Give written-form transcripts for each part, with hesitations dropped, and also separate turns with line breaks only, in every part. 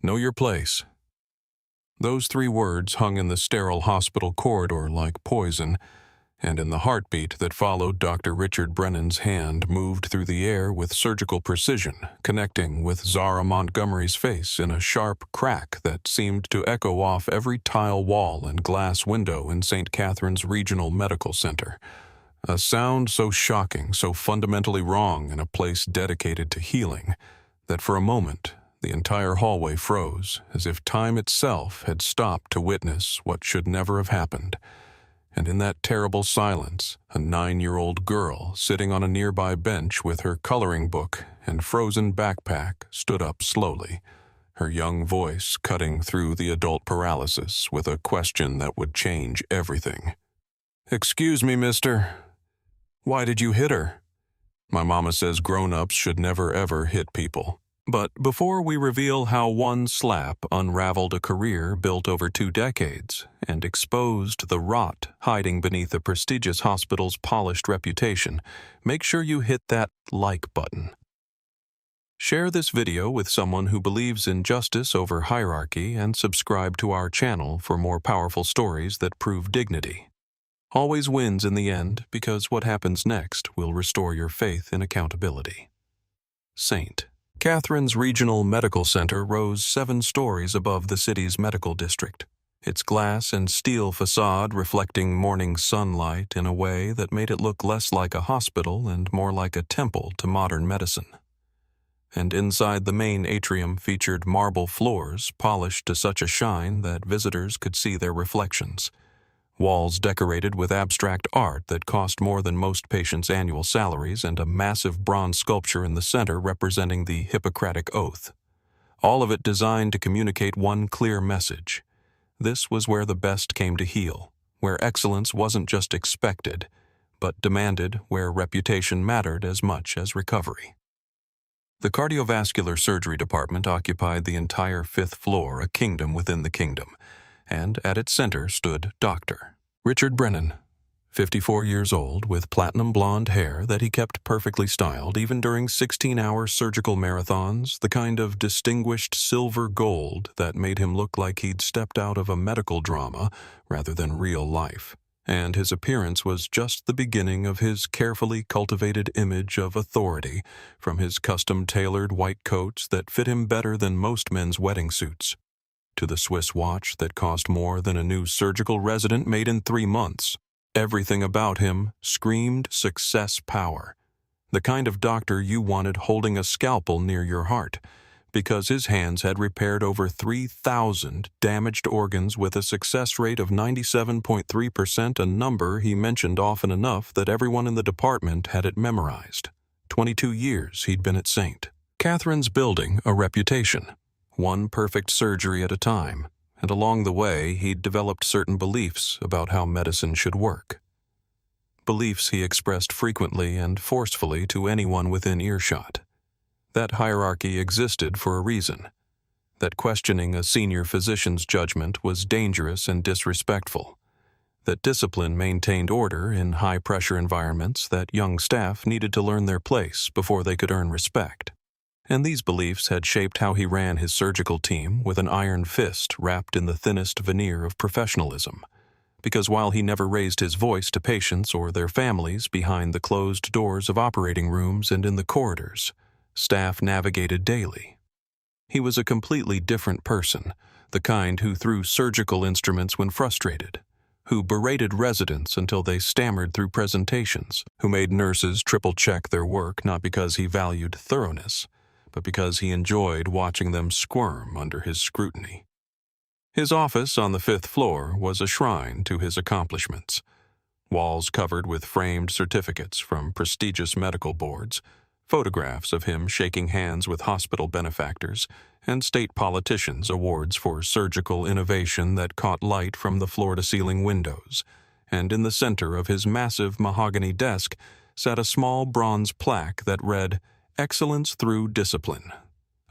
Know your place. Those 3 words hung in the sterile hospital corridor like poison, and in the heartbeat that followed, Dr. Richard Brennan's hand moved through the air with surgical precision, connecting with Zara Montgomery's face in a sharp crack that seemed to echo off every tile wall and glass window in St. Catherine's Regional Medical Center. A sound so shocking, so fundamentally wrong in a place dedicated to healing, that for a moment the entire hallway froze, as if time itself had stopped to witness what should never have happened. And in that terrible silence, a 9-year-old girl sitting on a nearby bench with her coloring book and frozen backpack stood up slowly, her young voice cutting through the adult paralysis with a question that would change everything. "Excuse me, mister. Why did you hit her?" My mama says grown-ups should never ever hit people. But before we reveal how one slap unraveled a career built over 2 decades and exposed the rot hiding beneath a prestigious hospital's polished reputation, make sure you hit that like button. Share this video with someone who believes in justice over hierarchy, and subscribe to our channel for more powerful stories that prove dignity always wins in the end, because what happens next will restore your faith in accountability. St. Catherine's Regional Medical Center rose 7 stories above the city's medical district, its glass and steel facade reflecting morning sunlight in a way that made it look less like a hospital and more like a temple to modern medicine. And inside the main atrium featured marble floors polished to such a shine that visitors could see their reflections, walls decorated with abstract art that cost more than most patients' annual salaries, and a massive bronze sculpture in the center representing the Hippocratic Oath. All of it designed to communicate one clear message. This was where the best came to heal, where excellence wasn't just expected, but demanded, where reputation mattered as much as recovery. The cardiovascular surgery department occupied the entire 5th floor, a kingdom within the kingdom, and at its center stood Dr. Richard Brennan, 54 years old, with platinum blonde hair that he kept perfectly styled even during 16-hour surgical marathons, the kind of distinguished silver gold that made him look like he'd stepped out of a medical drama rather than real life. And his appearance was just the beginning of his carefully cultivated image of authority, from his custom-tailored white coats that fit him better than most men's wedding suits, to the Swiss watch that cost more than a new surgical resident made in 3 months. Everything about him screamed success power, the kind of doctor you wanted holding a scalpel near your heart, because his hands had repaired over 3,000 damaged organs with a success rate of 97.3%, a number he mentioned often enough that everyone in the department had it memorized. 22 years he'd been at St. Catherine's, building a reputation, one perfect surgery at a time, and along the way he'd developed certain beliefs about how medicine should work. Beliefs he expressed frequently and forcefully to anyone within earshot. That hierarchy existed for a reason. That questioning a senior physician's judgment was dangerous and disrespectful. That discipline maintained order in high-pressure environments, that young staff needed to learn their place before they could earn respect. And these beliefs had shaped how he ran his surgical team with an iron fist wrapped in the thinnest veneer of professionalism. Because while he never raised his voice to patients or their families behind the closed doors of operating rooms and in the corridors, staff navigated daily. He was a completely different person, the kind who threw surgical instruments when frustrated, who berated residents until they stammered through presentations, who made nurses triple-check their work not because he valued thoroughness, but because he enjoyed watching them squirm under his scrutiny. His office on the 5th floor was a shrine to his accomplishments. Walls covered with framed certificates from prestigious medical boards, photographs of him shaking hands with hospital benefactors, and state politicians' awards for surgical innovation that caught light from the floor-to-ceiling windows. And in the center of his massive mahogany desk sat a small bronze plaque that read, "Excellence through discipline,"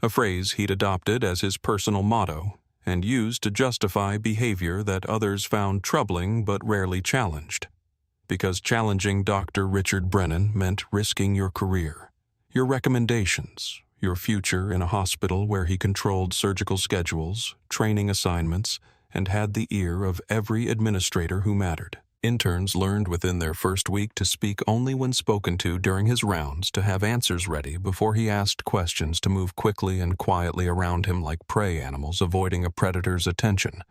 a phrase he'd adopted as his personal motto and used to justify behavior that others found troubling but rarely challenged. Because challenging Dr. Richard Brennan meant risking your career, your recommendations, your future in a hospital where he controlled surgical schedules, training assignments, and had the ear of every administrator who mattered. Interns learned within their first week to speak only when spoken to during his rounds, to have answers ready before he asked questions, to move quickly and quietly around him like prey animals avoiding a predator's attention.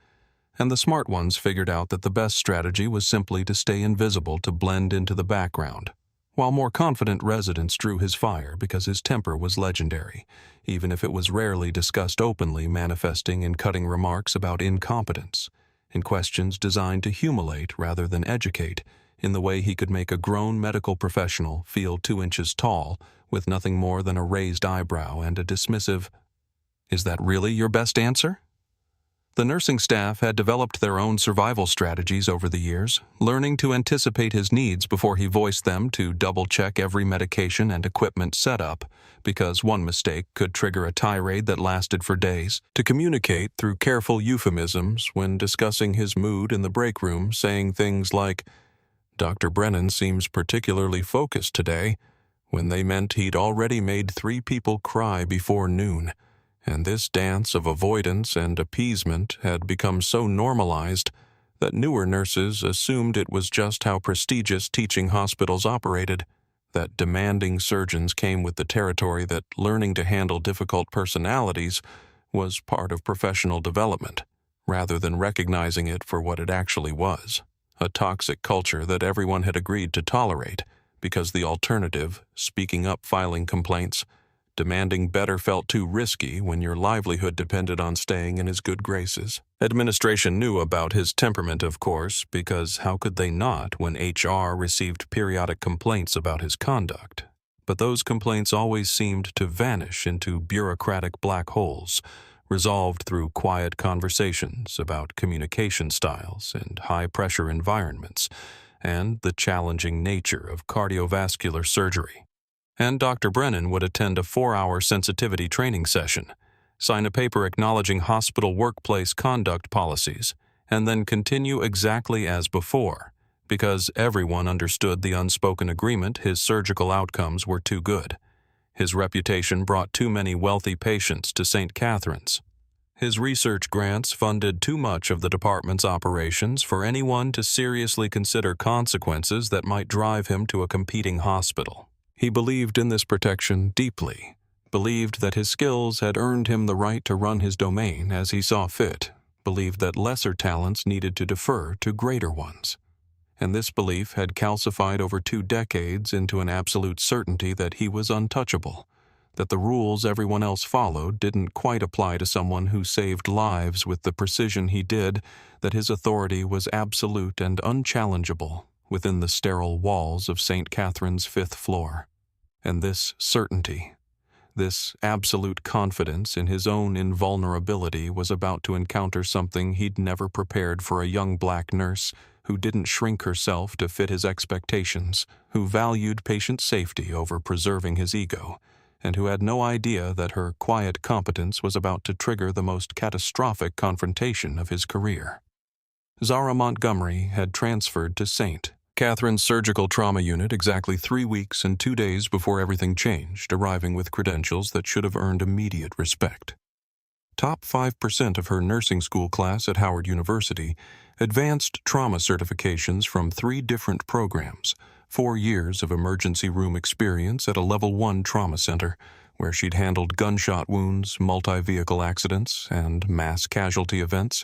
And the smart ones figured out that the best strategy was simply to stay invisible, to blend into the background, while more confident residents drew his fire because his temper was legendary, even if it was rarely discussed openly, manifesting in cutting remarks about incompetence, in questions designed to humiliate rather than educate, in the way he could make a grown medical professional feel 2 inches tall with nothing more than a raised eyebrow and a dismissive, "Is that really your best answer?" The nursing staff had developed their own survival strategies over the years, learning to anticipate his needs before he voiced them, to double-check every medication and equipment setup, because one mistake could trigger a tirade that lasted for days, to communicate through careful euphemisms when discussing his mood in the break room, saying things like, "Dr. Brennan seems particularly focused today," when they meant he'd already made 3 people cry before noon. And this dance of avoidance and appeasement had become so normalized that newer nurses assumed it was just how prestigious teaching hospitals operated, that demanding surgeons came with the territory, that learning to handle difficult personalities was part of professional development, rather than recognizing it for what it actually was, a toxic culture that everyone had agreed to tolerate, because the alternative, speaking up, filing complaints, demanding better, felt too risky when your livelihood depended on staying in his good graces. Administration knew about his temperament, of course, because how could they not when HR received periodic complaints about his conduct? But those complaints always seemed to vanish into bureaucratic black holes, resolved through quiet conversations about communication styles and high-pressure environments, and the challenging nature of cardiovascular surgery. And Dr. Brennan would attend a 4-hour sensitivity training session, sign a paper acknowledging hospital workplace conduct policies, and then continue exactly as before, because everyone understood the unspoken agreement: his surgical outcomes were too good. His reputation brought too many wealthy patients to St. Catherine's. His research grants funded too much of the department's operations for anyone to seriously consider consequences that might drive him to a competing hospital. He believed in this protection deeply, believed that his skills had earned him the right to run his domain as he saw fit, believed that lesser talents needed to defer to greater ones. And this belief had calcified over 2 decades into an absolute certainty that he was untouchable, that the rules everyone else followed didn't quite apply to someone who saved lives with the precision he did, that his authority was absolute and unchallengeable within the sterile walls of St. Catherine's 5th floor. And this certainty, this absolute confidence in his own invulnerability, was about to encounter something he'd never prepared for a young black nurse who didn't shrink herself to fit his expectations, who valued patient safety over preserving his ego, and who had no idea that her quiet competence was about to trigger the most catastrophic confrontation of his career. Zara Montgomery had transferred to St. Catherine's surgical trauma unit exactly 3 weeks and 2 days before everything changed, arriving with credentials that should have earned immediate respect. Top 5% of her nursing school class at Howard University advanced trauma certifications from 3 different programs, 4 years of emergency room experience at a Level 1 trauma center, where she'd handled gunshot wounds, multi-vehicle accidents, and mass casualty events,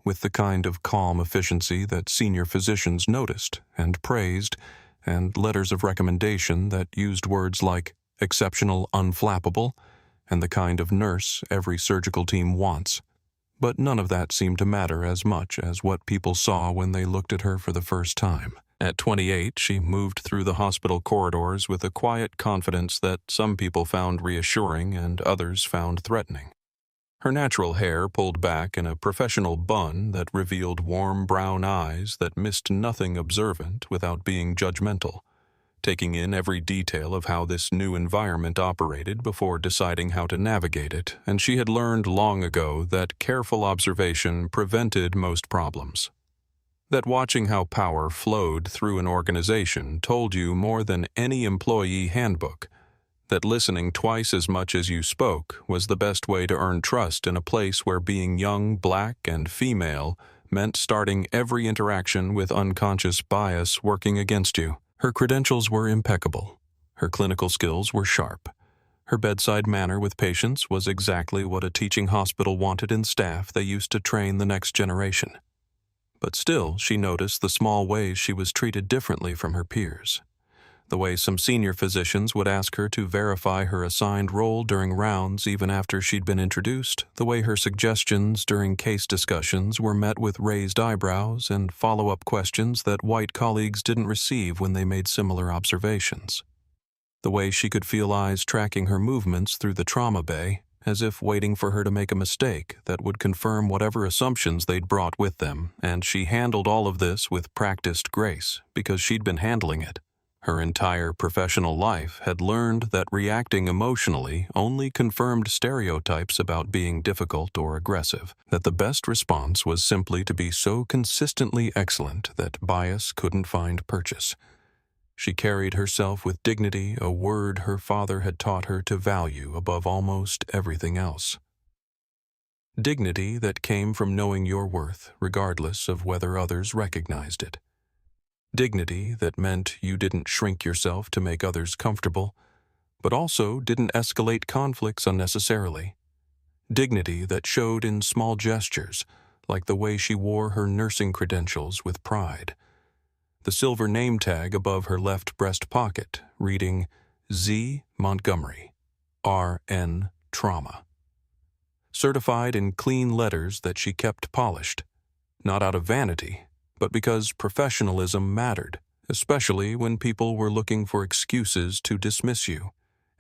with the kind of calm efficiency that senior physicians noticed and praised, and letters of recommendation that used words like exceptional, unflappable, and the kind of nurse every surgical team wants. But none of that seemed to matter as much as what people saw when they looked at her for the first time. At 28, she moved through the hospital corridors with a quiet confidence that some people found reassuring and others found threatening. Her natural hair pulled back in a professional bun that revealed warm brown eyes that missed nothing observant without being judgmental, taking in every detail of how this new environment operated before deciding how to navigate it, and she had learned long ago that careful observation prevented most problems. That watching how power flowed through an organization told you more than any employee handbook, that listening twice as much as you spoke was the best way to earn trust in a place where being young, black, and female meant starting every interaction with unconscious bias working against you. Her credentials were impeccable. Her clinical skills were sharp. Her bedside manner with patients was exactly what a teaching hospital wanted in staff they used to train the next generation. But still, she noticed the small ways she was treated differently from her peers. The way some senior physicians would ask her to verify her assigned role during rounds even after she'd been introduced, the way her suggestions during case discussions were met with raised eyebrows and follow-up questions that white colleagues didn't receive when they made similar observations. The way she could feel eyes tracking her movements through the trauma bay, as if waiting for her to make a mistake that would confirm whatever assumptions they'd brought with them, and she handled all of this with practiced grace because she'd been handling it. Her entire professional life had learned that reacting emotionally only confirmed stereotypes about being difficult or aggressive, that the best response was simply to be so consistently excellent that bias couldn't find purchase. She carried herself with dignity, a word her father had taught her to value above almost everything else. Dignity that came from knowing your worth, regardless of whether others recognized it. Dignity that meant you didn't shrink yourself to make others comfortable, but also didn't escalate conflicts unnecessarily. Dignity that showed in small gestures, like the way she wore her nursing credentials with pride. The silver name tag above her left breast pocket, reading Z. Montgomery, R.N. Trauma. Certified in clean letters that she kept polished, not out of vanity, but because professionalism mattered, especially when people were looking for excuses to dismiss you.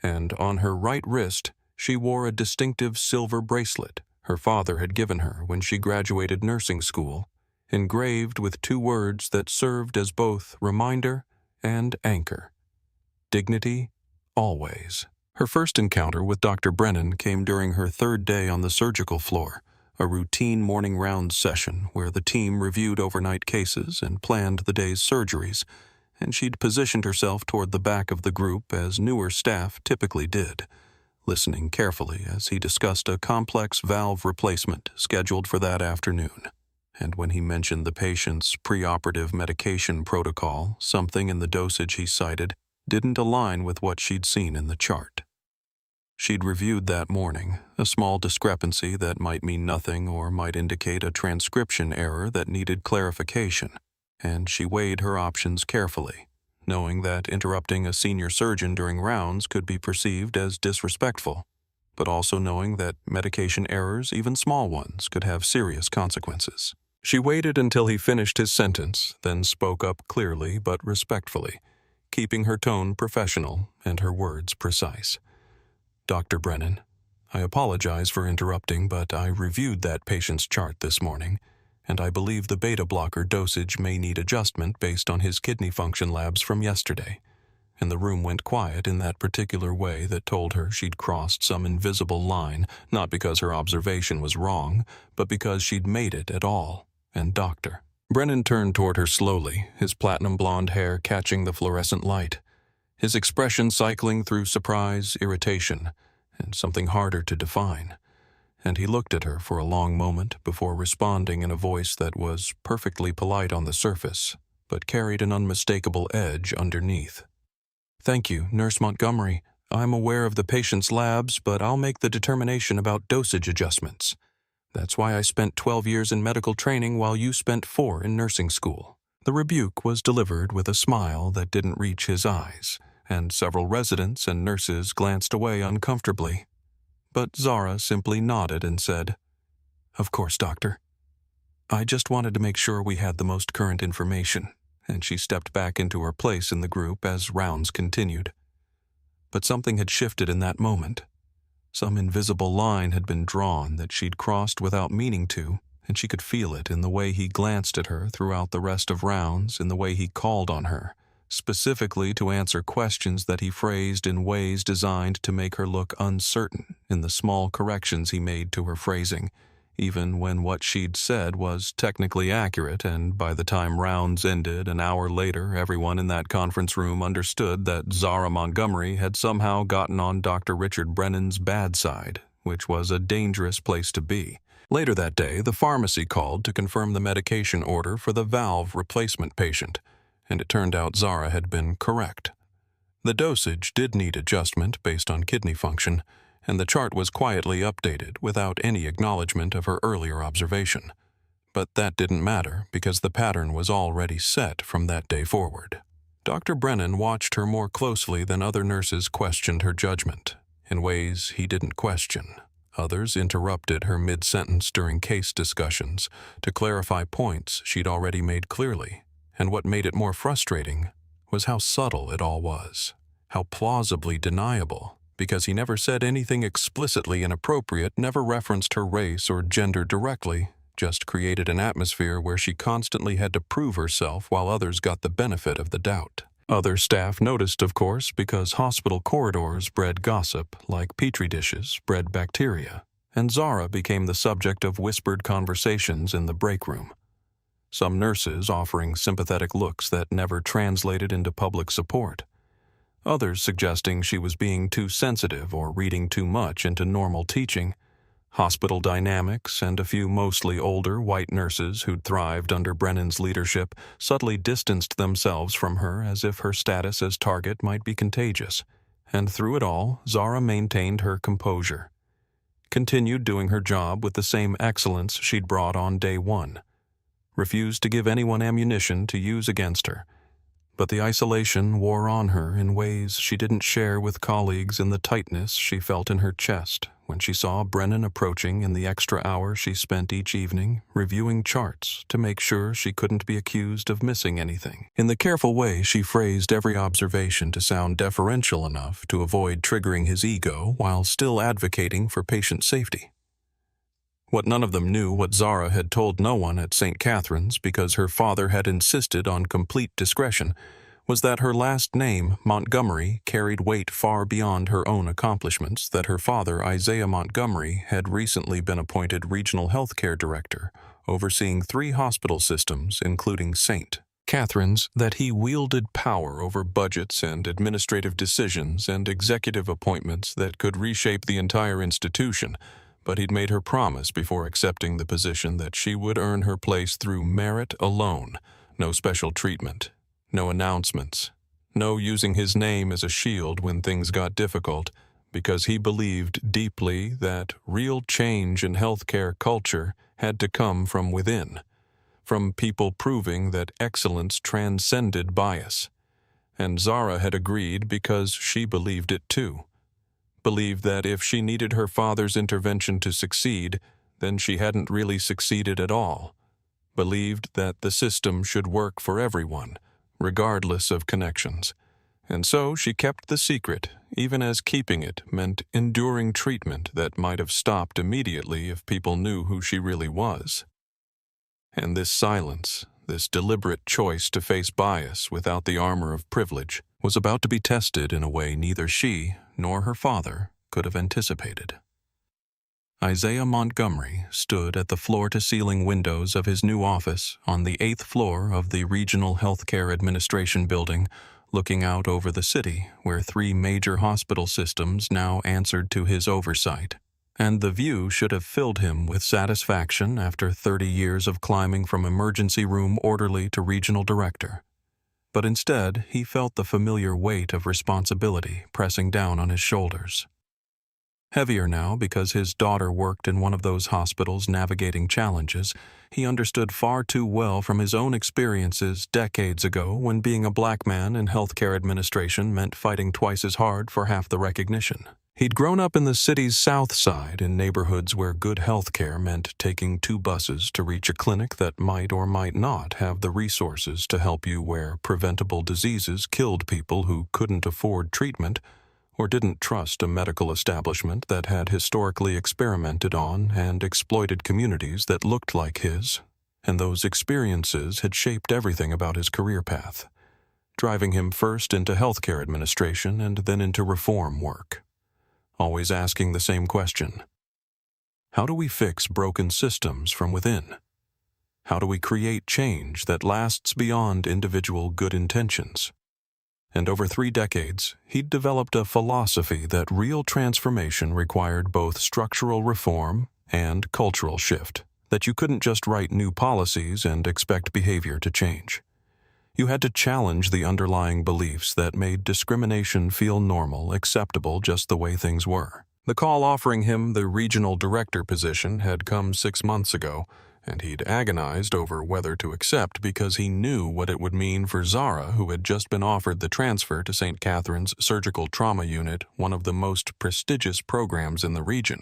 And on her right wrist, she wore a distinctive silver bracelet her father had given her when she graduated nursing school, engraved with two words that served as both reminder and anchor. Dignity, always. Her first encounter with Dr. Brennan came during her third day on the surgical floor, a routine morning rounds session where the team reviewed overnight cases and planned the day's surgeries, and she'd positioned herself toward the back of the group as newer staff typically did, listening carefully as he discussed a complex valve replacement scheduled for that afternoon. And when he mentioned the patient's preoperative medication protocol, something in the dosage he cited didn't align with what she'd seen in the chart. She'd reviewed that morning, a small discrepancy that might mean nothing or might indicate a transcription error that needed clarification, and she weighed her options carefully, knowing that interrupting a senior surgeon during rounds could be perceived as disrespectful, but also knowing that medication errors, even small ones, could have serious consequences. She waited until he finished his sentence, then spoke up clearly but respectfully, keeping her tone professional and her words precise. Dr. Brennan, I apologize for interrupting, but I reviewed that patient's chart this morning, and I believe the beta blocker dosage may need adjustment based on his kidney function labs from yesterday. And the room went quiet in that particular way that told her she'd crossed some invisible line, not because her observation was wrong, but because she'd made it at all. And Doctor. Brennan turned toward her slowly, his platinum blonde hair catching the fluorescent light, his expression cycling through surprise, irritation, and something harder to define. And he looked at her for a long moment before responding in a voice that was perfectly polite on the surface, but carried an unmistakable edge underneath. Thank you, Nurse Montgomery. I'm aware of the patient's labs, but I'll make the determination about dosage adjustments. That's why I spent 12 years in medical training while you spent 4 in nursing school. The rebuke was delivered with a smile that didn't reach his eyes, and several residents and nurses glanced away uncomfortably. But Zara simply nodded and said, Of course, Doctor. I just wanted to make sure we had the most current information, and she stepped back into her place in the group as rounds continued. But something had shifted in that moment. Some invisible line had been drawn that she'd crossed without meaning to, and she could feel it in the way he glanced at her throughout the rest of rounds, in the way he called on her, specifically to answer questions that he phrased in ways designed to make her look uncertain, in the small corrections he made to her phrasing, even when what she'd said was technically accurate, and by the time rounds ended an hour later, everyone in that conference room understood that Zara Montgomery had somehow gotten on Dr. Richard Brennan's bad side, which was a dangerous place to be. Later that day, the pharmacy called to confirm the medication order for the valve replacement patient, and it turned out Zara had been correct. The dosage did need adjustment based on kidney function, and the chart was quietly updated without any acknowledgement of her earlier observation. But that didn't matter because the pattern was already set from that day forward. Dr. Brennan watched her more closely than other nurses questioned her judgment, in ways he didn't question. Others interrupted her mid-sentence during case discussions to clarify points she'd already made clearly, and what made it more frustrating was how subtle it all was, how plausibly deniable, because he never said anything explicitly inappropriate, never referenced her race or gender directly, just created an atmosphere where she constantly had to prove herself while others got the benefit of the doubt. Other staff noticed, of course, because hospital corridors bred gossip like petri dishes bred bacteria, and Zara became the subject of whispered conversations in the break room. Some nurses offering sympathetic looks that never translated into public support. Others suggesting she was being too sensitive or reading too much into normal teaching. Hospital dynamics and a few mostly older white nurses who'd thrived under Brennan's leadership subtly distanced themselves from her as if her status as target might be contagious. And through it all, Zara maintained her composure. Continued doing her job with the same excellence she'd brought on day one. Refused to give anyone ammunition to use against her. But the isolation wore on her in ways she didn't share with colleagues in the tightness she felt in her chest when she saw Brennan approaching in the extra hour she spent each evening reviewing charts to make sure she couldn't be accused of missing anything. In the careful way she phrased every observation to sound deferential enough to avoid triggering his ego while still advocating for patient safety. What none of them knew what Zara had told no one at St. Catherine's because her father had insisted on complete discretion was that her last name, Montgomery, carried weight far beyond her own accomplishments, that her father, Isaiah Montgomery, had recently been appointed regional healthcare director, overseeing 3 hospital systems, including St. Catherine's, that he wielded power over budgets and administrative decisions and executive appointments that could reshape the entire institution, but he'd made her promise before accepting the position that she would earn her place through merit alone, no special treatment, no announcements, no using his name as a shield when things got difficult, because he believed deeply that real change in healthcare culture had to come from within, from people proving that excellence transcended bias. And Zara had agreed because she believed it too. Believed that if she needed her father's intervention to succeed, then she hadn't really succeeded at all. Believed that the system should work for everyone, regardless of connections. And so she kept the secret, even as keeping it meant enduring treatment that might have stopped immediately if people knew who she really was. And this silence, this deliberate choice to face bias without the armor of privilege, was about to be tested in a way neither she nor her father could have anticipated. Isaiah Montgomery stood at the floor-to-ceiling windows of his new office on the 8th floor of the Regional Healthcare Administration building, looking out over the city where 3 major hospital systems now answered to his oversight. And the view should have filled him with satisfaction after 30 years of climbing from emergency room orderly to regional director. But instead, he felt the familiar weight of responsibility pressing down on his shoulders. Heavier now because his daughter worked in one of those hospitals navigating challenges, he understood far too well from his own experiences decades ago when being a black man in healthcare administration meant fighting twice as hard for half the recognition. He'd grown up in the city's south side in neighborhoods where good health care meant taking 2 buses to reach a clinic that might or might not have the resources to help you, where preventable diseases killed people who couldn't afford treatment or didn't trust a medical establishment that had historically experimented on and exploited communities that looked like his. And those experiences had shaped everything about his career path, driving him first into healthcare administration and then into reform work. Always asking the same question: How do we fix broken systems from within? How do we create change that lasts beyond individual good intentions? And over 3 decades, he'd developed a philosophy that real transformation required both structural reform and cultural shift, that you couldn't just write new policies and expect behavior to change. You had to challenge the underlying beliefs that made discrimination feel normal, acceptable just the way things were. The call offering him the regional director position had come 6 months ago, and he'd agonized over whether to accept because he knew what it would mean for Zara, who had just been offered the transfer to St. Catherine's Surgical Trauma Unit, one of the most prestigious programs in the region.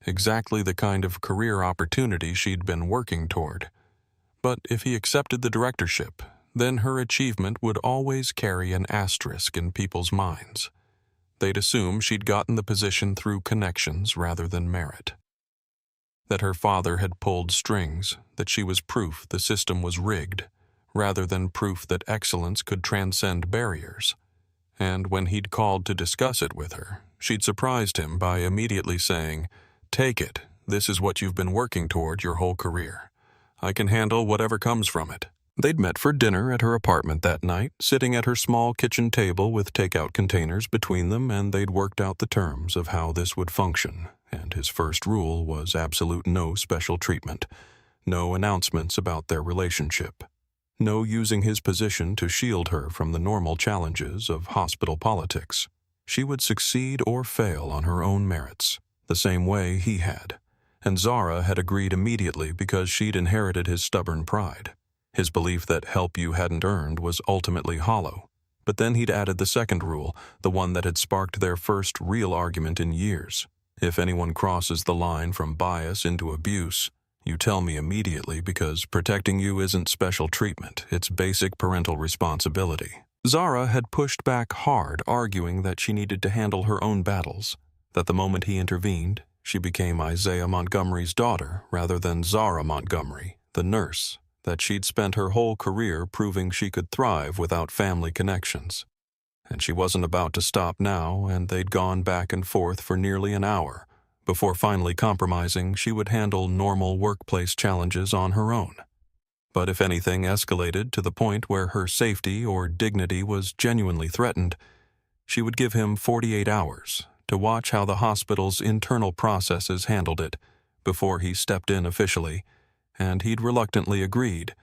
Exactly the kind of career opportunity she'd been working toward. But if he accepted the directorship, then her achievement would always carry an asterisk in people's minds. They'd assume she'd gotten the position through connections rather than merit. That her father had pulled strings, that she was proof the system was rigged, rather than proof that excellence could transcend barriers. And when he'd called to discuss it with her, she'd surprised him by immediately saying, "Take it, this is what you've been working toward your whole career. I can handle whatever comes from it." They'd met for dinner at her apartment that night, sitting at her small kitchen table with takeout containers between them, and they'd worked out the terms of how this would function, and his first rule was absolute no special treatment, no announcements about their relationship, no using his position to shield her from the normal challenges of hospital politics. She would succeed or fail on her own merits, the same way he had, and Zara had agreed immediately because she'd inherited his stubborn pride. His belief that help you hadn't earned was ultimately hollow. But then he'd added the second rule, the one that had sparked their first real argument in years. If anyone crosses the line from bias into abuse, you tell me immediately, because protecting you isn't special treatment, it's basic parental responsibility. Zara had pushed back hard, arguing that she needed to handle her own battles, that the moment he intervened, she became Isaiah Montgomery's daughter rather than Zara Montgomery, the nurse, that she'd spent her whole career proving she could thrive without family connections. And she wasn't about to stop now, and they'd gone back and forth for nearly an hour, before finally compromising she would handle normal workplace challenges on her own. But if anything escalated to the point where her safety or dignity was genuinely threatened, she would give him 48 hours to watch how the hospital's internal processes handled it before he stepped in officially, and he'd reluctantly agreed,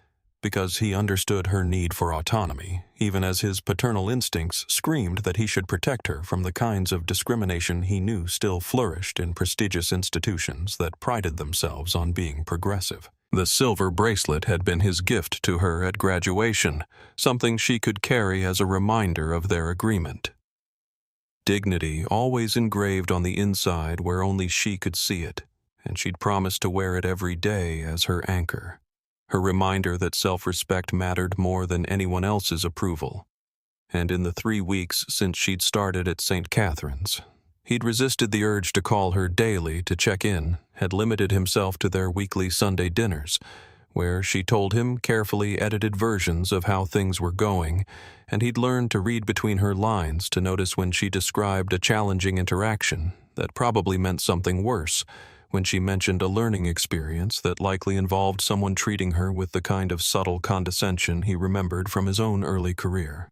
because he understood her need for autonomy, even as his paternal instincts screamed that he should protect her from the kinds of discrimination he knew still flourished in prestigious institutions that prided themselves on being progressive. The silver bracelet had been his gift to her at graduation, something she could carry as a reminder of their agreement. Dignity always engraved on the inside where only she could see it, and she'd promised to wear it every day as her anchor, her reminder that self-respect mattered more than anyone else's approval. And in the 3 weeks since she'd started at St. Catherine's, he'd resisted the urge to call her daily to check in, had limited himself to their weekly Sunday dinners, where she told him carefully edited versions of how things were going, and he'd learned to read between her lines to notice when she described a challenging interaction that probably meant something worse, when she mentioned a learning experience that likely involved someone treating her with the kind of subtle condescension he remembered from his own early career.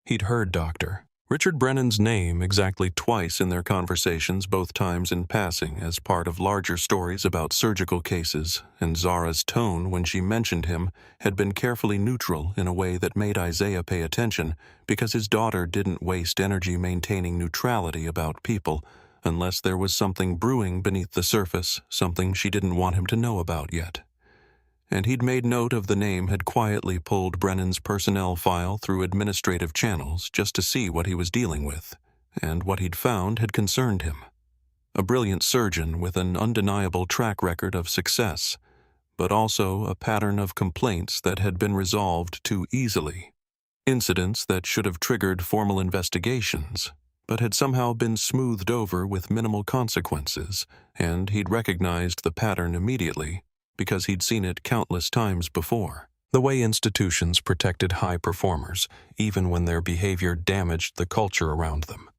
He'd heard Dr. Richard Brennan's name exactly twice in their conversations, both times in passing, as part of larger stories about surgical cases, and Zara's tone when she mentioned him had been carefully neutral in a way that made Isaiah pay attention, because his daughter didn't waste energy maintaining neutrality about people, unless there was something brewing beneath the surface, something she didn't want him to know about yet. And he'd made note of the name had quietly pulled Brennan's personnel file through administrative channels just to see what he was dealing with, and what he'd found had concerned him. A brilliant surgeon with an undeniable track record of success, but also a pattern of complaints that had been resolved too easily. Incidents that should have triggered formal investigations, but had somehow been smoothed over with minimal consequences, and he'd recognized the pattern immediately because he'd seen it countless times before. The way institutions protected high performers, even when their behavior damaged the culture around them.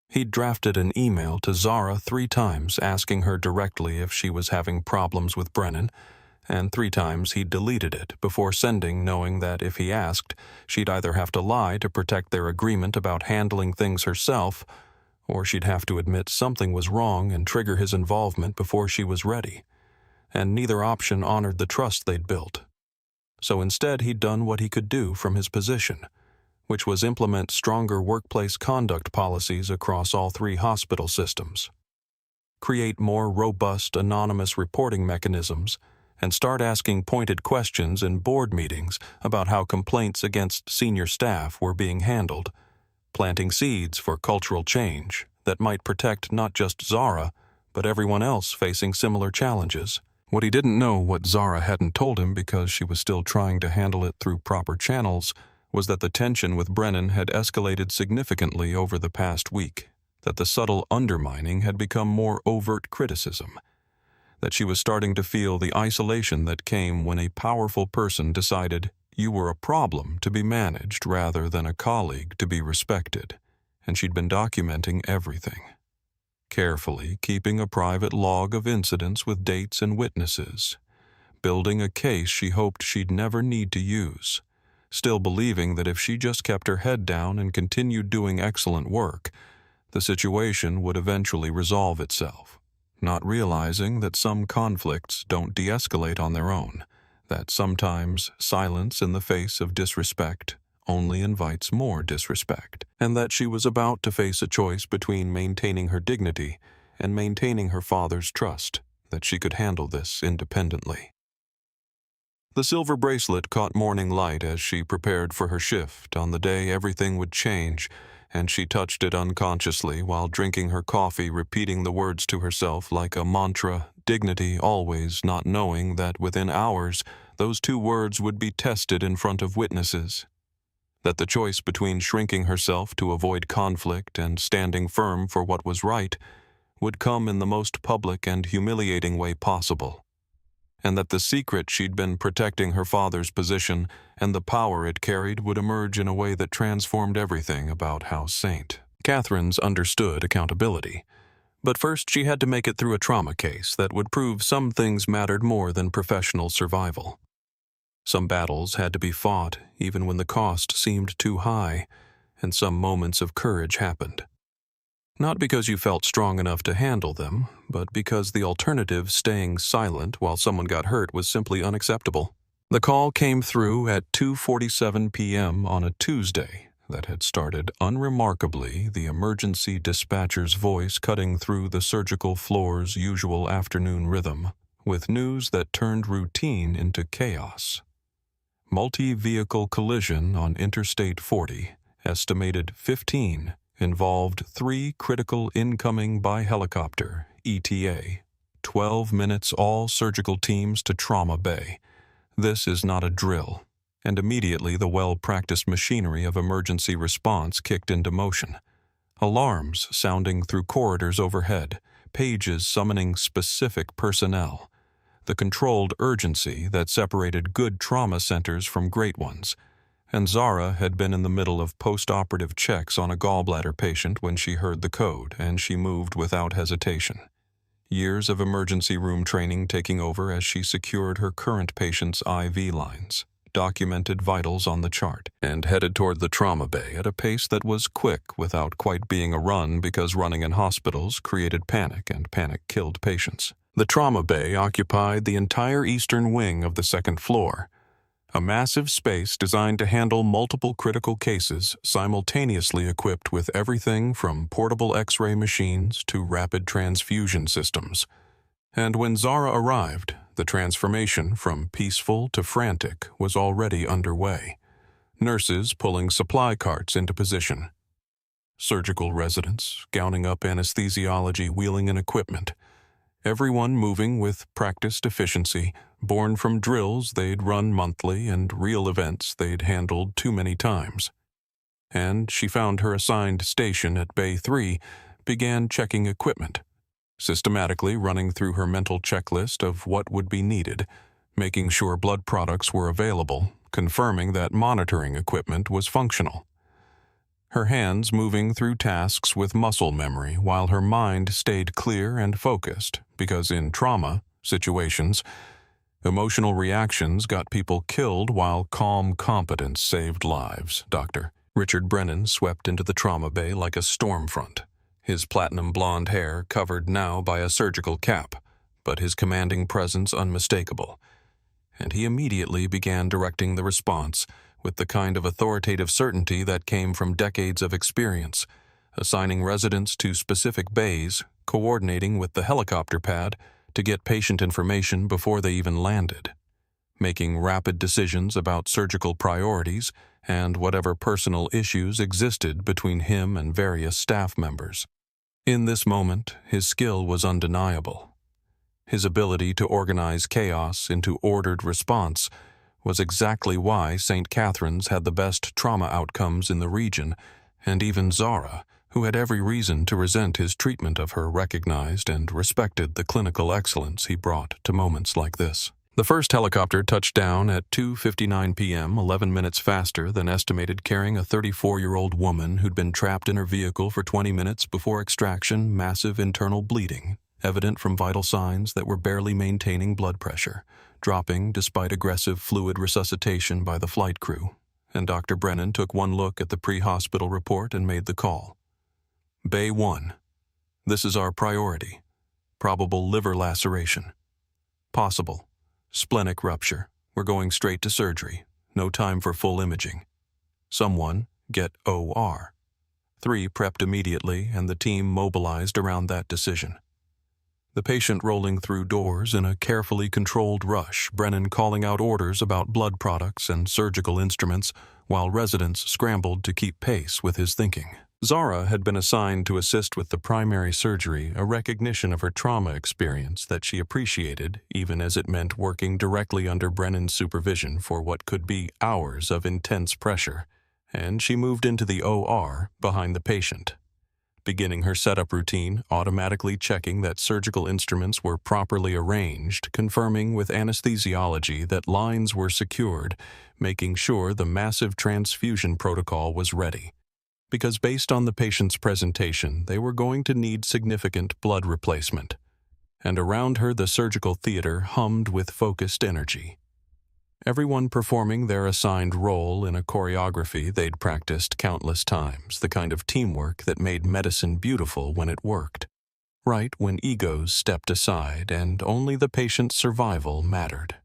He'd drafted an email to Zara 3 times asking her directly if she was having problems with Brennan, and 3 times he'd deleted it before sending, knowing that if he asked, she'd either have to lie to protect their agreement about handling things herself, or she'd have to admit something was wrong and trigger his involvement before she was ready. And neither option honored the trust they'd built. So instead he'd done what he could do from his position, which was implement stronger workplace conduct policies across all 3 hospital systems, create more robust anonymous reporting mechanisms, and start asking pointed questions in board meetings about how complaints against senior staff were being handled, planting seeds for cultural change that might protect not just Zara, but everyone else facing similar challenges. What he didn't know, what Zara hadn't told him because she was still trying to handle it through proper channels, was that the tension with Brennan had escalated significantly over the past week, that the subtle undermining had become more overt criticism, that she was starting to feel the isolation that came when a powerful person decided you were a problem to be managed rather than a colleague to be respected, and she'd been documenting everything, carefully keeping a private log of incidents with dates and witnesses, building a case she hoped she'd never need to use, still believing that if she just kept her head down and continued doing excellent work, the situation would eventually resolve itself, not realizing that some conflicts don't de-escalate on their own, that sometimes silence in the face of disrespect only invites more disrespect, and that she was about to face a choice between maintaining her dignity and maintaining her father's trust that she could handle this independently. The silver bracelet caught morning light as she prepared for her shift on the day everything would change, and she touched it unconsciously while drinking her coffee, repeating the words to herself like a mantra, dignity always, not knowing that within hours those 2 words would be tested in front of witnesses, that the choice between shrinking herself to avoid conflict and standing firm for what was right would come in the most public and humiliating way possible, and that the secret she'd been protecting her father's position and the power it carried would emerge in a way that transformed everything about how St. Catherine's understood accountability. But first she had to make it through a trauma case that would prove some things mattered more than professional survival. Some battles had to be fought even when the cost seemed too high, and some moments of courage happened. Not because you felt strong enough to handle them, but because the alternative, staying silent while someone got hurt, was simply unacceptable. The call came through at 2:47 p.m. on a Tuesday that had started unremarkably, the emergency dispatcher's voice cutting through the surgical floor's usual afternoon rhythm, with news that turned routine into chaos. Multi-vehicle collision on Interstate 40, estimated 15, involved 3 critical incoming by helicopter, ETA, 12 minutes all surgical teams to Trauma Bay. This is not a drill, and immediately the well-practiced machinery of emergency response kicked into motion. Alarms sounding through corridors overhead, pages summoning specific personnel, the controlled urgency that separated good trauma centers from great ones. And Zara had been in the middle of post-operative checks on a gallbladder patient when she heard the code, and she moved without hesitation. Years of emergency room training taking over as she secured her current patient's IV lines, documented vitals on the chart, and headed toward the trauma bay at a pace that was quick without quite being a run, because running in hospitals created panic, and panic killed patients. The trauma bay occupied the entire eastern wing of the 2nd floor, a massive space designed to handle multiple critical cases, simultaneously equipped with everything from portable X-ray machines to rapid transfusion systems. And when Zara arrived, the transformation from peaceful to frantic was already underway. Nurses pulling supply carts into position, surgical residents gowning up anesthesiology, wheeling in equipment, everyone moving with practiced efficiency, born from drills they'd run monthly and real events they'd handled too many times. And she found her assigned station at Bay 3, began checking equipment, systematically running through her mental checklist of what would be needed, making sure blood products were available, confirming that monitoring equipment was functional. her hands moving through tasks with muscle memory while her mind stayed clear and focused, because in trauma situations, emotional reactions got people killed while calm competence saved lives. Dr. Richard Brennan swept into the trauma bay like a storm front, his platinum blonde hair covered now by a surgical cap, but his commanding presence unmistakable. And he immediately began directing the response with the kind of authoritative certainty that came from decades of experience, assigning residents to specific bays, coordinating with the helicopter pad to get patient information before they even landed, making rapid decisions about surgical priorities and whatever personal issues existed between him and various staff members. In this moment, his skill was undeniable. His ability to organize chaos into ordered response was exactly why St. Catherine's had the best trauma outcomes in the region, and even Zara, who had every reason to resent his treatment of her, recognized and respected the clinical excellence he brought to moments like this. The first helicopter touched down at 2:59 p.m., 11 minutes faster than estimated, carrying a 34-year-old woman who'd been trapped in her vehicle for 20 minutes before extraction, massive internal bleeding, evident from vital signs that were barely maintaining blood pressure, dropping despite aggressive fluid resuscitation by the flight crew. And Dr. Brennan took one look at the pre-hospital report and made the call. Bay 1. This is our priority. Probable liver laceration. Possible. Splenic rupture. We're going straight to surgery. No time for full imaging. Someone get OR. 3 prepped immediately, and the team mobilized around that decision. The patient rolling through doors in a carefully controlled rush, Brennan calling out orders about blood products and surgical instruments, while residents scrambled to keep pace with his thinking. Zara had been assigned to assist with the primary surgery, a recognition of her trauma experience that she appreciated, even as it meant working directly under Brennan's supervision for what could be hours of intense pressure, and she moved into the OR behind the patient, beginning her setup routine, automatically checking that surgical instruments were properly arranged, confirming with anesthesiology that lines were secured, making sure the massive transfusion protocol was ready. Because based on the patient's presentation, they were going to need significant blood replacement. And around her, the surgical theater hummed with focused energy. Everyone performing their assigned role in a choreography they'd practiced countless times, the kind of teamwork that made medicine beautiful when it worked. Right when egos stepped aside and only the patient's survival mattered.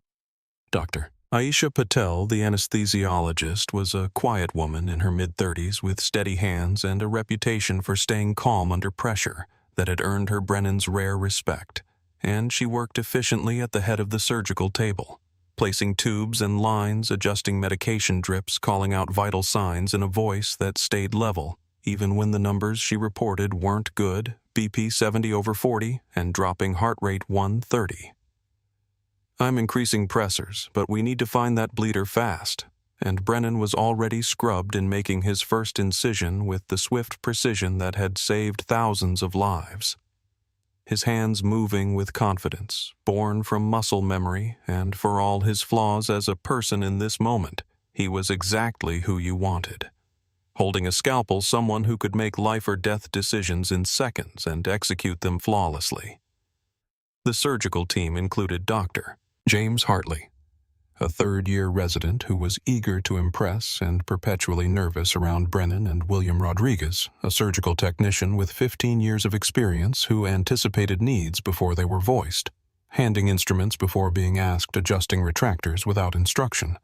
Dr. Aisha Patel, the anesthesiologist, was a quiet woman in her mid-30s with steady hands and a reputation for staying calm under pressure that had earned her Brennan's rare respect, and she worked efficiently at the head of the surgical table, placing tubes and lines, adjusting medication drips, calling out vital signs in a voice that stayed level, even when the numbers she reported weren't good, BP 70/40 and dropping heart rate 130. I'm increasing pressors, but we need to find that bleeder fast, and Brennan was already scrubbed in making his first incision with the swift precision that had saved thousands of lives. His hands moving with confidence, born from muscle memory, and for all his flaws as a person in this moment, he was exactly who you wanted. Holding a scalpel, someone who could make life or death decisions in seconds and execute them flawlessly. The surgical team included Dr. James Hartley, a third-year resident who was eager to impress and perpetually nervous around Brennan, and William Rodriguez, a surgical technician with 15 years of experience who anticipated needs before they were voiced, handing instruments before being asked, adjusting retractors without instruction.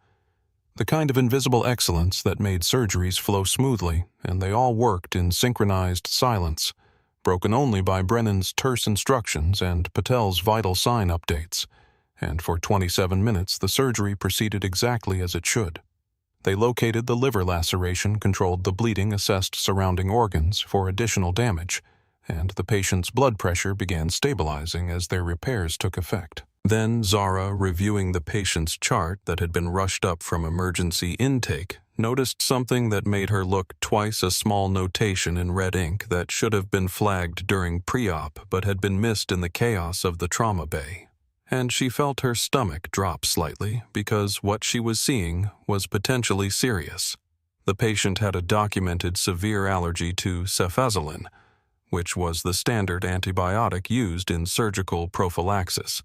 The kind of invisible excellence that made surgeries flow smoothly, and they all worked in synchronized silence, broken only by Brennan's terse instructions and Patel's vital sign updates. And for 27 minutes the surgery proceeded exactly as it should. They located the liver laceration, controlled the bleeding, assessed surrounding organs for additional damage, and the patient's blood pressure began stabilizing as their repairs took effect. Then Zara, reviewing the patient's chart that had been rushed up from emergency intake, noticed something that made her look twice a small notation in red ink that should have been flagged during pre-op but had been missed in the chaos of the trauma bay. And she felt her stomach drop slightly because what she was seeing was potentially serious. The patient had a documented severe allergy to cefazolin, which was the standard antibiotic used in surgical prophylaxis,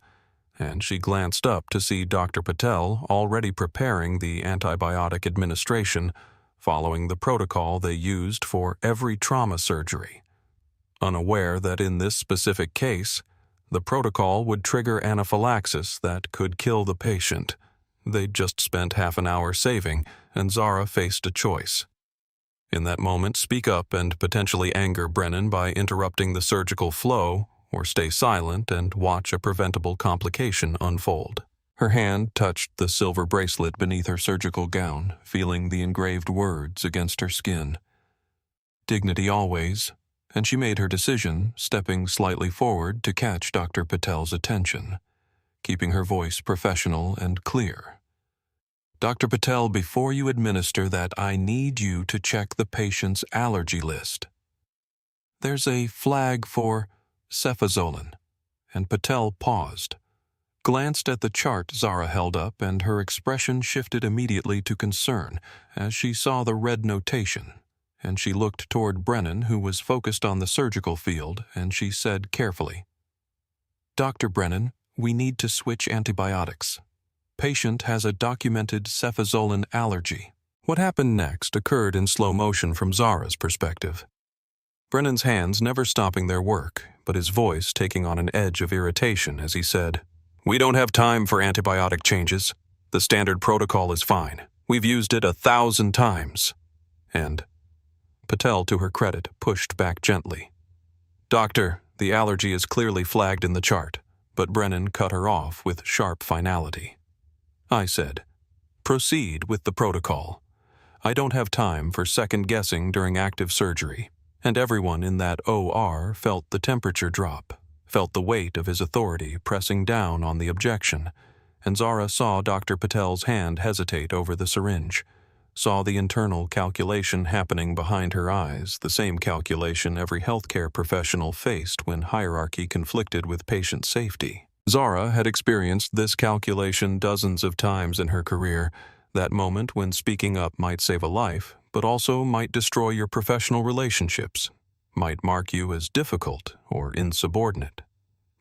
and she glanced up to see Dr. Patel already preparing the antibiotic administration following the protocol they used for every trauma surgery, unaware that in this specific case, the protocol would trigger anaphylaxis that could kill the patient. They'd just spent half an hour saving, and Zara faced a choice. In that moment, speak up and potentially anger Brennan by interrupting the surgical flow, or stay silent and watch a preventable complication unfold. Her hand touched the silver bracelet beneath her surgical gown, feeling the engraved words against her skin. Dignity always, and she made her decision, stepping slightly forward to catch Dr. Patel's attention, keeping her voice professional and clear. Dr. Patel, before you administer that, I need you to check the patient's allergy list. There's a flag for cefazolin, and Patel paused, glanced at the chart Zara held up, and her expression shifted immediately to concern as she saw the red notation, and she looked toward Brennan, who was focused on the surgical field, and she said carefully, Dr. Brennan, we need to switch antibiotics. Patient has a documented cefazolin allergy. What happened next occurred in slow motion from Zara's perspective. Brennan's hands never stopping their work, but his voice taking on an edge of irritation as he said, We don't have time for antibiotic changes. The standard protocol is fine. We've used it 1,000 times. And Patel, to her credit, pushed back gently. Doctor, the allergy is clearly flagged in the chart, but Brennan cut her off with sharp finality. I said, Proceed with the protocol. I don't have time for second-guessing during active surgery. And everyone in that OR felt the temperature drop, felt the weight of his authority pressing down on the objection, and Zara saw Dr. Patel's hand hesitate over the syringe, saw the internal calculation happening behind her eyes, the same calculation every healthcare professional faced when hierarchy conflicted with patient safety. Zara had experienced this calculation dozens of times in her career, that moment when speaking up might save a life, but also might destroy your professional relationships, might mark you as difficult or insubordinate,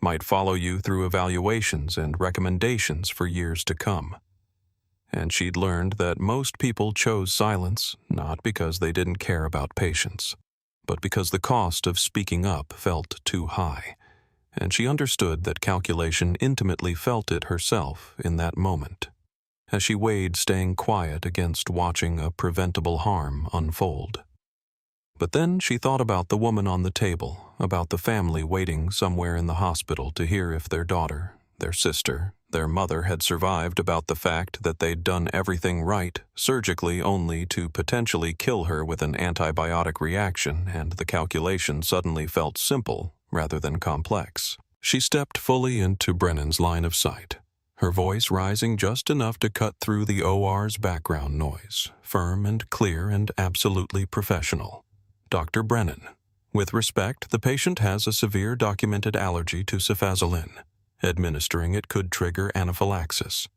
might follow you through evaluations and recommendations for years to come. And she'd learned that most people chose silence not because they didn't care about patients, but because the cost of speaking up felt too high, and she understood that calculation intimately felt it herself in that moment, as she weighed staying quiet against watching a preventable harm unfold. But then she thought about the woman on the table, about the family waiting somewhere in the hospital to hear if their daughter, their sister, their mother had survived, about the fact that they'd done everything right, surgically only to potentially kill her with an antibiotic reaction, and the calculation suddenly felt simple rather than complex. She stepped fully into Brennan's line of sight, her voice rising just enough to cut through the OR's background noise, firm and clear and absolutely professional. Dr. Brennan, with respect, the patient has a severe documented allergy to cefazolin. Administering it could trigger anaphylaxis.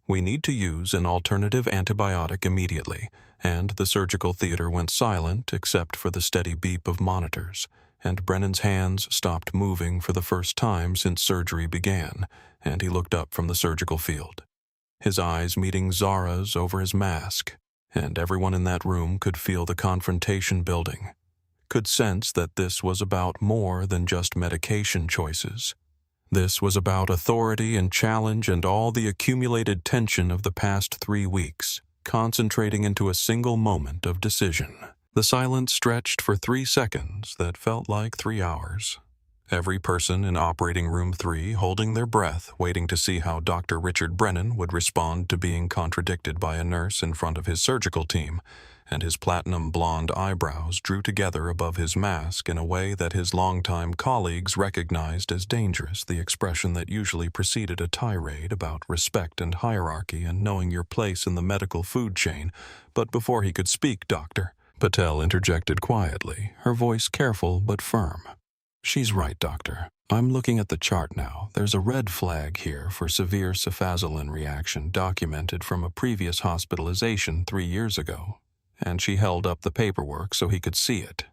We need to use an alternative antibiotic immediately, and the surgical theater went silent except for the steady beep of monitors, and Brennan's hands stopped moving for the first time since surgery began, and he looked up from the surgical field, his eyes meeting Zara's over his mask, and everyone in that room could feel the confrontation building, could sense that this was about more than just medication choices. This was about authority and challenge and all the accumulated tension of the past 3 weeks, concentrating into a single moment of decision. The silence stretched for 3 seconds that felt like 3 hours. Every person in operating room 3 holding their breath, waiting to see how Dr. Richard Brennan would respond to being contradicted by a nurse in front of his surgical team, and his platinum blonde eyebrows drew together above his mask in a way that his longtime colleagues recognized as dangerous, the expression that usually preceded a tirade about respect and hierarchy and knowing your place in the medical food chain. But before he could speak, Dr. Patel interjected quietly, her voice careful but firm. She's right, Doctor. I'm looking at the chart now. There's a red flag here for severe cefazolin reaction documented from a previous hospitalization 3 years ago. and she held up the paperwork so he could see it.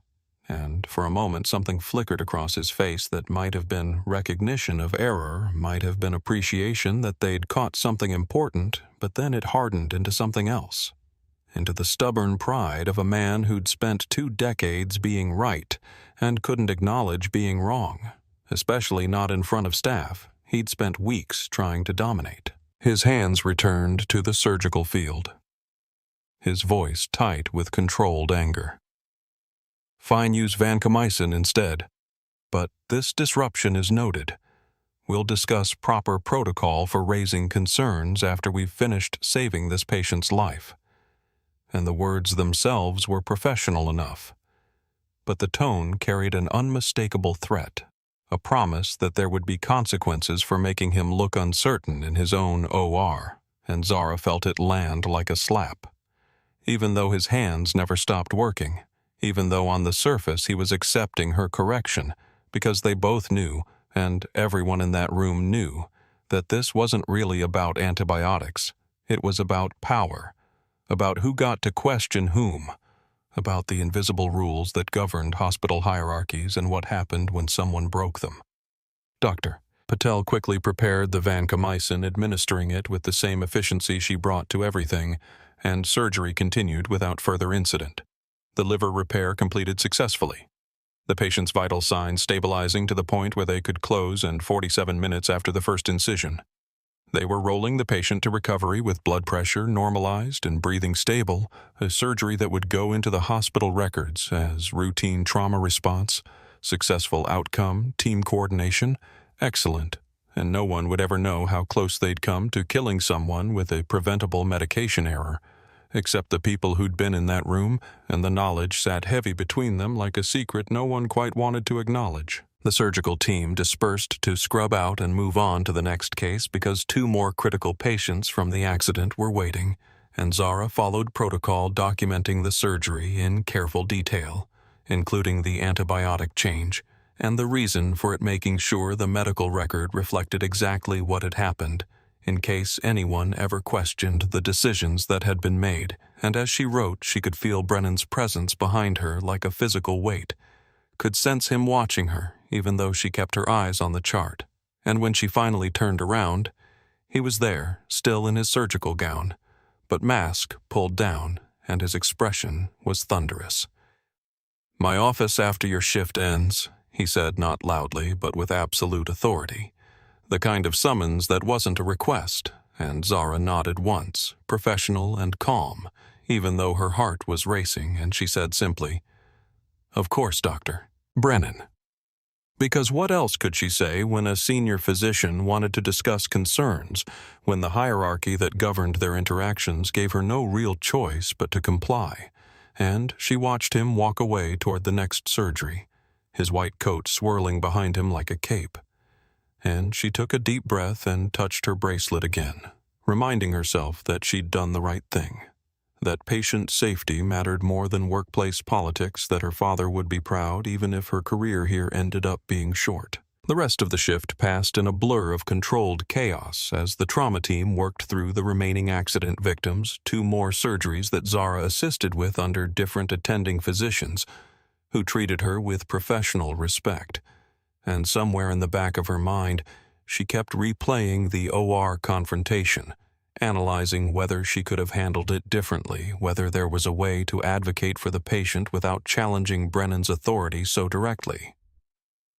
And for a moment something flickered across his face that might have been recognition of error, might have been appreciation that they'd caught something important, but then it hardened into something else. Into the stubborn pride of a man who'd spent 2 decades being right and couldn't acknowledge being wrong, especially not in front of staff he'd spent weeks trying to dominate. His hands returned to the surgical field, his voice tight with controlled anger. Fine, use vancomycin instead. But this disruption is noted. We'll discuss proper protocol for raising concerns after we've finished saving this patient's life. And the words themselves were professional enough. But the tone carried an unmistakable threat, a promise that there would be consequences for making him look uncertain in his own OR, and Zara felt it land like a slap. Even though his hands never stopped working, even though on the surface he was accepting her correction, because they both knew, and everyone in that room knew, that this wasn't really about antibiotics. It was about power, about who got to question whom, about the invisible rules that governed hospital hierarchies and what happened when someone broke them. Doctor, Patel quickly prepared the vancomycin, administering it with the same efficiency she brought to everything, and surgery continued without further incident. The liver repair completed successfully, the patient's vital signs stabilizing to the point where they could close in 47 minutes after the first incision. They were rolling the patient to recovery with blood pressure normalized and breathing stable, a surgery that would go into the hospital records as routine trauma response, successful outcome, team coordination, excellent, and no one would ever know how close they'd come to killing someone with a preventable medication error, except the people who'd been in that room, and the knowledge sat heavy between them like a secret no one quite wanted to acknowledge. The surgical team dispersed to scrub out and move on to the next case because 2 more critical patients from the accident were waiting, and Zara followed protocol documenting the surgery in careful detail, including the antibiotic change, and the reason for it, making sure the medical record reflected exactly what had happened, in case anyone ever questioned the decisions that had been made. And as she wrote, she could feel Brennan's presence behind her like a physical weight, could sense him watching her, even though she kept her eyes on the chart. And when she finally turned around, he was there, still in his surgical gown, but mask pulled down, and his expression was thunderous. "My office after your shift ends," he said, not loudly, but with absolute authority. The kind of summons that wasn't a request, and Zara nodded once, professional and calm, even though her heart was racing, and she said simply, "Of course, Doctor. Brennan." Because what else could she say when a senior physician wanted to discuss concerns, when the hierarchy that governed their interactions gave her no real choice but to comply? And she watched him walk away toward the next surgery, his white coat swirling behind him like a cape. And she took a deep breath and touched her bracelet again, reminding herself that she'd done the right thing, that patient safety mattered more than workplace politics, that her father would be proud even if her career here ended up being short. The rest of the shift passed in a blur of controlled chaos as the trauma team worked through the remaining accident victims, 2 more surgeries that Zara assisted with under different attending physicians, who treated her with professional respect. And somewhere in the back of her mind, she kept replaying the OR confrontation, analyzing whether she could have handled it differently, whether there was a way to advocate for the patient without challenging Brennan's authority so directly.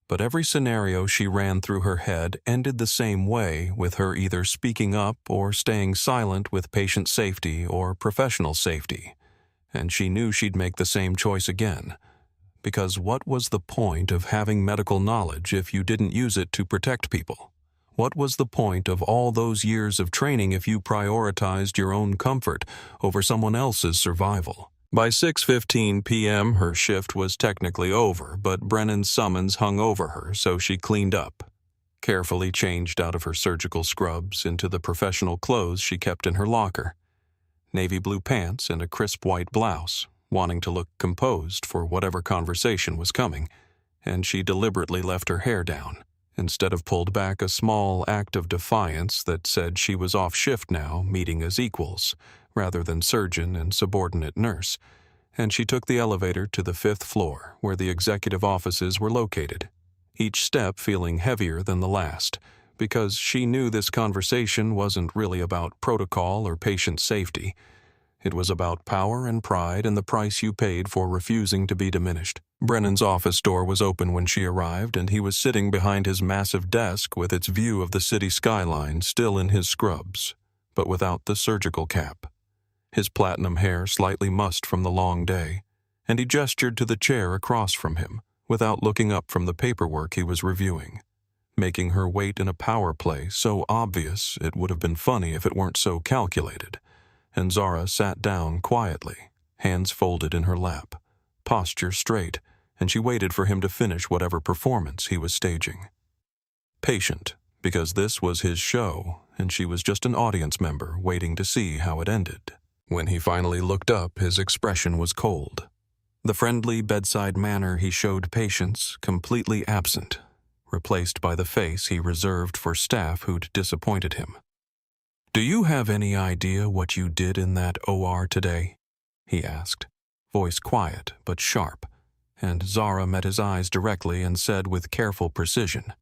But every scenario she ran through her head ended the same way, with her either speaking up or staying silent with patient safety or professional safety. And she knew she'd make the same choice again. Because what was the point of having medical knowledge if you didn't use it to protect people? What was the point of all those years of training if you prioritized your own comfort over someone else's survival? By 6:15 p.m., her shift was technically over, but Brennan's summons hung over her, so she cleaned up, carefully changed out of her surgical scrubs into the professional clothes she kept in her locker. Navy blue pants and a crisp white blouse, wanting to look composed for whatever conversation was coming, and she deliberately left her hair down, instead of pulled back a small act of defiance that said she was off shift now, meeting as equals, rather than surgeon and subordinate nurse. and she took the elevator to the 5th floor, where the executive offices were located, each step feeling heavier than the last, because she knew this conversation wasn't really about protocol or patient safety. It was about power and pride and the price you paid for refusing to be diminished. Brennan's office door was open when she arrived, and he was sitting behind his massive desk with its view of the city skyline still in his scrubs, but without the surgical cap. His platinum hair slightly mussed from the long day, and he gestured to the chair across from him, without looking up from the paperwork he was reviewing, making her wait in a power play so obvious it would have been funny if it weren't so calculated. And Zara sat down quietly, hands folded in her lap, posture straight, and she waited for him to finish whatever performance he was staging. Patient, because this was his show, and she was just an audience member waiting to see how it ended. When he finally looked up, his expression was cold. The friendly bedside manner he showed patients completely absent, replaced by the face he reserved for staff who'd disappointed him. "Do you have any idea what you did in that OR today?" he asked, voice quiet but sharp, and Zara met his eyes directly and said with careful precision,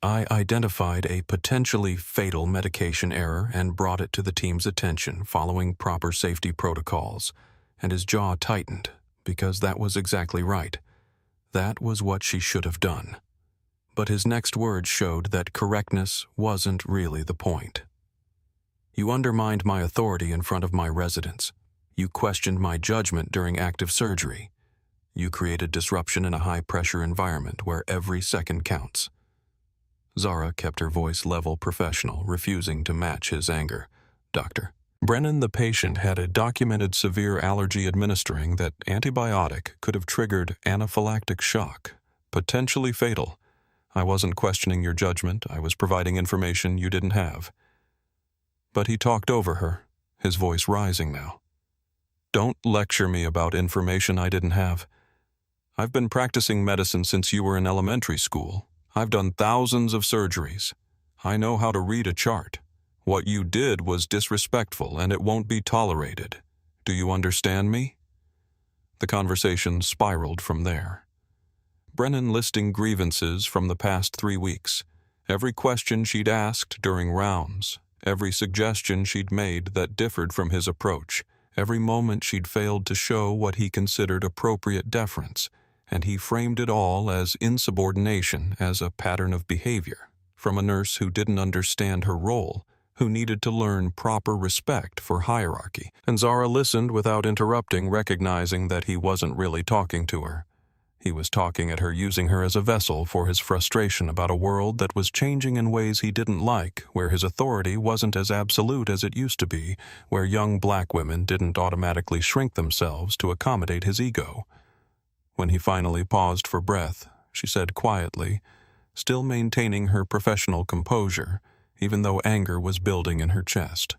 "I identified a potentially fatal medication error and brought it to the team's attention following proper safety protocols," and his jaw tightened, because that was exactly right. That was what she should have done. But his next words showed that correctness wasn't really the point. "You undermined my authority in front of my residents. You questioned my judgment during active surgery. You created disruption in a high-pressure environment where every second counts." Zara kept her voice level professional, refusing to match his anger. "Doctor." Brennan, the patient, had a documented severe allergy administering that antibiotic could have triggered anaphylactic shock, potentially fatal. "I wasn't questioning your judgment. I was providing information you didn't have." But he talked over her, his voice rising now. "Don't lecture me about information I didn't have. I've been practicing medicine since you were in elementary school. I've done thousands of surgeries. I know how to read a chart. What you did was disrespectful, and it won't be tolerated. Do you understand me?" The conversation spiraled from there. Brennan listing grievances from the past 3 weeks, every question she'd asked during rounds, every suggestion she'd made that differed from his approach, every moment she'd failed to show what he considered appropriate deference, and he framed it all as insubordination, as a pattern of behavior, from a nurse who didn't understand her role, who needed to learn proper respect for hierarchy. And Zara listened without interrupting, recognizing that he wasn't really talking to her. He was talking at her, using her as a vessel for his frustration about a world that was changing in ways he didn't like, where his authority wasn't as absolute as it used to be, where young black women didn't automatically shrink themselves to accommodate his ego. When he finally paused for breath, she said quietly, still maintaining her professional composure, even though anger was building in her chest,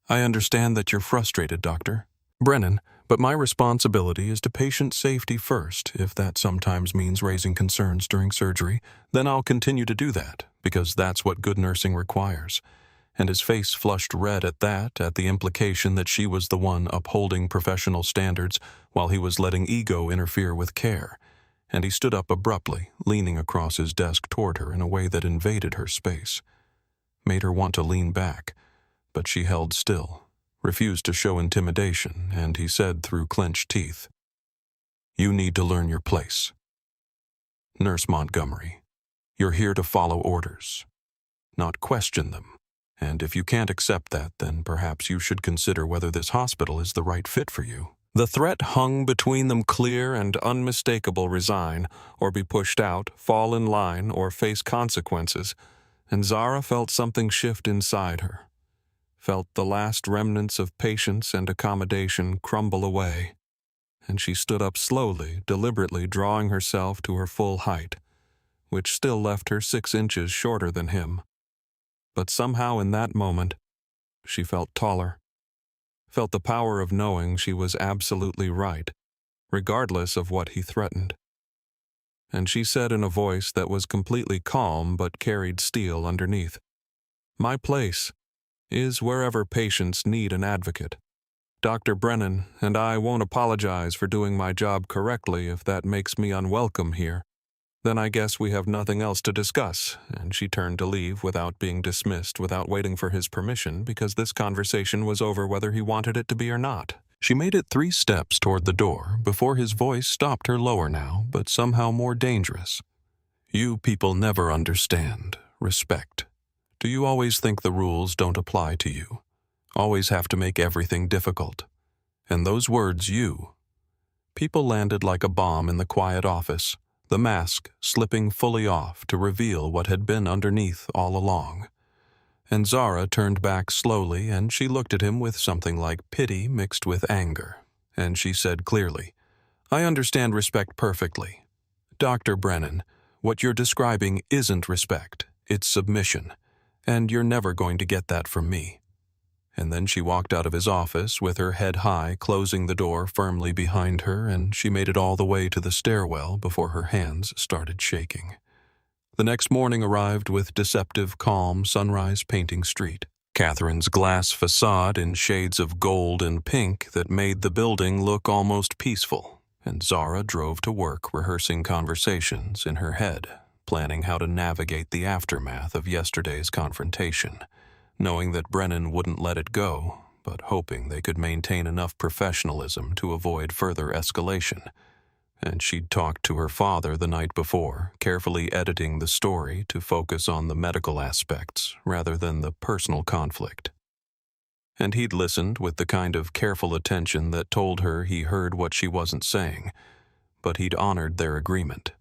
"I understand that you're frustrated, Doctor Brennan, but my responsibility is to patient safety first. If that sometimes means raising concerns during surgery, then I'll continue to do that, because that's what good nursing requires." And his face flushed red at that, at the implication that she was the one upholding professional standards while he was letting ego interfere with care. And he stood up abruptly, leaning across his desk toward her in a way that invaded her space, made her want to lean back, but she held still, refused to show intimidation, and he said through clenched teeth, "You need to learn your place. Nurse Montgomery, you're here to follow orders, not question them. And if you can't accept that, then perhaps you should consider whether this hospital is the right fit for you." The threat hung between them, clear and unmistakable: resign, or be pushed out, fall in line, or face consequences. And Zara felt something shift inside her, felt the last remnants of patience and accommodation crumble away. And she stood up slowly, deliberately drawing herself to her full height, which still left her 6 inches shorter than him. But somehow in that moment, she felt taller, felt the power of knowing she was absolutely right, regardless of what he threatened. And she said in a voice that was completely calm but carried steel underneath, "My place is wherever patients need an advocate. Dr. Brennan and I won't apologize for doing my job correctly if that makes me unwelcome here. Then I guess we have nothing else to discuss," and she turned to leave without being dismissed, without waiting for his permission, because this conversation was over whether he wanted it to be or not. She made it 3 steps toward the door before his voice stopped her, lower now, but somehow more dangerous. "You people never understand respect. Do you always think the rules don't apply to you? Always have to make everything difficult? And those words, you." People landed like a bomb in the quiet office, the mask slipping fully off to reveal what had been underneath all along. And Zara turned back slowly, and she looked at him with something like pity mixed with anger. And she said clearly, "I understand respect perfectly. Dr. Brennan, what you're describing isn't respect, it's submission. And you're never going to get that from me." And then she walked out of his office with her head high, closing the door firmly behind her, and she made it all the way to the stairwell before her hands started shaking. The next morning arrived with deceptive calm sunrise painting street. Catherine's glass facade in shades of gold and pink that made the building look almost peaceful, and Zara drove to work rehearsing conversations in her head, planning how to navigate the aftermath of yesterday's confrontation, knowing that Brennan wouldn't let it go, but hoping they could maintain enough professionalism to avoid further escalation. And she'd talked to her father the night before, carefully editing the story to focus on the medical aspects rather than the personal conflict. And he'd listened with the kind of careful attention that told her he heard what she wasn't saying, but he'd honored their agreement.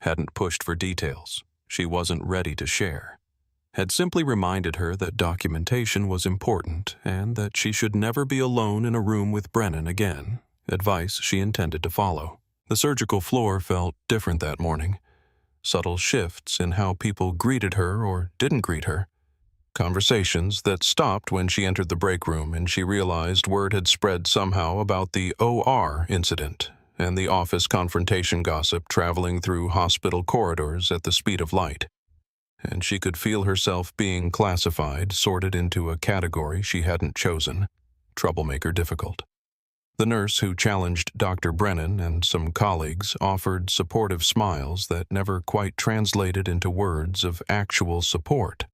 Hadn't pushed for details she wasn't ready to share. Had simply reminded her that documentation was important and that she should never be alone in a room with Brennan again, advice she intended to follow. The surgical floor felt different that morning. Subtle shifts in how people greeted her or didn't greet her. Conversations that stopped when she entered the break room and she realized word had spread somehow about the OR incident and the office confrontation gossip traveling through hospital corridors at the speed of light. And she could feel herself being classified, sorted into a category she hadn't chosen, troublemaker difficult. The nurse who challenged Dr. Brennan and some colleagues offered supportive smiles that never quite translated into words of actual support,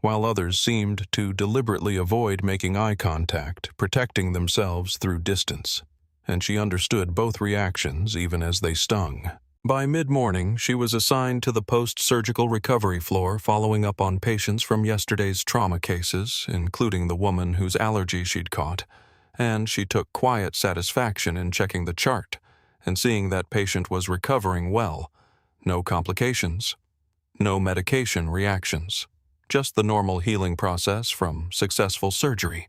while others seemed to deliberately avoid making eye contact, protecting themselves through distance. And she understood both reactions even as they stung. By mid-morning, she was assigned to the post-surgical recovery floor following up on patients from yesterday's trauma cases, including the woman whose allergy she'd caught, and she took quiet satisfaction in checking the chart and seeing that patient was recovering well. No complications, no medication reactions, just the normal healing process from successful surgery.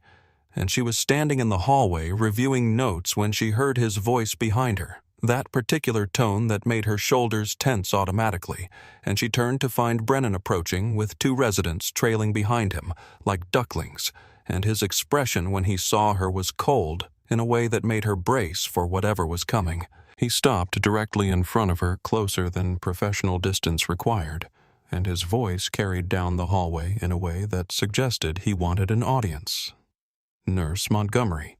And she was standing in the hallway reviewing notes when she heard his voice behind her. That particular tone that made her shoulders tense automatically, and she turned to find Brennan approaching with 2 residents trailing behind him, like ducklings, and his expression when he saw her was cold in a way that made her brace for whatever was coming. He stopped directly in front of her, closer than professional distance required, and his voice carried down the hallway in a way that suggested he wanted an audience. "Nurse Montgomery,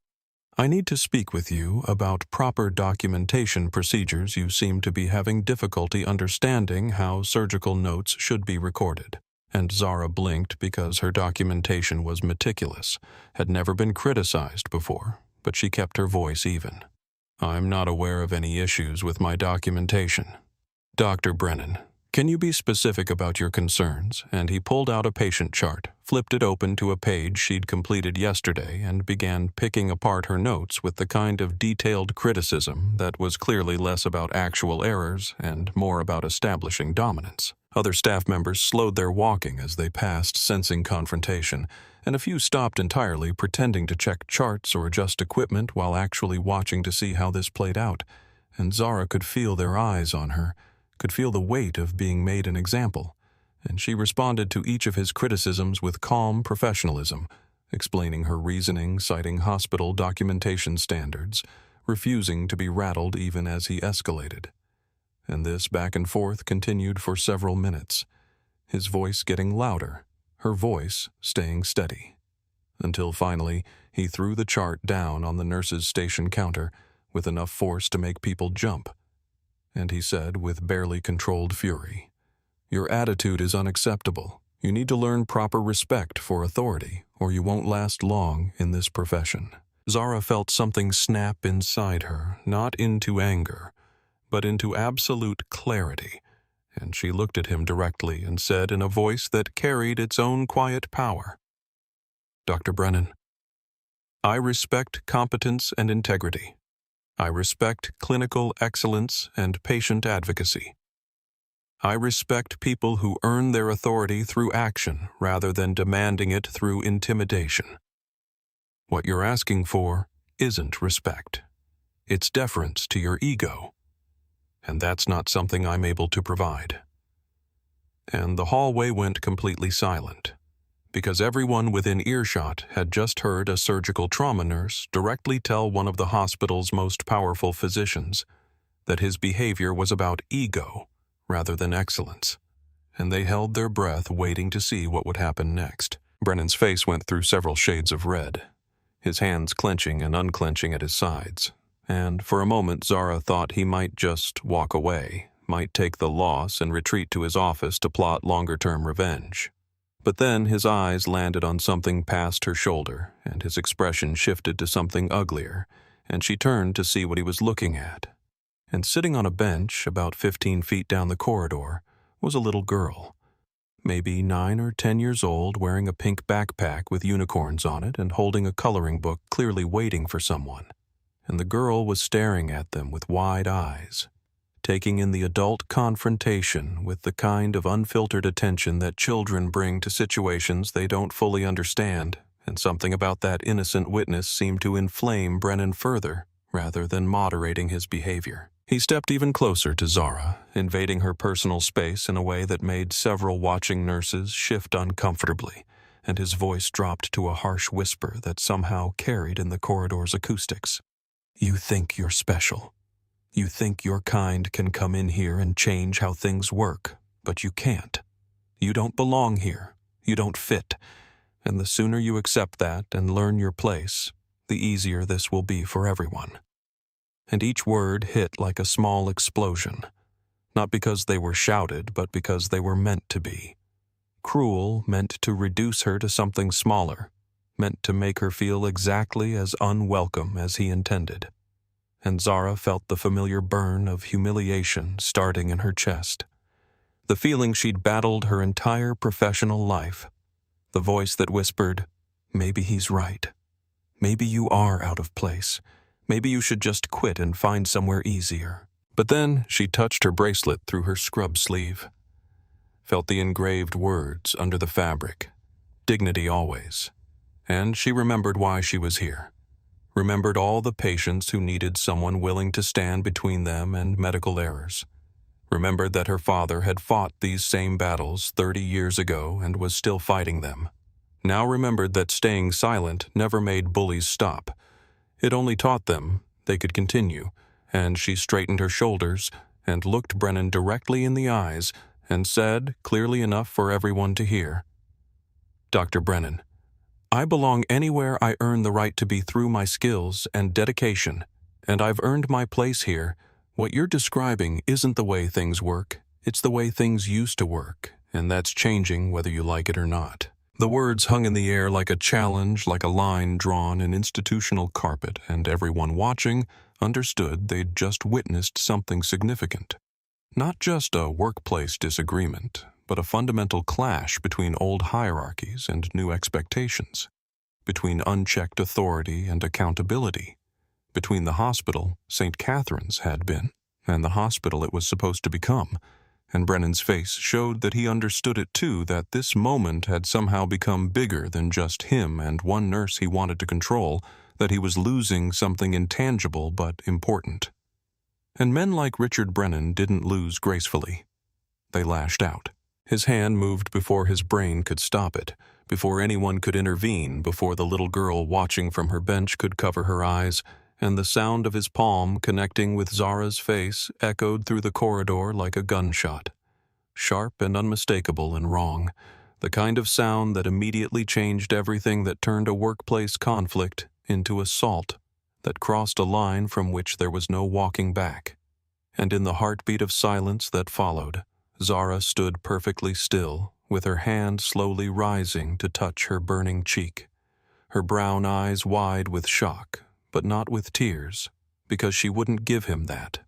I need to speak with you about proper documentation procedures. You seem to be having difficulty understanding how surgical notes should be recorded." And Zara blinked because her documentation was meticulous, had never been criticized before, but she kept her voice even. "I'm not aware of any issues with my documentation. Dr. Brennan, can you be specific about your concerns?" And he pulled out a patient chart, flipped it open to a page she'd completed yesterday, and began picking apart her notes with the kind of detailed criticism that was clearly less about actual errors and more about establishing dominance. Other staff members slowed their walking as they passed, sensing confrontation, and a few stopped entirely, pretending to check charts or adjust equipment while actually watching to see how this played out. And Zara could feel their eyes on her, could feel the weight of being made an example, and she responded to each of his criticisms with calm professionalism, explaining her reasoning, citing hospital documentation standards, refusing to be rattled even as he escalated. And this back and forth continued for several minutes, his voice getting louder, her voice staying steady. until finally he threw the chart down on the nurse's station counter with enough force to make people jump. And he said with barely controlled fury, "Your attitude is unacceptable. You need to learn proper respect for authority, or you won't last long in this profession." Zara felt something snap inside her, not into anger, but into absolute clarity, and she looked at him directly and said in a voice that carried its own quiet power, "Dr. Brennan, I respect competence and integrity. I respect clinical excellence and patient advocacy. I respect people who earn their authority through action rather than demanding it through intimidation. What you're asking for isn't respect. It's deference to your ego, and that's not something I'm able to provide." And the hallway went completely silent, because everyone within earshot had just heard a surgical trauma nurse directly tell one of the hospital's most powerful physicians that his behavior was about ego rather than excellence, and they held their breath waiting to see what would happen next. Brennan's face went through several shades of red, his hands clenching and unclenching at his sides, and for a moment Zara thought he might just walk away, might take the loss and retreat to his office to plot longer-term revenge. But then his eyes landed on something past her shoulder, and his expression shifted to something uglier, and she turned to see what he was looking at. And sitting on a bench about 15 feet down the corridor was a little girl, maybe 9 or 10 years old, wearing a pink backpack with unicorns on it and holding a coloring book, clearly waiting for someone. And the girl was staring at them with wide eyes, taking in the adult confrontation with the kind of unfiltered attention that children bring to situations they don't fully understand, and something about that innocent witness seemed to inflame Brennan further, rather than moderating his behavior. He stepped even closer to Zara, invading her personal space in a way that made several watching nurses shift uncomfortably, and his voice dropped to a harsh whisper that somehow carried in the corridor's acoustics. "You think you're special. You think your kind can come in here and change how things work, but you can't. You don't belong here. You don't fit. And the sooner you accept that and learn your place, the easier this will be for everyone." And each word hit like a small explosion, not because they were shouted, but because they were meant to be. Cruel meant to reduce her to something smaller, meant to make her feel exactly as unwelcome as he intended. And Zara felt the familiar burn of humiliation starting in her chest. The feeling she'd battled her entire professional life. The voice that whispered, "Maybe he's right. Maybe you are out of place. Maybe you should just quit and find somewhere easier." But then she touched her bracelet through her scrub sleeve, felt the engraved words under the fabric, "Dignity always." And she remembered why she was here. Remembered all the patients who needed someone willing to stand between them and medical errors. Remembered that her father had fought these same battles 30 years ago and was still fighting them. Now remembered that staying silent never made bullies stop. It only taught them they could continue, and she straightened her shoulders and looked Brennan directly in the eyes and said, clearly enough for everyone to hear, "Dr. Brennan, I belong anywhere I earn the right to be through my skills and dedication, and I've earned my place here. What you're describing isn't the way things work. It's the way things used to work, and that's changing whether you like it or not." The words hung in the air like a challenge, like a line drawn in institutional carpet, and everyone watching understood they'd just witnessed something significant. Not just a workplace disagreement, but a fundamental clash between old hierarchies and new expectations, between unchecked authority and accountability, between the hospital St. Catherine's had been and the hospital it was supposed to become. And Brennan's face showed that he understood it too, that this moment had somehow become bigger than just him and one nurse he wanted to control, that he was losing something intangible but important. And men like Richard Brennan didn't lose gracefully. They lashed out. His hand moved before his brain could stop it, before anyone could intervene, before the little girl watching from her bench could cover her eyes, and the sound of his palm connecting with Zara's face echoed through the corridor like a gunshot. Sharp and unmistakable and wrong, the kind of sound that immediately changed everything, that turned a workplace conflict into assault, that crossed a line from which there was no walking back. And in the heartbeat of silence that followed, Zara stood perfectly still, with her hand slowly rising to touch her burning cheek, her brown eyes wide with shock, but not with tears, because she wouldn't give him that.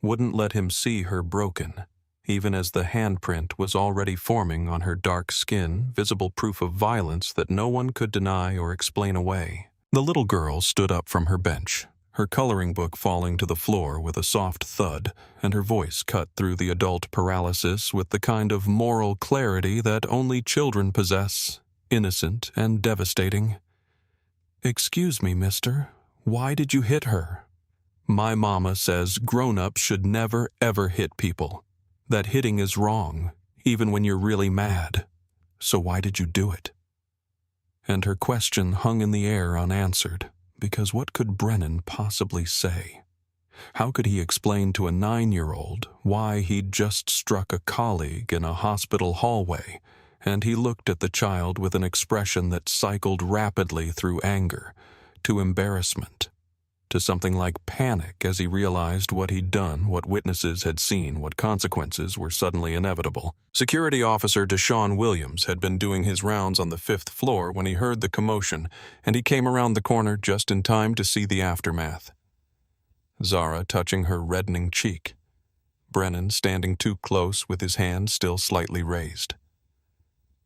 Wouldn't let him see her broken, even as the handprint was already forming on her dark skin, visible proof of violence that no one could deny or explain away. The little girl stood up from her bench, her coloring book falling to the floor with a soft thud, and her voice cut through the adult paralysis with the kind of moral clarity that only children possess, innocent and devastating. "Excuse me, mister, why did you hit her? My mama says grown-ups should never ever hit people. That hitting is wrong, even when you're really mad. So why did you do it?" And her question hung in the air unanswered, because what could Brennan possibly say? How could he explain to a 9-year-old why he'd just struck a colleague in a hospital hallway? And he looked at the child with an expression that cycled rapidly through anger, to embarrassment, to something like panic as he realized what he'd done, what witnesses had seen, what consequences were suddenly inevitable. Security Officer Deshaun Williams had been doing his rounds on the 5th floor when he heard the commotion, and he came around the corner just in time to see the aftermath. Zara touching her reddening cheek, Brennan standing too close with his hand still slightly raised.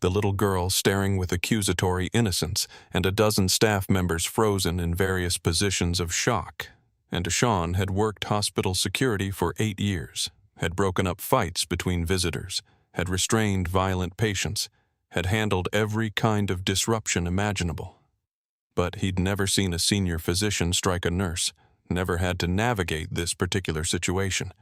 The little girl staring with accusatory innocence, and a dozen staff members frozen in various positions of shock. And Deshaun had worked hospital security for 8 years, had broken up fights between visitors, had restrained violent patients, had handled every kind of disruption imaginable. But he'd never seen a senior physician strike a nurse, never had to navigate this particular situation.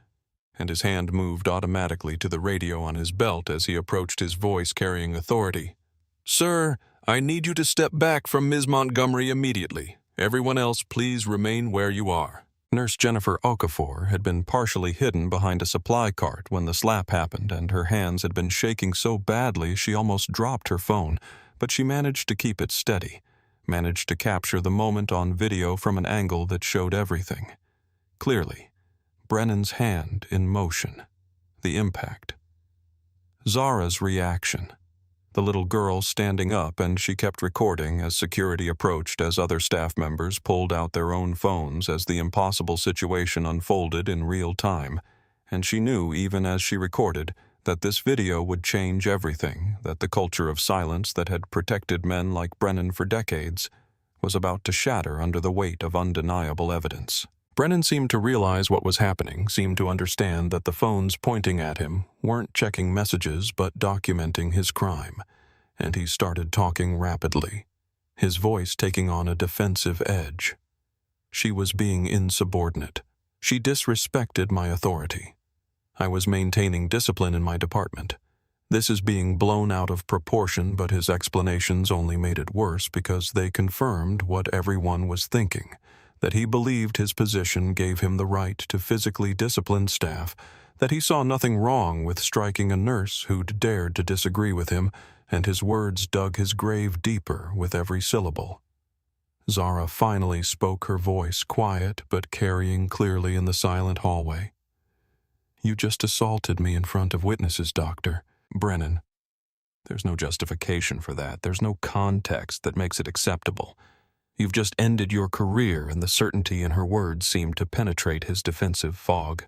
And his hand moved automatically to the radio on his belt as he approached, his voice carrying authority. "Sir, I need you to step back from Ms. Montgomery immediately. Everyone else, please remain where you are." Nurse Jennifer Okafor had been partially hidden behind a supply cart when the slap happened, and her hands had been shaking so badly she almost dropped her phone, but she managed to keep it steady, managed to capture the moment on video from an angle that showed everything. Clearly, Brennan's hand in motion, the impact. Zara's reaction, the little girl standing up, and she kept recording as security approached, as other staff members pulled out their own phones as the impossible situation unfolded in real time. And she knew, even as she recorded, that this video would change everything, that the culture of silence that had protected men like Brennan for decades was about to shatter under the weight of undeniable evidence. Brennan seemed to realize what was happening, seemed to understand that the phones pointing at him weren't checking messages but documenting his crime, and he started talking rapidly, his voice taking on a defensive edge. She was being insubordinate. She disrespected my authority. I was maintaining discipline in my department. This is being blown out of proportion, but his explanations only made it worse because they confirmed what everyone was thinking, that he believed his position gave him the right to physically discipline staff, that he saw nothing wrong with striking a nurse who'd dared to disagree with him, and his words dug his grave deeper with every syllable. Zara finally spoke, her voice quiet but carrying clearly in the silent hallway. "You just assaulted me in front of witnesses, Doctor. Brennan. There's no justification for that. There's no context that makes it acceptable. You've just ended your career," and the certainty in her words seemed to penetrate his defensive fog,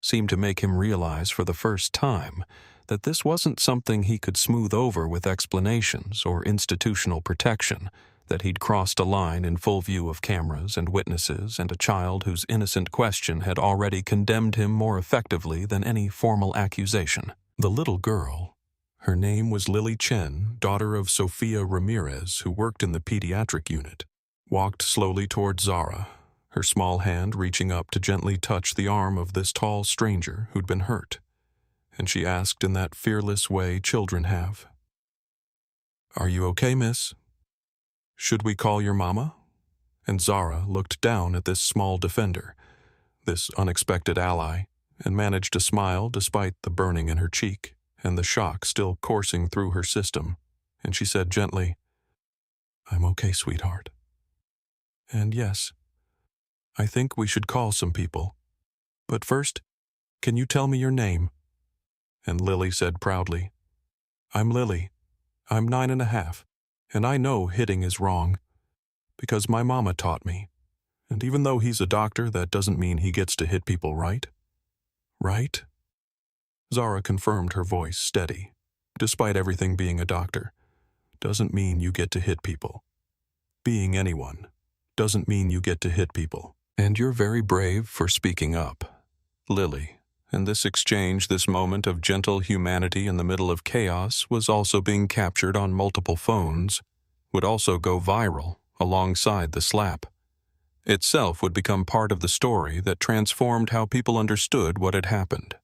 seemed to make him realize for the first time that this wasn't something he could smooth over with explanations or institutional protection, that he'd crossed a line in full view of cameras and witnesses and a child whose innocent question had already condemned him more effectively than any formal accusation. The little girl, her name was Lily Chen, daughter of Sofia Ramirez, who worked in the pediatric unit, walked slowly toward Zara, her small hand reaching up to gently touch the arm of this tall stranger who'd been hurt. And she asked in that fearless way children have, "Are you okay, miss? Should we call your mama?" And Zara looked down at this small defender, this unexpected ally, and managed to smile despite the burning in her cheek, and the shock still coursing through her system, and she said gently, "I'm okay, sweetheart. And yes, I think we should call some people. But first, can you tell me your name?" And Lily said proudly, "I'm Lily. I'm 9.5, and I know hitting is wrong, because my mama taught me. And even though he's a doctor, that doesn't mean he gets to hit people, right? Right?" Zara confirmed, her voice steady. "Despite everything, being a doctor doesn't mean you get to hit people. Being anyone doesn't mean you get to hit people. And you're very brave for speaking up, Lily." And this exchange, this moment of gentle humanity in the middle of chaos, was also being captured on multiple phones, would also go viral alongside the slap. Itself would become part of the story that transformed how people understood what had happened.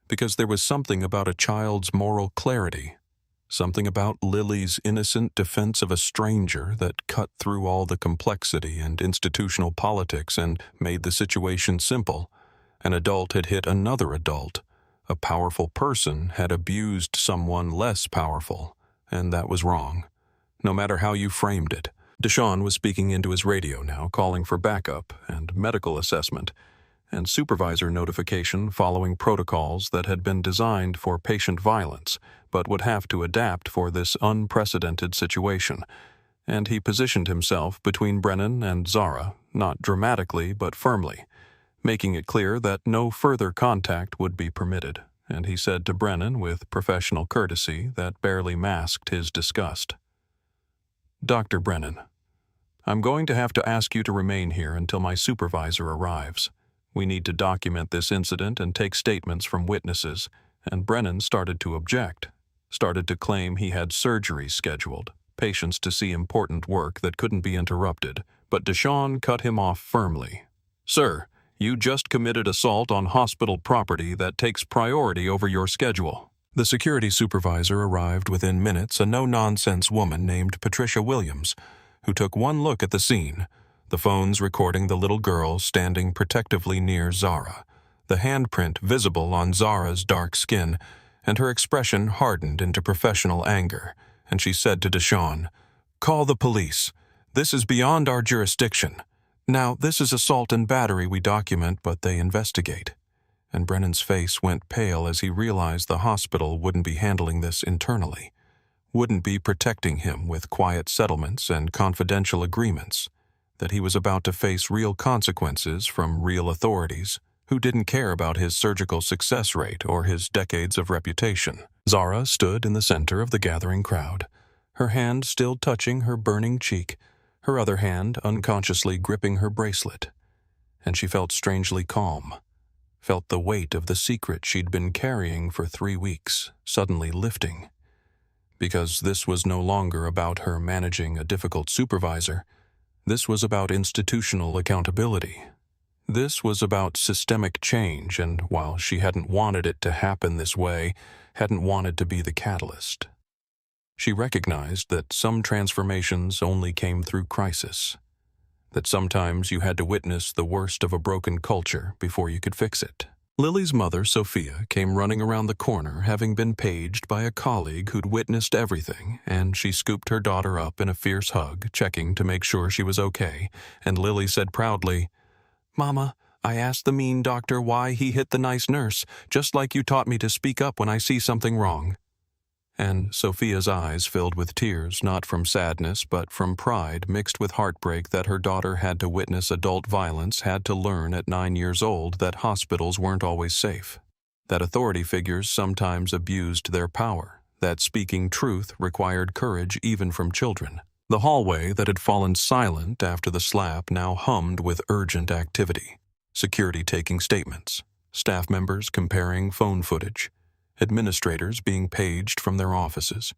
Because there was something about a child's moral clarity, something about Lily's innocent defense of a stranger that cut through all the complexity and institutional politics and made the situation simple. An adult had hit another adult. A powerful person had abused someone less powerful, and that was wrong, no matter how you framed it. Deshawn was speaking into his radio now, calling for backup and medical assessment, and supervisor notification following protocols that had been designed for patient violence, but would have to adapt for this unprecedented situation. And he positioned himself between Brennan and Zara, not dramatically but firmly, making it clear that no further contact would be permitted, and he said to Brennan with professional courtesy that barely masked his disgust, "Dr. Brennan, I'm going to have to ask you to remain here until my supervisor arrives. We need to document this incident and take statements from witnesses." And Brennan started to object, started to claim he had surgery scheduled, patients to see important work that couldn't be interrupted, but Deshawn cut him off firmly. "Sir, you just committed assault on hospital property that takes priority over your schedule." The security supervisor arrived within minutes, a no-nonsense woman named Patricia Williams, who took one look at the scene, the phones recording the little girl standing protectively near Zara, the handprint visible on Zara's dark skin, and her expression hardened into professional anger, and she said to Deshawn, "Call the police. This is beyond our jurisdiction. Now, this is assault and battery we document, but they investigate." And Brennan's face went pale as he realized the hospital wouldn't be handling this internally, wouldn't be protecting him with quiet settlements and confidential agreements, that he was about to face real consequences from real authorities who didn't care about his surgical success rate or his decades of reputation. Zara stood in the center of the gathering crowd, her hand still touching her burning cheek, her other hand unconsciously gripping her bracelet, and she felt strangely calm, felt the weight of the secret she'd been carrying for 3 weeks suddenly lifting. Because this was no longer about her managing a difficult supervisor, this was about institutional accountability. This was about systemic change, and while she hadn't wanted it to happen this way, hadn't wanted to be the catalyst, she recognized that some transformations only came through crisis, that sometimes you had to witness the worst of a broken culture before you could fix it. Lily's mother, Sophia, came running around the corner, having been paged by a colleague who'd witnessed everything, and she scooped her daughter up in a fierce hug, checking to make sure she was okay, and Lily said proudly, "Mama, I asked the mean doctor why he hit the nice nurse, just like you taught me to speak up when I see something wrong." And Sophia's eyes filled with tears, not from sadness, but from pride mixed with heartbreak that her daughter had to witness adult violence, had to learn at 9 years old that hospitals weren't always safe, that authority figures sometimes abused their power, that speaking truth required courage even from children. The hallway that had fallen silent after the slap now hummed with urgent activity. Security taking statements, staff members comparing phone footage, administrators being paged from their offices,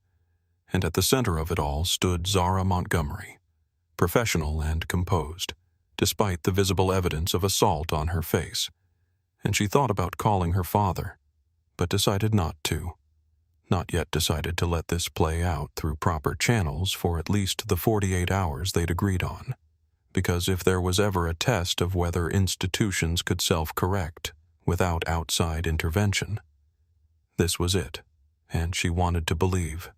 and at the center of it all stood Zara Montgomery, professional and composed, despite the visible evidence of assault on her face. And she thought about calling her father, but decided not to. Not yet decided to let this play out through proper channels for at least the 48 hours they'd agreed on. Because if there was ever a test of whether institutions could self-correct without outside intervention, this was it. and she wanted to believe,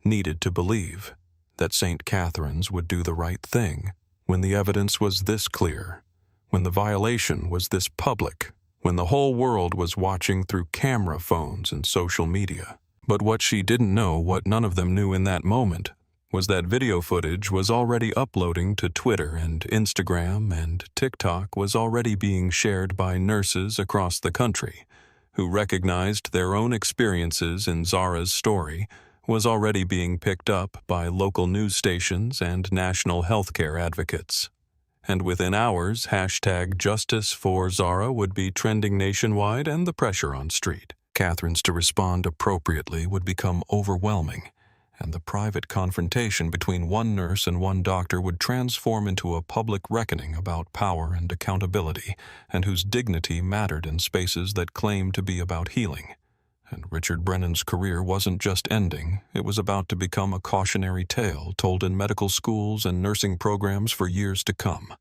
needed to believe, that St. Catherine's would do the right thing when the evidence was this clear, when the violation was this public, when the whole world was watching through camera phones and social media. But what she didn't know, what none of them knew in that moment, was that video footage was already uploading to Twitter and Instagram, and TikTok was already being shared by nurses across the country who recognized their own experiences in Zara's story, was already being picked up by local news stations and national healthcare advocates. And within hours, #Justice for Zara would be trending nationwide, and the pressure on Street Catherine's to respond appropriately would become overwhelming, and the private confrontation between one nurse and one doctor would transform into a public reckoning about power and accountability, and whose dignity mattered in spaces that claimed to be about healing. And Richard Brennan's career wasn't just ending, it was about to become a cautionary tale told in medical schools and nursing programs for years to come.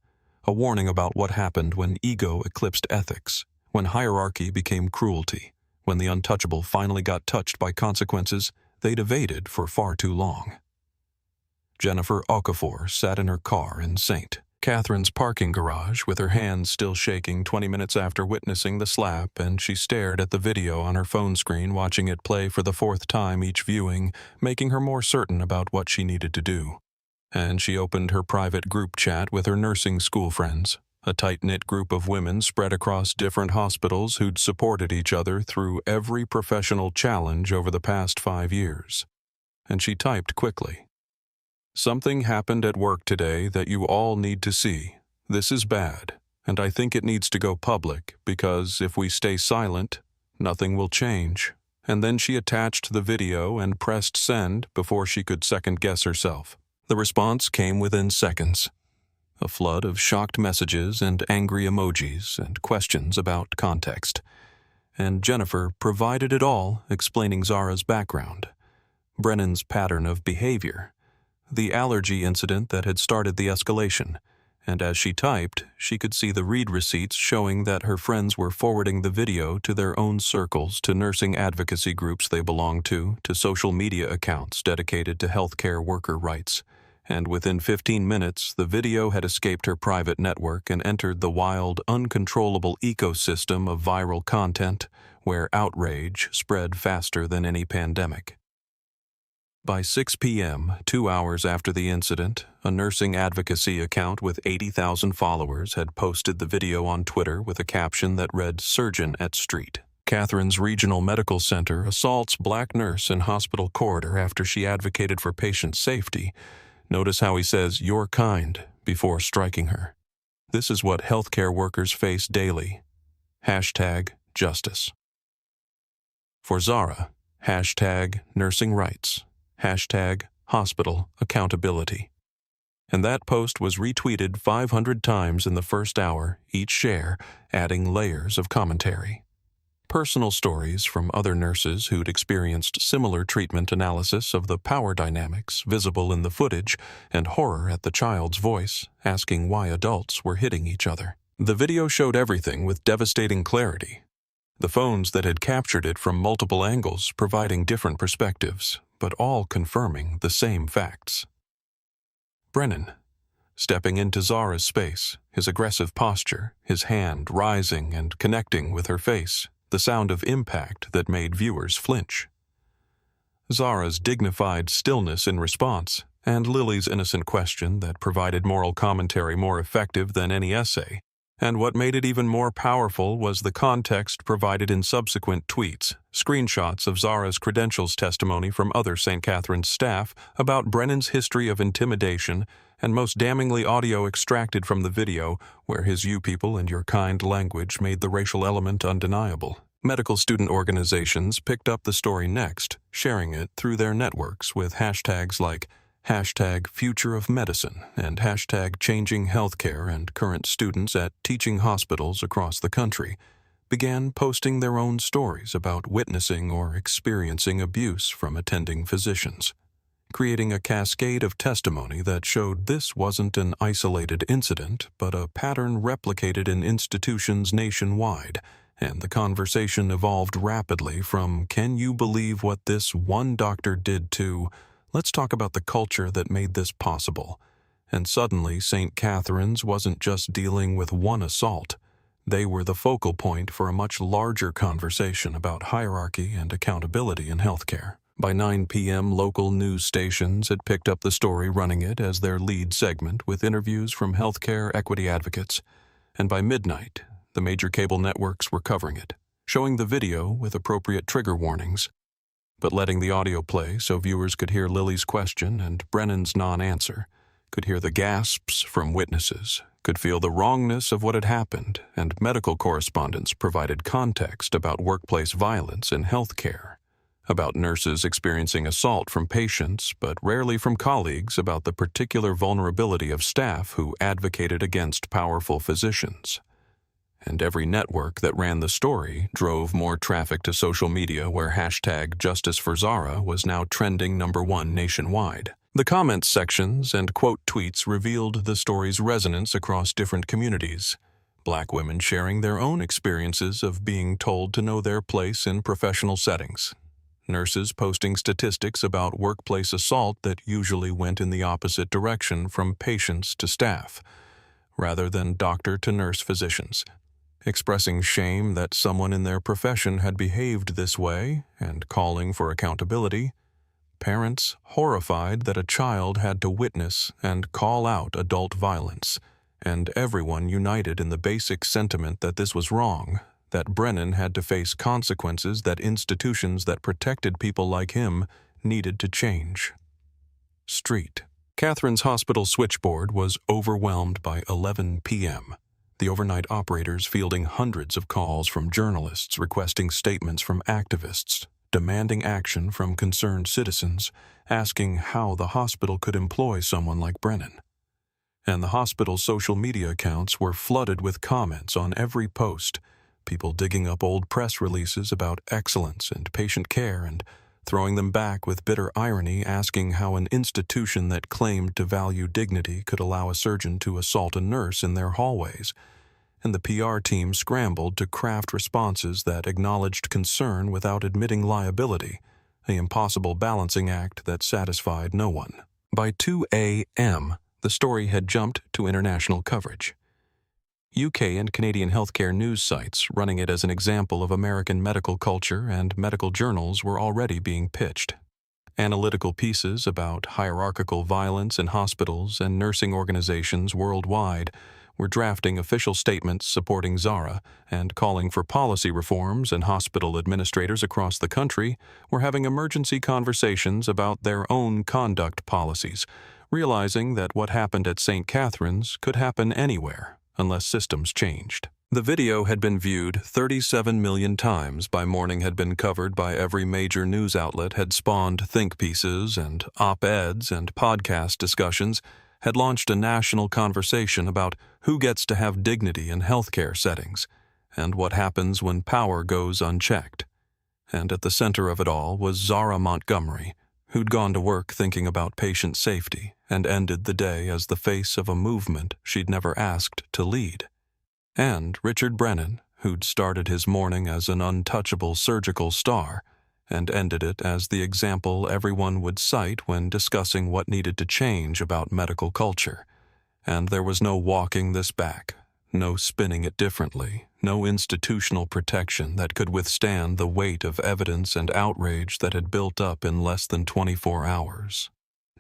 A warning about what happened when ego eclipsed ethics, when hierarchy became cruelty, when the untouchable finally got touched by consequences they'd evaded for far too long. Jennifer Okafor sat in her car in St. Catherine's parking garage with her hands still shaking 20 minutes after witnessing the slap, and she stared at the video on her phone screen, watching it play for the 4th time each viewing, making her more certain about what she needed to do. And she opened her private group chat with her nursing school friends, a tight-knit group of women spread across different hospitals who'd supported each other through every professional challenge over the past 5 years. And she typed quickly, "Something happened at work today that you all need to see. This is bad, and I think it needs to go public, because if we stay silent, nothing will change." And then she attached the video and pressed send before she could second-guess herself. The response came within seconds. A flood of shocked messages and angry emojis and questions about context. And Jennifer provided it all, explaining Zara's background, Brennan's pattern of behavior, the allergy incident that had started the escalation, and as she typed, she could see the read receipts showing that her friends were forwarding the video to their own circles, to nursing advocacy groups they belonged to social media accounts dedicated to healthcare worker rights. And within 15 minutes, the video had escaped her private network and entered the wild, uncontrollable ecosystem of viral content, where outrage spread faster than any pandemic. By 6 p.m., 2 hours after the incident, a nursing advocacy account with 80,000 followers had posted the video on Twitter with a caption that read, "Surgeon at Street. Catherine's Regional Medical Center assaults Black nurse in hospital corridor after she advocated for patient safety. Notice how he says, 'You're kind,' before striking her. This is what healthcare workers face daily. #Justice. For Zara, #nursing rights. #hospital accountability. And that post was retweeted 500 times in the first hour, each share adding layers of commentary. Personal stories from other nurses who'd experienced similar treatment, analysis of the power dynamics visible in the footage, and horror at the child's voice, asking why adults were hitting each other. The video showed everything with devastating clarity. The phones that had captured it from multiple angles, providing different perspectives, but all confirming the same facts. Brennan, stepping into Zara's space, his aggressive posture, his hand rising and connecting with her face, the sound of impact that made viewers flinch. Zara's dignified stillness in response, and Lily's innocent question that provided moral commentary more effective than any essay. And what made it even more powerful was the context provided in subsequent tweets, screenshots of Zara's credentials testimony from other St. Catherine's staff about Brennan's history of intimidation, and most damningly audio extracted from the video where his "you people" and "your kind" language made the racial element undeniable. Medical student organizations picked up the story next, sharing it through their networks with hashtags like #Future of Medicine and #Changing Healthcare, and current students at teaching hospitals across the country began posting their own stories about witnessing or experiencing abuse from attending physicians, creating a cascade of testimony that showed this wasn't an isolated incident, but a pattern replicated in institutions nationwide, And the conversation evolved rapidly from, "Can you believe what this one doctor did?" to, "Let's talk about the culture that made this possible." And suddenly, St. Catherine's wasn't just dealing with one assault. They were the focal point for a much larger conversation about hierarchy and accountability in healthcare. By 9 p.m., local news stations had picked up the story, running it as their lead segment with interviews from healthcare equity advocates. And by midnight, the major cable networks were covering it, showing the video with appropriate trigger warnings, but letting the audio play so viewers could hear Lily's question and Brennan's non-answer, could hear the gasps from witnesses, could feel the wrongness of what had happened, and medical correspondents provided context about workplace violence in healthcare, about nurses experiencing assault from patients, but rarely from colleagues, about the particular vulnerability of staff who advocated against powerful physicians. And every network that ran the story drove more traffic to social media, where hashtag Justice for Zara was now trending #1 nationwide. The comments sections and quote tweets revealed the story's resonance across different communities. Black women sharing their own experiences of being told to know their place in professional settings. Nurses posting statistics about workplace assault that usually went in the opposite direction from patients to staff, rather than doctor to nurse physicians, expressing shame that someone in their profession had behaved this way and calling for accountability. Parents horrified that a child had to witness and call out adult violence, and everyone united in the basic sentiment that this was wrong, that Brennan had to face consequences, that institutions that protected people like him needed to change. Street. Catherine's hospital switchboard was overwhelmed by 11 p.m., the overnight operators fielding hundreds of calls from journalists requesting statements from activists, demanding action from concerned citizens, asking how the hospital could employ someone like Brennan. And the hospital's social media accounts were flooded with comments on every post, people digging up old press releases about excellence and patient care and throwing them back with bitter irony, asking how an institution that claimed to value dignity could allow a surgeon to assault a nurse in their hallways. And the PR team scrambled to craft responses that acknowledged concern without admitting liability, an impossible balancing act that satisfied no one. By 2 a.m., the story had jumped to international coverage. UK and Canadian healthcare news sites running it as an example of American medical culture and medical journals were already being pitched. Analytical pieces about hierarchical violence in hospitals and nursing organizations worldwide were drafting official statements supporting Zara and calling for policy reforms, and hospital administrators across the country were having emergency conversations about their own conduct policies, realizing that what happened at St. Catherine's could happen anywhere unless systems changed. The video had been viewed 37 million times by morning, had been covered by every major news outlet, had spawned think pieces and op-eds and podcast discussions, had launched a national conversation about who gets to have dignity in healthcare settings and what happens when power goes unchecked. And at the center of it all was Zara Montgomery, who'd gone to work thinking about patient safety and ended the day as the face of a movement she'd never asked to lead. And Richard Brennan, who'd started his morning as an untouchable surgical star and ended it as the example everyone would cite when discussing what needed to change about medical culture. And there was no walking this back, no spinning it differently, no institutional protection that could withstand the weight of evidence and outrage that had built up in less than 24 hours.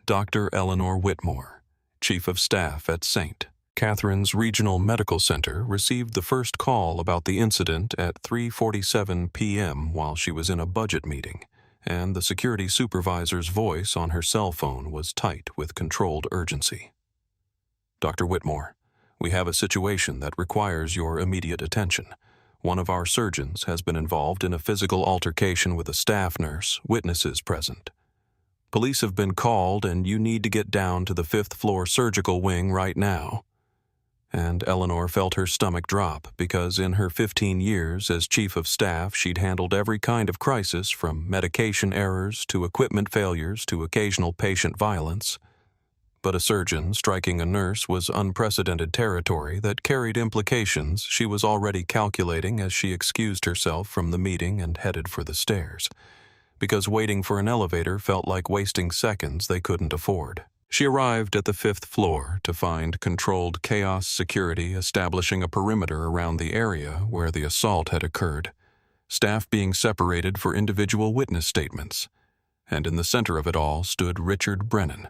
Dr. Eleanor Whitmore, Chief of Staff at St. Catherine's Regional Medical Center, received the first call about the incident at 3:47 p.m. while she was in a budget meeting, and the security supervisor's voice on her cell phone was tight with controlled urgency. "Dr. Whitmore, we have a situation that requires your immediate attention. One of our surgeons has been involved in a physical altercation with a staff nurse, witnesses present. Police have been called, and you need to get down to the 5th floor surgical wing right now." And Eleanor felt her stomach drop, because in her 15 years as chief of staff, she'd handled every kind of crisis, from medication errors to equipment failures to occasional patient violence. but a surgeon striking a nurse was unprecedented territory that carried implications she was already calculating as she excused herself from the meeting and headed for the stairs, because waiting for an elevator felt like wasting seconds they couldn't afford. She arrived at the 5th floor to find controlled chaos security establishing a perimeter around the area where the assault had occurred, staff being separated for individual witness statements, and in the center of it all stood Richard Brennan,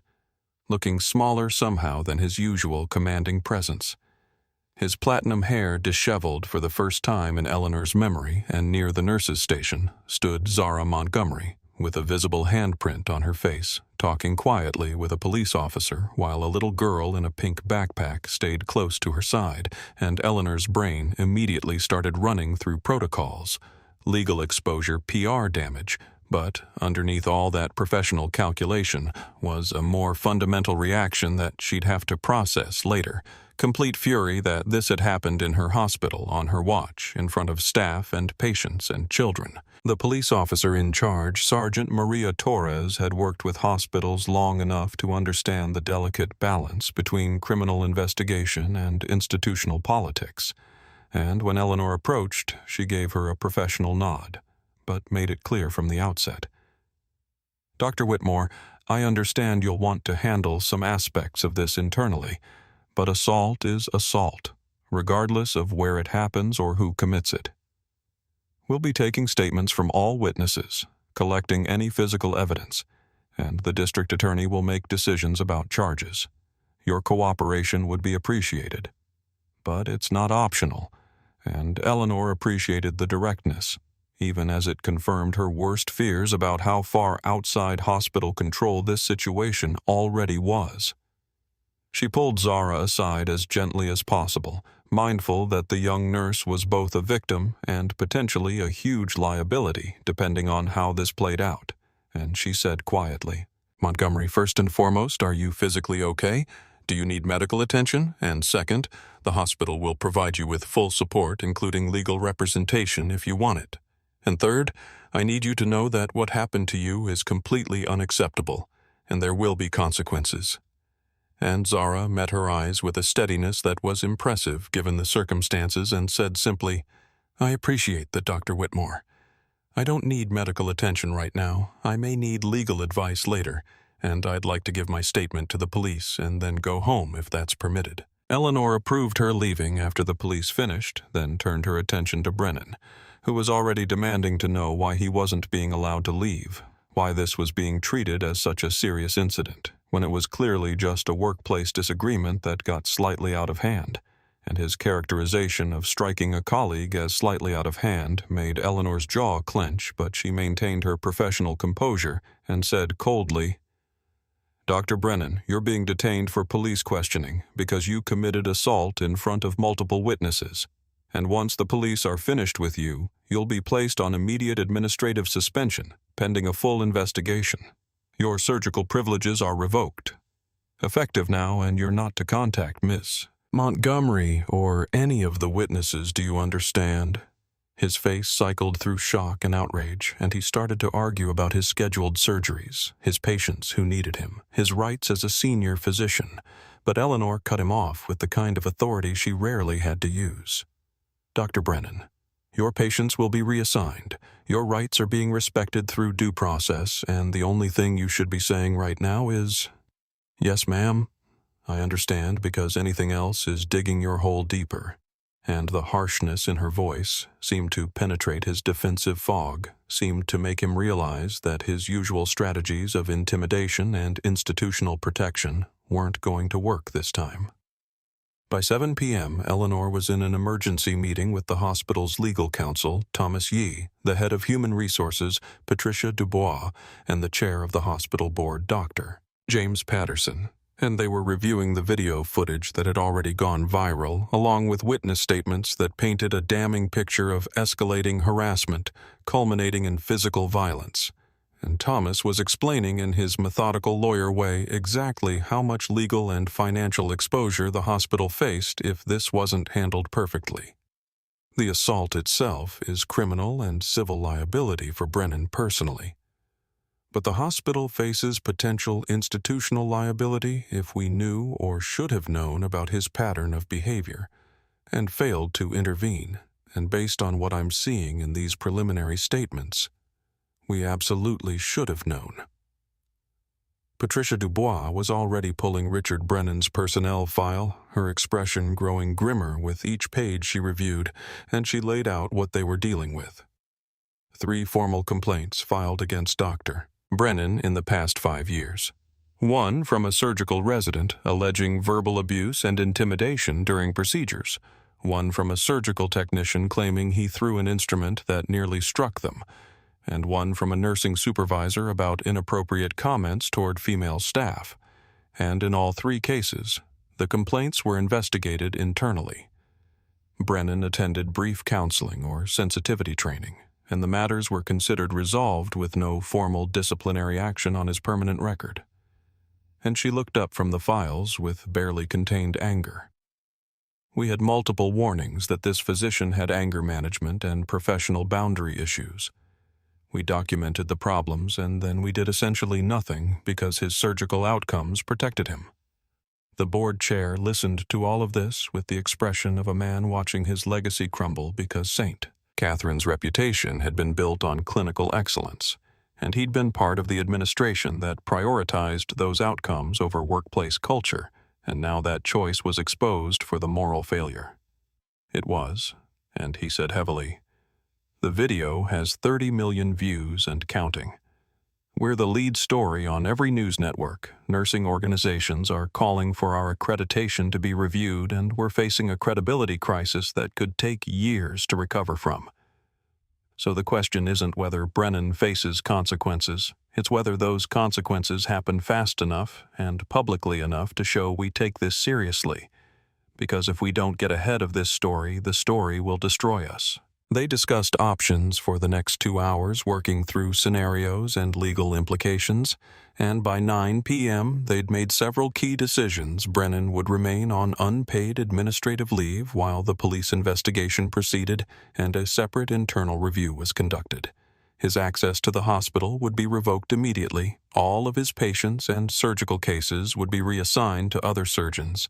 looking smaller somehow than his usual commanding presence. His platinum hair disheveled for the first time in Eleanor's memory, and near the nurse's station stood Zara Montgomery, with a visible handprint on her face, talking quietly with a police officer while a little girl in a pink backpack stayed close to her side, and Eleanor's brain immediately started running through protocols, legal exposure, PR damage, but underneath all that professional calculation was a more fundamental reaction that she'd have to process later, complete fury that this had happened in her hospital on her watch, in front of staff and patients and children. The police officer in charge, Sergeant Maria Torres, had worked with hospitals long enough to understand the delicate balance between criminal investigation and institutional politics, and when Eleanor approached, she gave her a professional nod, but made it clear from the outset. "Dr. Whitmore, I understand you'll want to handle some aspects of this internally, but assault is assault, regardless of where it happens or who commits it. We'll be taking statements from all witnesses, collecting any physical evidence, and the district attorney will make decisions about charges. Your cooperation would be appreciated. But it's not optional, and Eleanor appreciated the directness, even as it confirmed her worst fears about how far outside hospital control this situation already was. She pulled Zara aside as gently as possible, mindful that the young nurse was both a victim and potentially a huge liability depending on how this played out, and she said quietly, "Montgomery, first and foremost, are you physically okay? Do you need medical attention? And second, the hospital will provide you with full support, including legal representation if you want it. And third, I need you to know that what happened to you is completely unacceptable, and there will be consequences." And Zara met her eyes with a steadiness that was impressive given the circumstances and said simply, "I appreciate that, Dr. Whitmore. I don't need medical attention right now. I may need legal advice later, and I'd like to give my statement to the police and then go home if that's permitted." Eleanor approved her leaving after the police finished, then turned her attention to Brennan, who was already demanding to know why he wasn't being allowed to leave, why this was being treated as such a serious incident, when it was clearly just a workplace disagreement that got slightly out of hand, and his characterization of striking a colleague as slightly out of hand made Eleanor's jaw clench, but she maintained her professional composure and said coldly, "Dr. Brennan, you're being detained for police questioning because you committed assault in front of multiple witnesses. And once the police are finished with you, you'll be placed on immediate administrative suspension, pending a full investigation. Your surgical privileges are revoked. Effective now, and you're not to contact Miss Montgomery or any of the witnesses, do you understand?" His face cycled through shock and outrage, and he started to argue about his scheduled surgeries, his patients who needed him, his rights as a senior physician, but Eleanor cut him off with the kind of authority she rarely had to use. "Dr. Brennan, your patients will be reassigned. Your rights are being respected through due process, and the only thing you should be saying right now is, 'Yes, ma'am, I understand,' because anything else is digging your hole deeper." And the harshness in her voice seemed to penetrate his defensive fog, seemed to make him realize that his usual strategies of intimidation and institutional protection weren't going to work this time. By 7 p.m., Eleanor was in an emergency meeting with the hospital's legal counsel, Thomas Yee, the head of human resources, Patricia Dubois, and the chair of the hospital board, Dr. James Patterson, and they were reviewing the video footage that had already gone viral, along with witness statements that painted a damning picture of escalating harassment, culminating in physical violence. And Thomas was explaining in his methodical lawyer way exactly how much legal and financial exposure the hospital faced if this wasn't handled perfectly. The assault itself is criminal and civil liability for Brennan personally. But the hospital faces potential institutional liability if we knew or should have known about his pattern of behavior and failed to intervene, and based on what I'm seeing in these preliminary statements, we absolutely should have known. Patricia Dubois was already pulling Richard Brennan's personnel file, her expression growing grimmer with each page she reviewed, and she laid out what they were dealing with. 3 formal complaints filed against Dr. Brennan in the past 5 years. 1 from a surgical resident alleging verbal abuse and intimidation during procedures. 1 from a surgical technician claiming he threw an instrument that nearly struck them. And 1 from a nursing supervisor about inappropriate comments toward female staff. And in all 3 cases, the complaints were investigated internally. Brennan attended brief counseling or sensitivity training, and the matters were considered resolved with no formal disciplinary action on his permanent record. And she looked up from the files with barely contained anger. We had multiple warnings that this physician had anger management and professional boundary issues. We documented the problems, and then we did essentially nothing because his surgical outcomes protected him. The board chair listened to all of this with the expression of a man watching his legacy crumble because St. Catherine's reputation had been built on clinical excellence, and he'd been part of the administration that prioritized those outcomes over workplace culture, and now that choice was exposed for the moral failure. It was, and he said heavily, "The video has 30 million views and counting. We're the lead story on every news network. Nursing organizations are calling for our accreditation to be reviewed, and we're facing a credibility crisis that could take years to recover from. So the question isn't whether Brennan faces consequences, it's whether those consequences happen fast enough and publicly enough to show we take this seriously. Because if we don't get ahead of this story, the story will destroy us." They discussed options for the next 2 hours, working through scenarios and legal implications, and by 9 p.m. they'd made several key decisions. Brennan would remain on unpaid administrative leave while the police investigation proceeded and a separate internal review was conducted. His access to the hospital would be revoked immediately. All of his patients and surgical cases would be reassigned to other surgeons,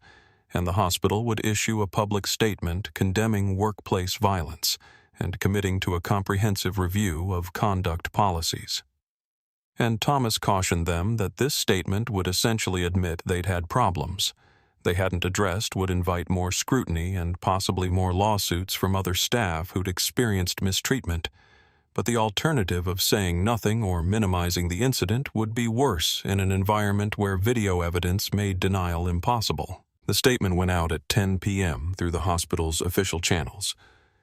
and the hospital would issue a public statement condemning workplace violence and committing to a comprehensive review of conduct policies. And Thomas cautioned them that this statement would essentially admit they'd had problems they hadn't addressed, would invite more scrutiny and possibly more lawsuits from other staff who'd experienced mistreatment, but the alternative of saying nothing or minimizing the incident would be worse in an environment where video evidence made denial impossible. The statement went out at 10 p.m. through the hospital's official channels,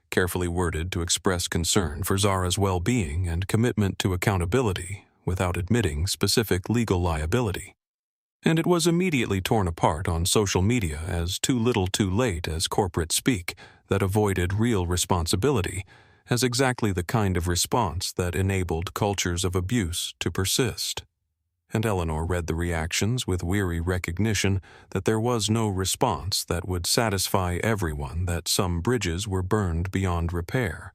carefully worded to express concern for Zara's well-being and commitment to accountability without admitting specific legal liability. And it was immediately torn apart on social media as too little too late as corporate speak that avoided real responsibility, as exactly the kind of response that enabled cultures of abuse to persist. And Eleanor read the reactions with weary recognition that there was no response that would satisfy everyone, that some bridges were burned beyond repair.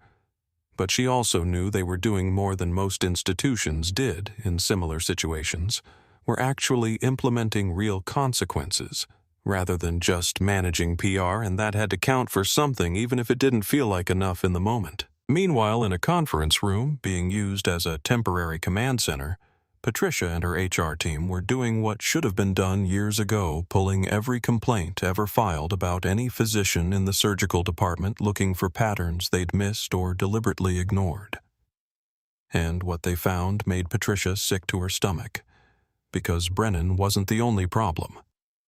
But she also knew they were doing more than most institutions did in similar situations, were actually implementing real consequences, rather than just managing PR, and that had to count for something even if it didn't feel like enough in the moment. Meanwhile, in a conference room being used as a temporary command center, Patricia and her HR team were doing what should have been done years ago, pulling every complaint ever filed about any physician in the surgical department looking for patterns they'd missed or deliberately ignored. And what they found made Patricia sick to her stomach, because Brennan wasn't the only problem.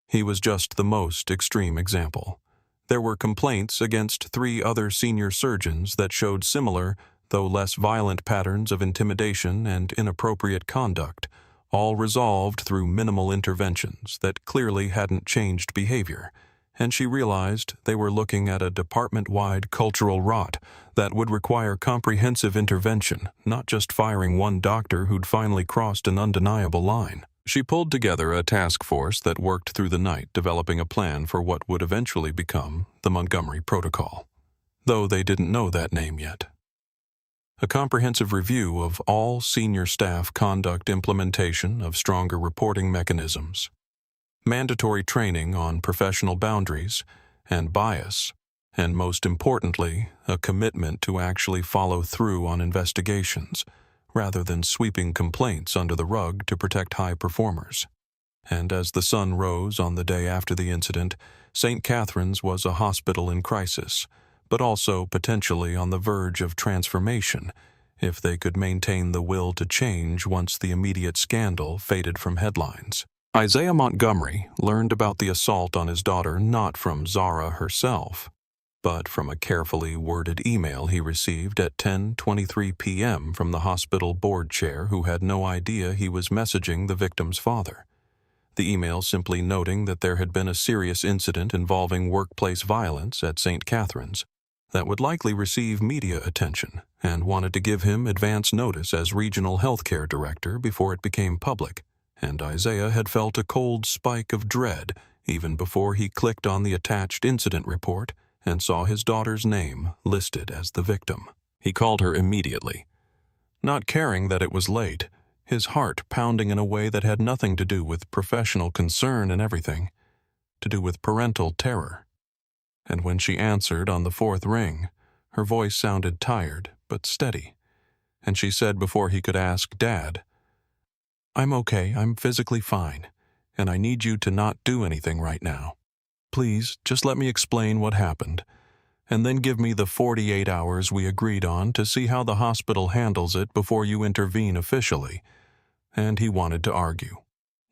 He was just the most extreme example. There were complaints against 3 other senior surgeons that showed similar, though less violent patterns of intimidation and inappropriate conduct, all resolved through minimal interventions that clearly hadn't changed behavior, and she realized they were looking at a department-wide cultural rot that would require comprehensive intervention, not just firing one doctor who'd finally crossed an undeniable line. She pulled together a task force that worked through the night developing a plan for what would eventually become the Montgomery Protocol, though they didn't know that name yet. A comprehensive review of all senior staff conduct, implementation of stronger reporting mechanisms, mandatory training on professional boundaries and bias, and most importantly, a commitment to actually follow through on investigations, rather than sweeping complaints under the rug to protect high performers. And as the sun rose on the day after the incident, St. Catherine's was a hospital in crisis, but also potentially on the verge of transformation if they could maintain the will to change once the immediate scandal faded from headlines. Isaiah Montgomery learned about the assault on his daughter not from Zara herself, but from a carefully worded email he received at 10:23 p.m. from the hospital board chair who had no idea he was messaging the victim's father. The email simply noting that there had been a serious incident involving workplace violence at St. Catherine's that would likely receive media attention and wanted to give him advance notice as regional healthcare director before it became public, and Isaiah had felt a cold spike of dread even before he clicked on the attached incident report and saw his daughter's name listed as the victim. He called her immediately, not caring that it was late, his heart pounding in a way that had nothing to do with professional concern and everything to do with parental terror. And when she answered on the fourth ring, her voice sounded tired but steady, and she said before he could ask, "Dad, I'm okay, I'm physically fine, and I need you to not do anything right now. Please, just let me explain what happened, and then give me the 48 hours we agreed on to see how the hospital handles it before you intervene officially." And he wanted to argue,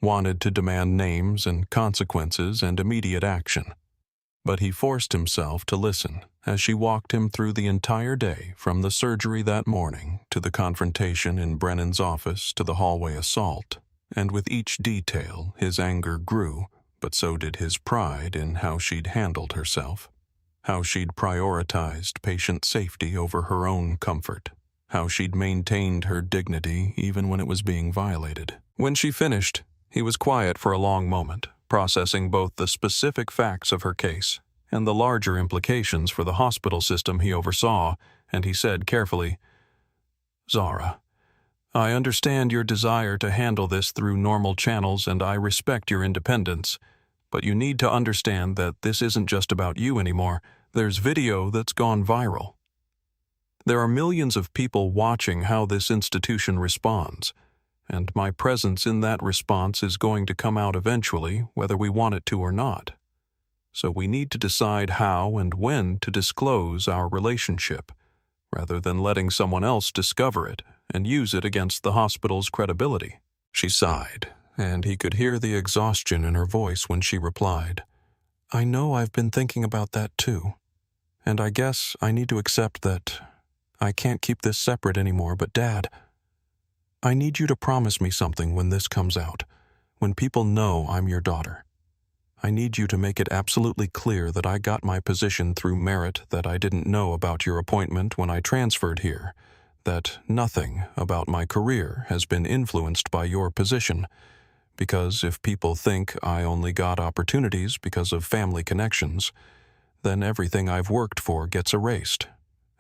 wanted to demand names and consequences and immediate action. But he forced himself to listen as she walked him through the entire day, from the surgery that morning to the confrontation in Brennan's office to the hallway assault, and with each detail his anger grew, but so did his pride in how she'd handled herself, how she'd prioritized patient safety over her own comfort, how she'd maintained her dignity even when it was being violated. When she finished, he was quiet for a long moment, processing both the specific facts of her case and the larger implications for the hospital system he oversaw, and he said carefully, "Zara, I understand your desire to handle this through normal channels and I respect your independence, but you need to understand that this isn't just about you anymore. There's video that's gone viral. There are millions of people watching how this institution responds, and my presence in that response is going to come out eventually, whether we want it to or not. So we need to decide how and when to disclose our relationship, rather than letting someone else discover it and use it against the hospital's credibility." She sighed, and he could hear the exhaustion in her voice when she replied, "I know I've been thinking about that too, and I guess I need to accept that I can't keep this separate anymore, but Dad, I need you to promise me something when this comes out, when people know I'm your daughter. I need you to make it absolutely clear that I got my position through merit, that I didn't know about your appointment when I transferred here, that nothing about my career has been influenced by your position, because if people think I only got opportunities because of family connections, then everything I've worked for gets erased."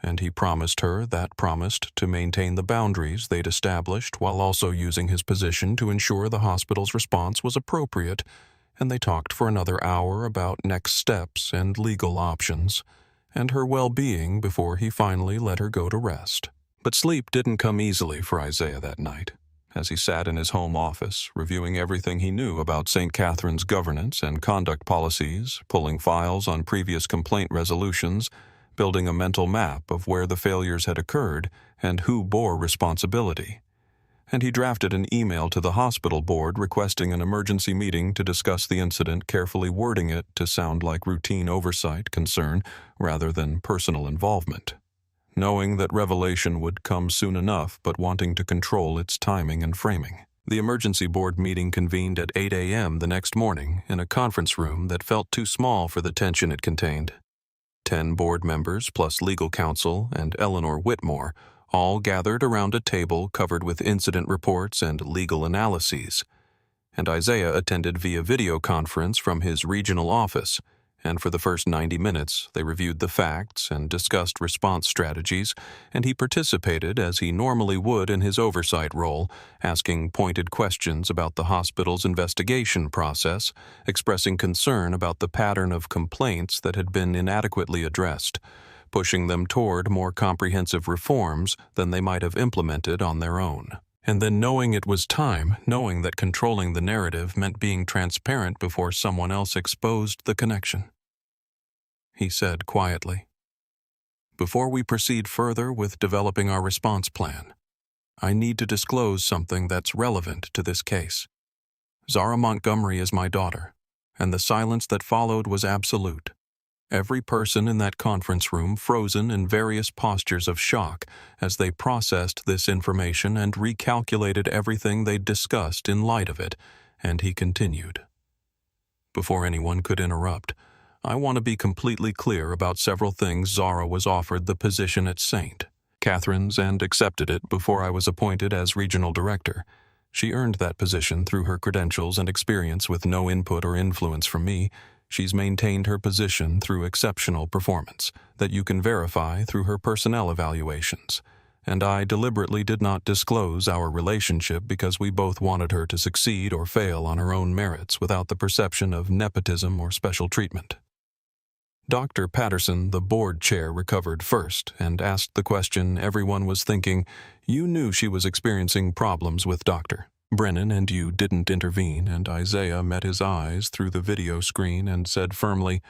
And he promised her that promised to maintain the boundaries they'd established while also using his position to ensure the hospital's response was appropriate, and they talked for another hour about next steps and legal options, and her well-being before he finally let her go to rest. But sleep didn't come easily for Isaiah that night, as he sat in his home office, reviewing everything he knew about St. Catherine's governance and conduct policies, pulling files on previous complaint resolutions, building a mental map of where the failures had occurred and who bore responsibility. And he drafted an email to the hospital board requesting an emergency meeting to discuss the incident, carefully wording it to sound like routine oversight concern rather than personal involvement, knowing that revelation would come soon enough but wanting to control its timing and framing. The emergency board meeting convened at 8 a.m. the next morning in a conference room that felt too small for the tension it contained. 10 board members plus legal counsel and Eleanor Whitmore all gathered around a table covered with incident reports and legal analyses, and Isaiah attended via video conference from his regional office and for the first 90 minutes they reviewed the facts and discussed response strategies, and he participated as he normally would in his oversight role, asking pointed questions about the hospital's investigation process, expressing concern about the pattern of complaints that had been inadequately addressed, pushing them toward more comprehensive reforms than they might have implemented on their own. And then knowing it was time, knowing that controlling the narrative meant being transparent before someone else exposed the connection. He said quietly, "Before we proceed further with developing our response plan, I need to disclose something that's relevant to this case. Zara Montgomery is my daughter, and the silence that followed was absolute. Every person in that conference room frozen in various postures of shock as they processed this information and recalculated everything they'd discussed in light of it, and he continued. Before anyone could interrupt, I want to be completely clear about several things. Zara was offered the position at St. Catherine's and accepted it before I was appointed as regional director. She earned that position through her credentials and experience with no input or influence from me. She's maintained her position through exceptional performance that you can verify through her personnel evaluations. And I deliberately did not disclose our relationship because we both wanted her to succeed or fail on her own merits without the perception of nepotism or special treatment." Dr. Patterson, the board chair, recovered first and asked the question everyone was thinking. "You knew she was experiencing problems with Dr. Brennan and you didn't intervene," and Isaiah met his eyes through the video screen and said firmly,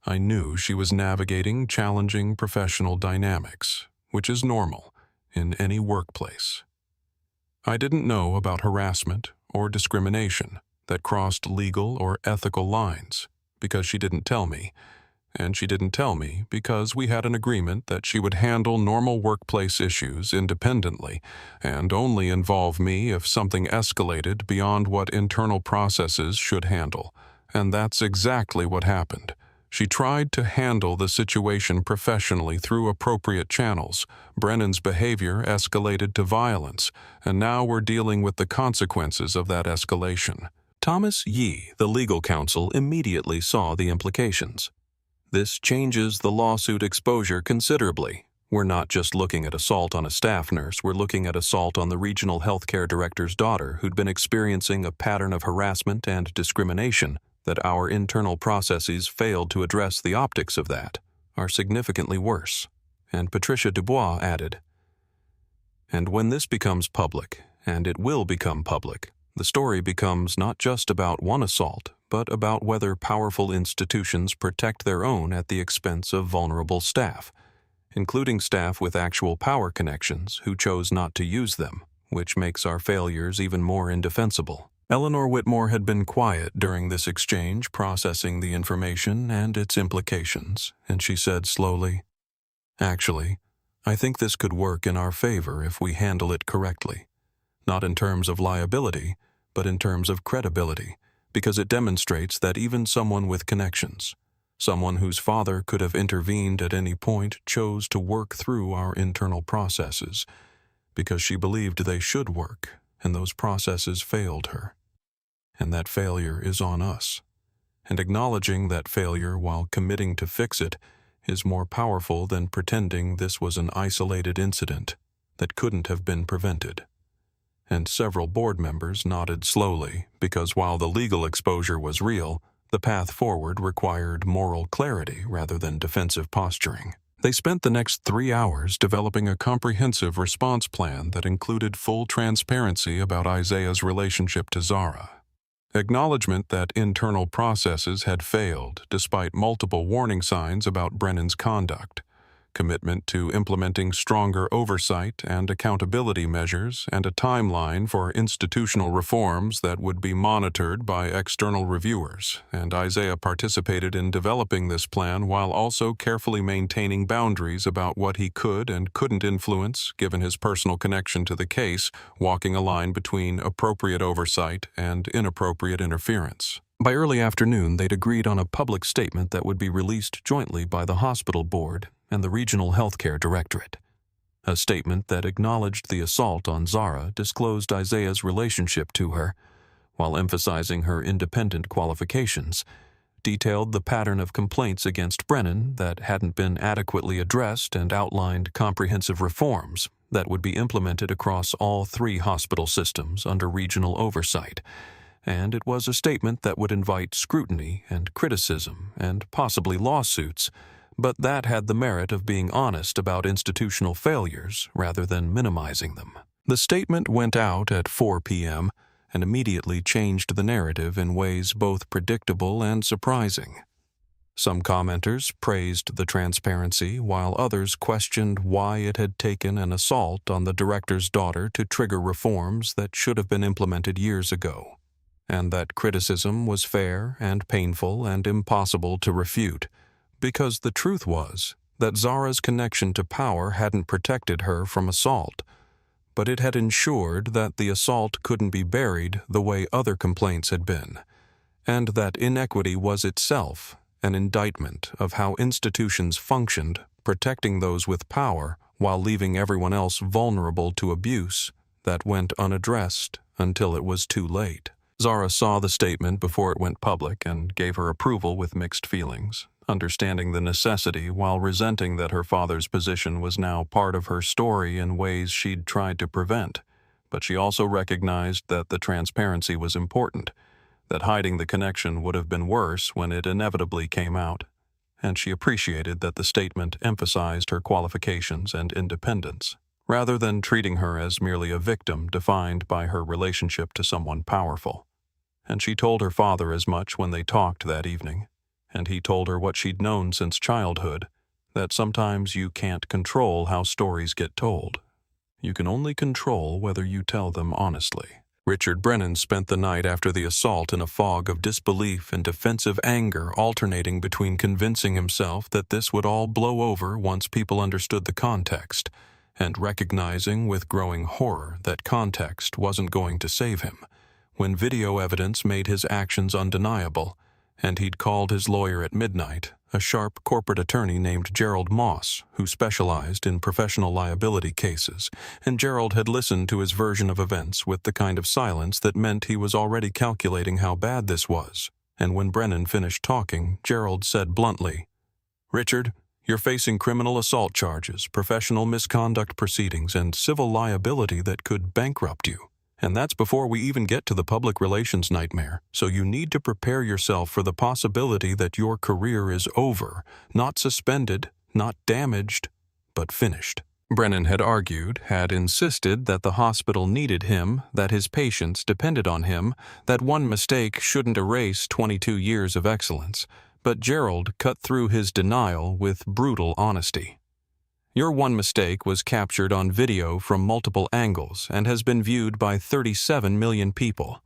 "I knew she was navigating challenging professional dynamics, which is normal in any workplace. I didn't know about harassment or discrimination that crossed legal or ethical lines because she didn't tell me, and she didn't tell me because we had an agreement that she would handle normal workplace issues independently and only involve me if something escalated beyond what internal processes should handle. And that's exactly what happened. She tried to handle the situation professionally through appropriate channels. Brennan's behavior escalated to violence, and now we're dealing with the consequences of that escalation." Thomas Yee, the legal counsel, immediately saw the implications. "This changes the lawsuit exposure considerably. We're not just looking at assault on a staff nurse, we're looking at assault on the regional healthcare director's daughter who'd been experiencing a pattern of harassment and discrimination that our internal processes failed to address. The optics of that are significantly worse." And Patricia Dubois added, "And when this becomes public, and it will become public, the story becomes not just about one assault, but about whether powerful institutions protect their own at the expense of vulnerable staff, including staff with actual power connections who chose not to use them, which makes our failures even more indefensible." Eleanor Whitmore had been quiet during this exchange, processing the information and its implications, and she said slowly, "Actually, I think this could work in our favor if we handle it correctly. Not in terms of liability, but in terms of credibility, because it demonstrates that even someone with connections, someone whose father could have intervened at any point, chose to work through our internal processes because she believed they should work, and those processes failed her. And that failure is on us. And acknowledging that failure while committing to fix it is more powerful than pretending this was an isolated incident that couldn't have been prevented." And several board members nodded slowly because while the legal exposure was real, the path forward required moral clarity rather than defensive posturing. They spent the next 3 hours developing a comprehensive response plan that included full transparency about Isaiah's relationship to Zara, acknowledgement that internal processes had failed despite multiple warning signs about Brennan's conduct, commitment to implementing stronger oversight and accountability measures, and a timeline for institutional reforms that would be monitored by external reviewers. And Isaiah participated in developing this plan while also carefully maintaining boundaries about what he could and couldn't influence, given his personal connection to the case, walking a line between appropriate oversight and inappropriate interference. By early afternoon, they'd agreed on a public statement that would be released jointly by the hospital board and the Regional Healthcare Directorate. A statement that acknowledged the assault on Zara, disclosed Isaiah's relationship to her, while emphasizing her independent qualifications, detailed the pattern of complaints against Brennan that hadn't been adequately addressed and outlined comprehensive reforms that would be implemented across all 3 hospital systems under regional oversight. And it was a statement that would invite scrutiny and criticism and possibly lawsuits, but that had the merit of being honest about institutional failures rather than minimizing them. The statement went out at 4 p.m. and immediately changed the narrative in ways both predictable and surprising. Some commenters praised the transparency, while others questioned why it had taken an assault on the director's daughter to trigger reforms that should have been implemented years ago, and that criticism was fair and painful and impossible to refute, because the truth was that Zara's connection to power hadn't protected her from assault, but it had ensured that the assault couldn't be buried the way other complaints had been, and that inequity was itself an indictment of how institutions functioned, protecting those with power while leaving everyone else vulnerable to abuse that went unaddressed until it was too late. Zara saw the statement before it went public and gave her approval with mixed feelings, understanding the necessity while resenting that her father's position was now part of her story in ways she'd tried to prevent. But she also recognized that the transparency was important, that hiding the connection would have been worse when it inevitably came out, and she appreciated that the statement emphasized her qualifications and independence, rather than treating her as merely a victim defined by her relationship to someone powerful. And she told her father as much when they talked that evening, and he told her what she'd known since childhood, that sometimes you can't control how stories get told. You can only control whether you tell them honestly. Richard Brennan spent the night after the assault in a fog of disbelief and defensive anger, alternating between convincing himself that this would all blow over once people understood the context, and recognizing with growing horror that context wasn't going to save him, when video evidence made his actions undeniable, and he'd called his lawyer at midnight, a sharp corporate attorney named Gerald Moss, who specialized in professional liability cases, and Gerald had listened to his version of events with the kind of silence that meant he was already calculating how bad this was. And when Brennan finished talking, Gerald said bluntly, "Richard, you're facing criminal assault charges, professional misconduct proceedings, and civil liability that could bankrupt you. And that's before we even get to the public relations nightmare, so you need to prepare yourself for the possibility that your career is over, not suspended, not damaged, but finished." Brennan had argued, had insisted that the hospital needed him, that his patients depended on him, that one mistake shouldn't erase 22 years of excellence, but Gerald cut through his denial with brutal honesty. "Your one mistake was captured on video from multiple angles and has been viewed by 37 million people.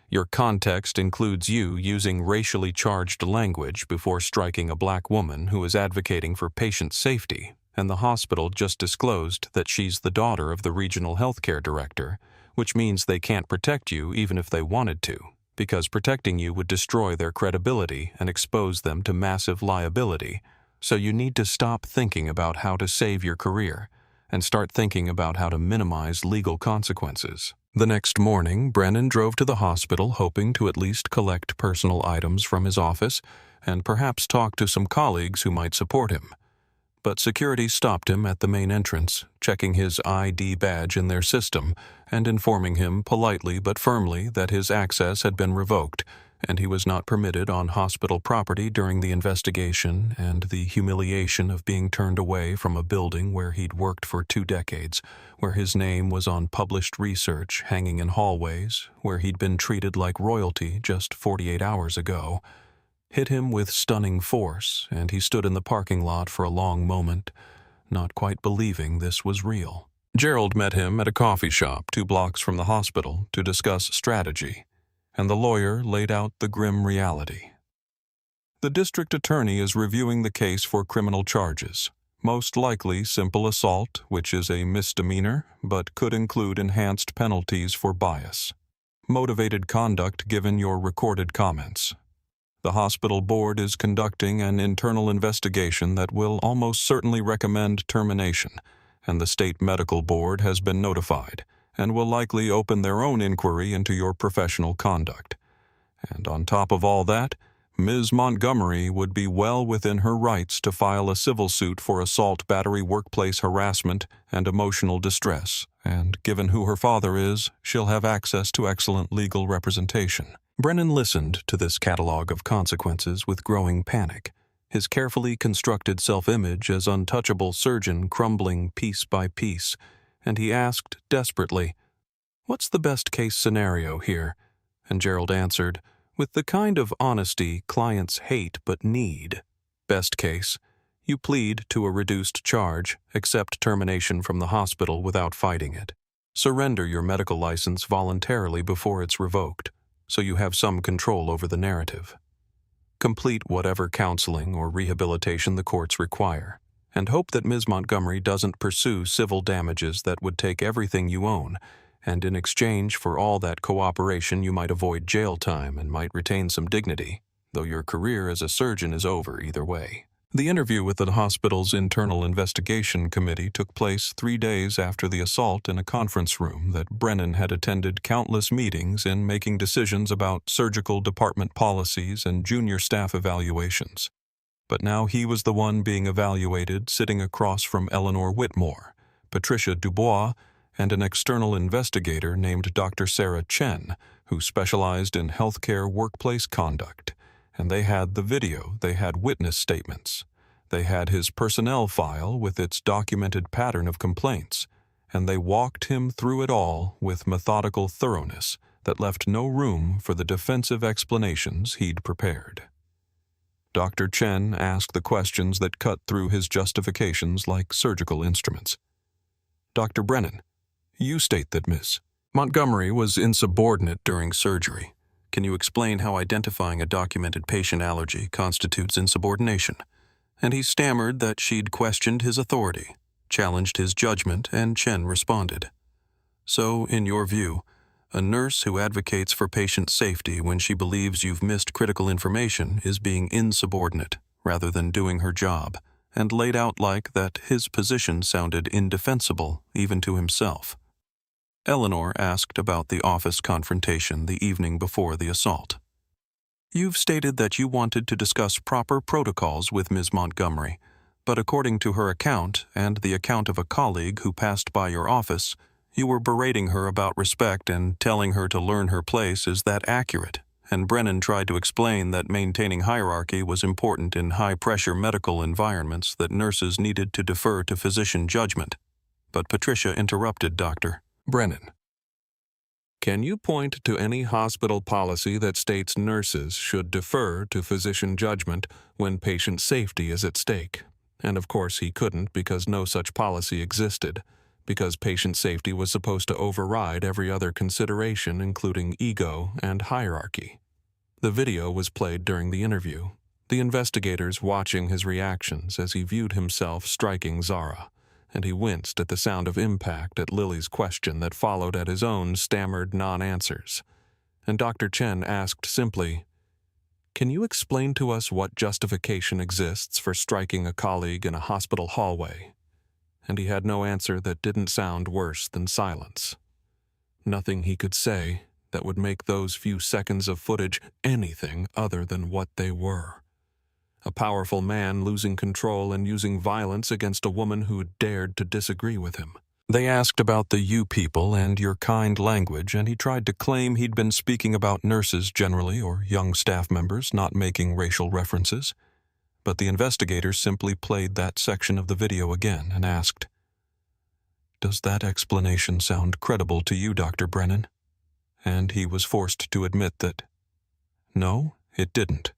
Your context includes you using racially charged language before striking a black woman who is advocating for patient safety, and the hospital just disclosed that she's the daughter of the regional healthcare director, which means they can't protect you even if they wanted to, because protecting you would destroy their credibility and expose them to massive liability. So you need to stop thinking about how to save your career and start thinking about how to minimize legal consequences." The next morning, Brennan drove to the hospital hoping to at least collect personal items from his office and perhaps talk to some colleagues who might support him. But security stopped him at the main entrance, checking his ID badge in their system and informing him politely but firmly that his access had been revoked, and he was not permitted on hospital property during the investigation and the humiliation of being turned away from a building where he'd worked for 2 decades, where his name was on published research hanging in hallways, where he'd been treated like royalty just 48 hours ago, hit him with stunning force, and he stood in the parking lot for a long moment, not quite believing this was real. Gerald met him at a coffee shop 2 blocks from the hospital to discuss strategy, and the lawyer laid out the grim reality. The district attorney is reviewing the case for criminal charges, most likely simple assault, which is a misdemeanor, but could include enhanced penalties for bias. Motivated conduct given your recorded comments. The hospital board is conducting an internal investigation that will almost certainly recommend termination, and the state medical board has been notified and will likely open their own inquiry into your professional conduct. And on top of all that, Ms. Montgomery would be well within her rights to file a civil suit for assault, battery, workplace harassment, and emotional distress, and given who her father is, she'll have access to excellent legal representation. Brennan listened to this catalog of consequences with growing panic, his carefully constructed self-image as untouchable surgeon crumbling piece by piece, and he asked desperately, "What's the best-case scenario here?" And Gerald answered, with the kind of honesty clients hate but need. Best case, you plead to a reduced charge, accept termination from the hospital without fighting it. Surrender your medical license voluntarily before it's revoked, so you have some control over the narrative. Complete whatever counseling or rehabilitation the courts require, and hope that Ms. Montgomery doesn't pursue civil damages that would take everything you own, and in exchange for all that cooperation you might avoid jail time and might retain some dignity, though your career as a surgeon is over either way. The interview with the hospital's internal investigation committee took place 3 days after the assault in a conference room that Brennan had attended countless meetings in making decisions about surgical department policies and junior staff evaluations. But now he was the one being evaluated, sitting across from Eleanor Whitmore, Patricia Dubois, and an external investigator named Dr. Sarah Chen, who specialized in healthcare workplace conduct. And they had the video, they had witness statements, they had his personnel file with its documented pattern of complaints, and they walked him through it all with methodical thoroughness that left no room for the defensive explanations he'd prepared. Dr. Chen asked the questions that cut through his justifications like surgical instruments. "Dr. Brennan, you state that Ms. Montgomery was insubordinate during surgery. Can you explain how identifying a documented patient allergy constitutes insubordination?" And he stammered that she'd questioned his authority, challenged his judgment, and Chen responded. "So, in your view, a nurse who advocates for patient safety when she believes you've missed critical information is being insubordinate rather than doing her job, and laid out like that his position sounded indefensible even to himself." Eleanor asked about the office confrontation the evening before the assault. "You've stated that you wanted to discuss proper protocols with Ms. Montgomery, but according to her account and the account of a colleague who passed by your office, you were berating her about respect and telling her to learn her place. Is that accurate?" And Brennan tried to explain that maintaining hierarchy was important in high-pressure medical environments, that nurses needed to defer to physician judgment. But Patricia interrupted Dr. Brennan. "Can you point to any hospital policy that states nurses should defer to physician judgment when patient safety is at stake?" And of course he couldn't, because no such policy existed, because patient safety was supposed to override every other consideration, including ego and hierarchy. The video was played during the interview, the investigators watching his reactions as he viewed himself striking Zara, and he winced at the sound of impact at Lily's question that followed at his own stammered non-answers. And Dr. Chen asked simply, "Can you explain to us what justification exists for striking a colleague in a hospital hallway?" And he had no answer that didn't sound worse than silence. Nothing he could say that would make those few seconds of footage anything other than what they were. A powerful man losing control and using violence against a woman who dared to disagree with him. They asked about the "you people" and your kind language, and he tried to claim he'd been speaking about nurses generally or young staff members, not making racial references. But the investigators simply played that section of the video again and asked, "Does that explanation sound credible to you, Dr. Brennan?" And he was forced to admit that, no, it didn't.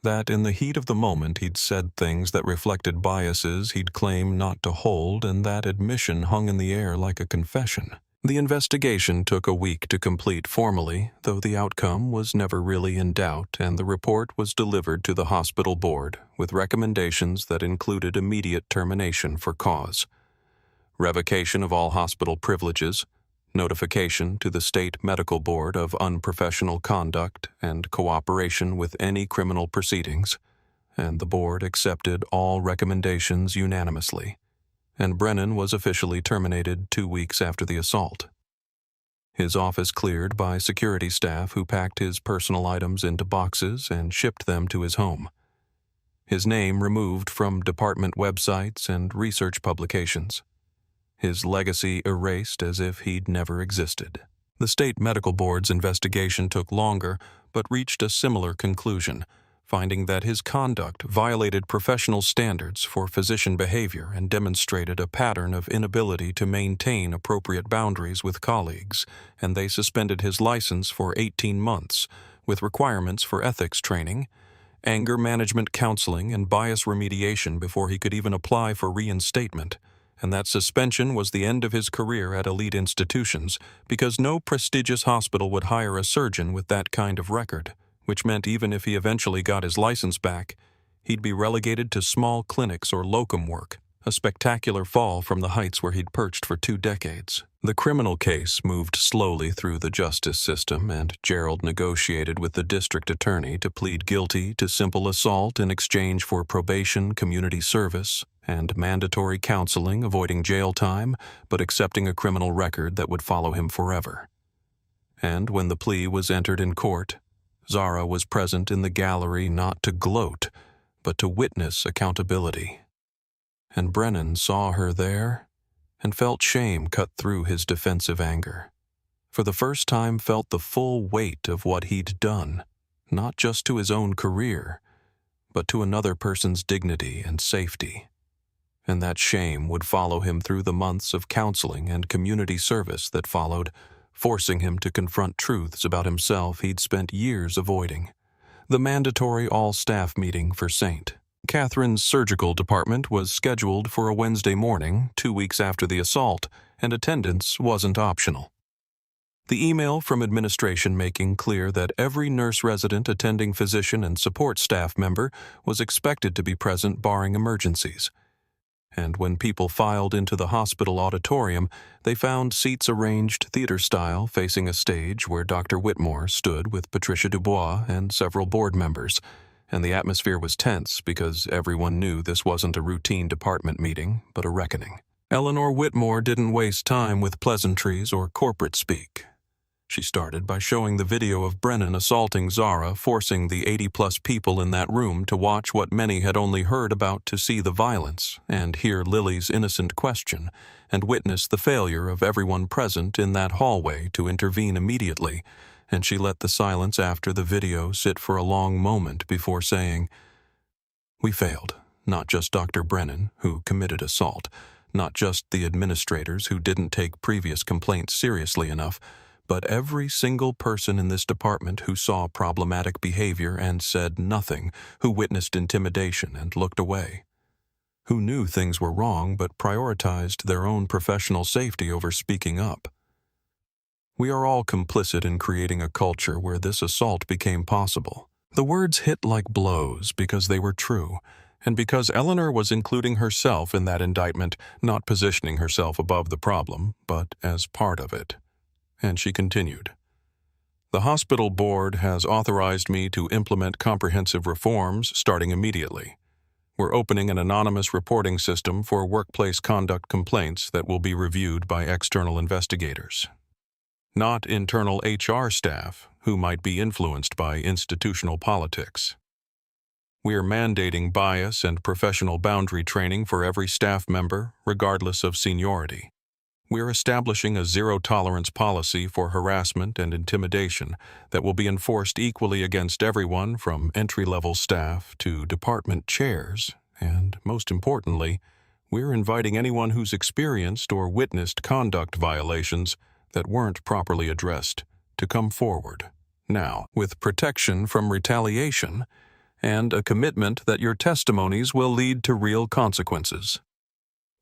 That in the heat of the moment he'd said things that reflected biases he'd claimed not to hold, and that admission hung in the air like a confession. The investigation took a week to complete formally, though the outcome was never really in doubt, and the report was delivered to the hospital board with recommendations that included immediate termination for cause, revocation of all hospital privileges, notification to the state medical board of unprofessional conduct and cooperation with any criminal proceedings, and the board accepted all recommendations unanimously, and Brennan was officially terminated 2 weeks after the assault. his office cleared by security staff who packed his personal items into boxes and shipped them to his home. His name removed from department websites and research publications. His legacy erased as if he'd never existed. The state medical board's investigation took longer, but reached a similar conclusion, finding that his conduct violated professional standards for physician behavior and demonstrated a pattern of inability to maintain appropriate boundaries with colleagues, and they suspended his license for 18 months, with requirements for ethics training, anger management counseling, and bias remediation before he could even apply for reinstatement. And that suspension was the end of his career at elite institutions because no prestigious hospital would hire a surgeon with that kind of record, which meant even if he eventually got his license back, he'd be relegated to small clinics or locum work, a spectacular fall from the heights where he'd perched for 2 decades. The criminal case moved slowly through the justice system, and Gerald negotiated with the district attorney to plead guilty to simple assault in exchange for probation, community service, and mandatory counseling, avoiding jail time, but accepting a criminal record that would follow him forever. And when the plea was entered in court, Zara was present in the gallery not to gloat, but to witness accountability. And Brennan saw her there and felt shame cut through his defensive anger. For the first time felt the full weight of what he'd done, not just to his own career, but to another person's dignity and safety. And that shame would follow him through the months of counseling and community service that followed, forcing him to confront truths about himself he'd spent years avoiding. The mandatory all-staff meeting for St. Catherine's surgical department was scheduled for a Wednesday morning, 2 weeks after the assault, and attendance wasn't optional. The email from administration making clear that every nurse resident, attending physician, and support staff member was expected to be present barring emergencies. And when people filed into the hospital auditorium, they found seats arranged theater-style facing a stage where Dr. Whitmore stood with Patricia Dubois and several board members, and the atmosphere was tense because everyone knew this wasn't a routine department meeting, but a reckoning. Eleanor Whitmore didn't waste time with pleasantries or corporate speak. She started by showing the video of Brennan assaulting Zara, forcing the 80-plus people in that room to watch what many had only heard about to see the violence and hear Lily's innocent question and witness the failure of everyone present in that hallway to intervene immediately, and she let the silence after the video sit for a long moment before saying, "We failed, not just Dr. Brennan, who committed assault, not just the administrators who didn't take previous complaints seriously enough, but every single person in this department who saw problematic behavior and said nothing, who witnessed intimidation and looked away, who knew things were wrong but prioritized their own professional safety over speaking up. We are all complicit in creating a culture where this assault became possible." The words hit like blows because they were true, and because Eleanor was including herself in that indictment, not positioning herself above the problem, but as part of it. And she continued, "The hospital board has authorized me to implement comprehensive reforms starting immediately. We're opening an anonymous reporting system for workplace conduct complaints that will be reviewed by external investigators, not internal HR staff who might be influenced by institutional politics. We are mandating bias and professional boundary training for every staff member, regardless of seniority. We're establishing a zero-tolerance policy for harassment and intimidation that will be enforced equally against everyone from entry-level staff to department chairs, and, most importantly, we're inviting anyone who's experienced or witnessed conduct violations that weren't properly addressed to come forward, now, with protection from retaliation and a commitment that your testimonies will lead to real consequences."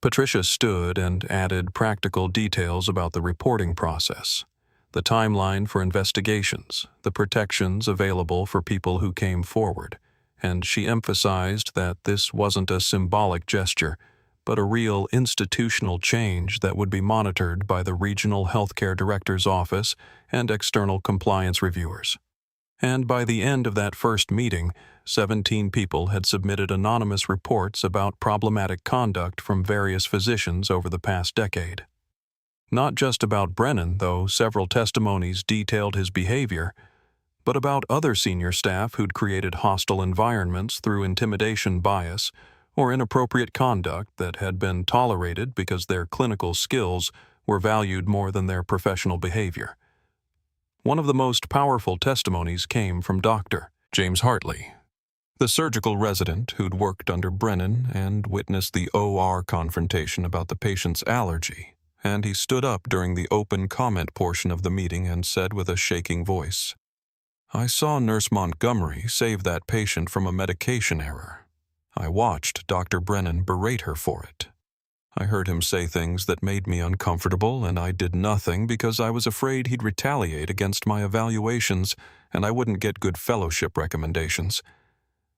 Patricia stood and added practical details about the reporting process, the timeline for investigations, the protections available for people who came forward, and she emphasized that this wasn't a symbolic gesture, but a real institutional change that would be monitored by the regional healthcare director's office and external compliance reviewers. And by the end of that first meeting, 17 people had submitted anonymous reports about problematic conduct from various physicians over the past decade. Not just about Brennan, though several testimonies detailed his behavior, but about other senior staff who'd created hostile environments through intimidation bias or inappropriate conduct that had been tolerated because their clinical skills were valued more than their professional behavior. One of the most powerful testimonies came from Dr. James Hartley, the surgical resident who'd worked under Brennan and witnessed the OR confrontation about the patient's allergy, and he stood up during the open comment portion of the meeting and said with a shaking voice, "I saw Nurse Montgomery save that patient from a medication error. I watched Dr. Brennan berate her for it. I heard him say things that made me uncomfortable, and I did nothing because I was afraid he'd retaliate against my evaluations and I wouldn't get good fellowship recommendations.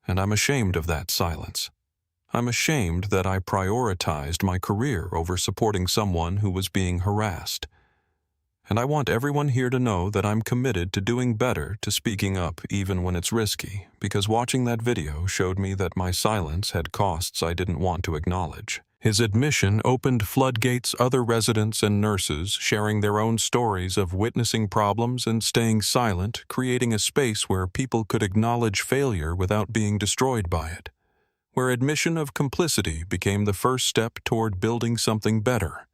And I'm ashamed of that silence. I'm ashamed that I prioritized my career over supporting someone who was being harassed. And I want everyone here to know that I'm committed to doing better, to speaking up even when it's risky, because watching that video showed me that my silence had costs I didn't want to acknowledge." His admission opened floodgates, other residents and nurses sharing their own stories of witnessing problems and staying silent, creating a space where people could acknowledge failure without being destroyed by it, where admission of complicity became the first step toward building something better.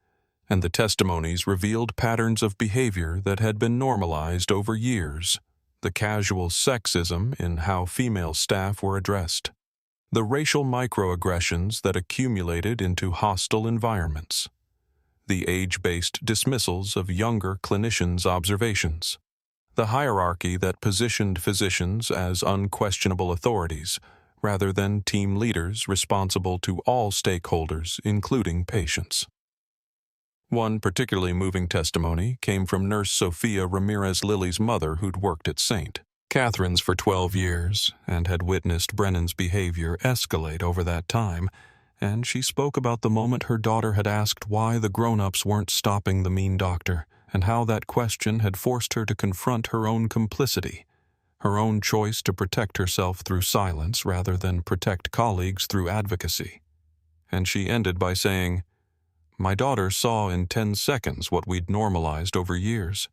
And the testimonies revealed patterns of behavior that had been normalized over years, the casual sexism in how female staff were addressed, the racial microaggressions that accumulated into hostile environments, the age-based dismissals of younger clinicians' observations, the hierarchy that positioned physicians as unquestionable authorities rather than team leaders responsible to all stakeholders, including patients. One particularly moving testimony came from Nurse Sophia Ramirez-Lilly's mother, who'd worked at St. Catherine's for 12 years and had witnessed Brennan's behavior escalate over that time, and she spoke about the moment her daughter had asked why the grown-ups weren't stopping the mean doctor, and how that question had forced her to confront her own complicity, her own choice to protect herself through silence rather than protect colleagues through advocacy. And she ended by saying, "My daughter saw in 10 seconds what we'd normalized over years."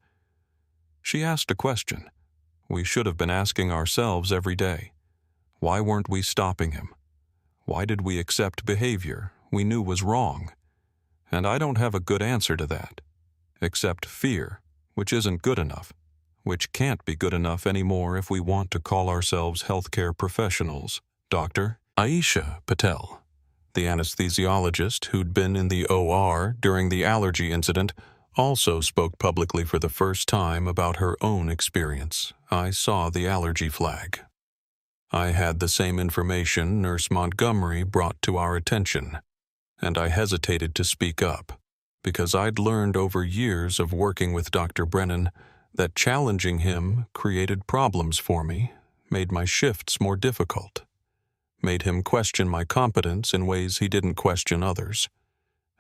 She asked a question we should have been asking ourselves every day. Why weren't we stopping him? Why did we accept behavior we knew was wrong? And I don't have a good answer to that, except fear, which isn't good enough, which can't be good enough anymore if we want to call ourselves healthcare professionals. Dr. Aisha Patel, the anesthesiologist who'd been in the OR during the allergy incident, also spoke publicly for the first time about her own experience. "I saw the allergy flag. I had the same information Nurse Montgomery brought to our attention, and I hesitated to speak up because I'd learned over years of working with Dr. Brennan that challenging him created problems for me, made my shifts more difficult, made him question my competence in ways he didn't question others.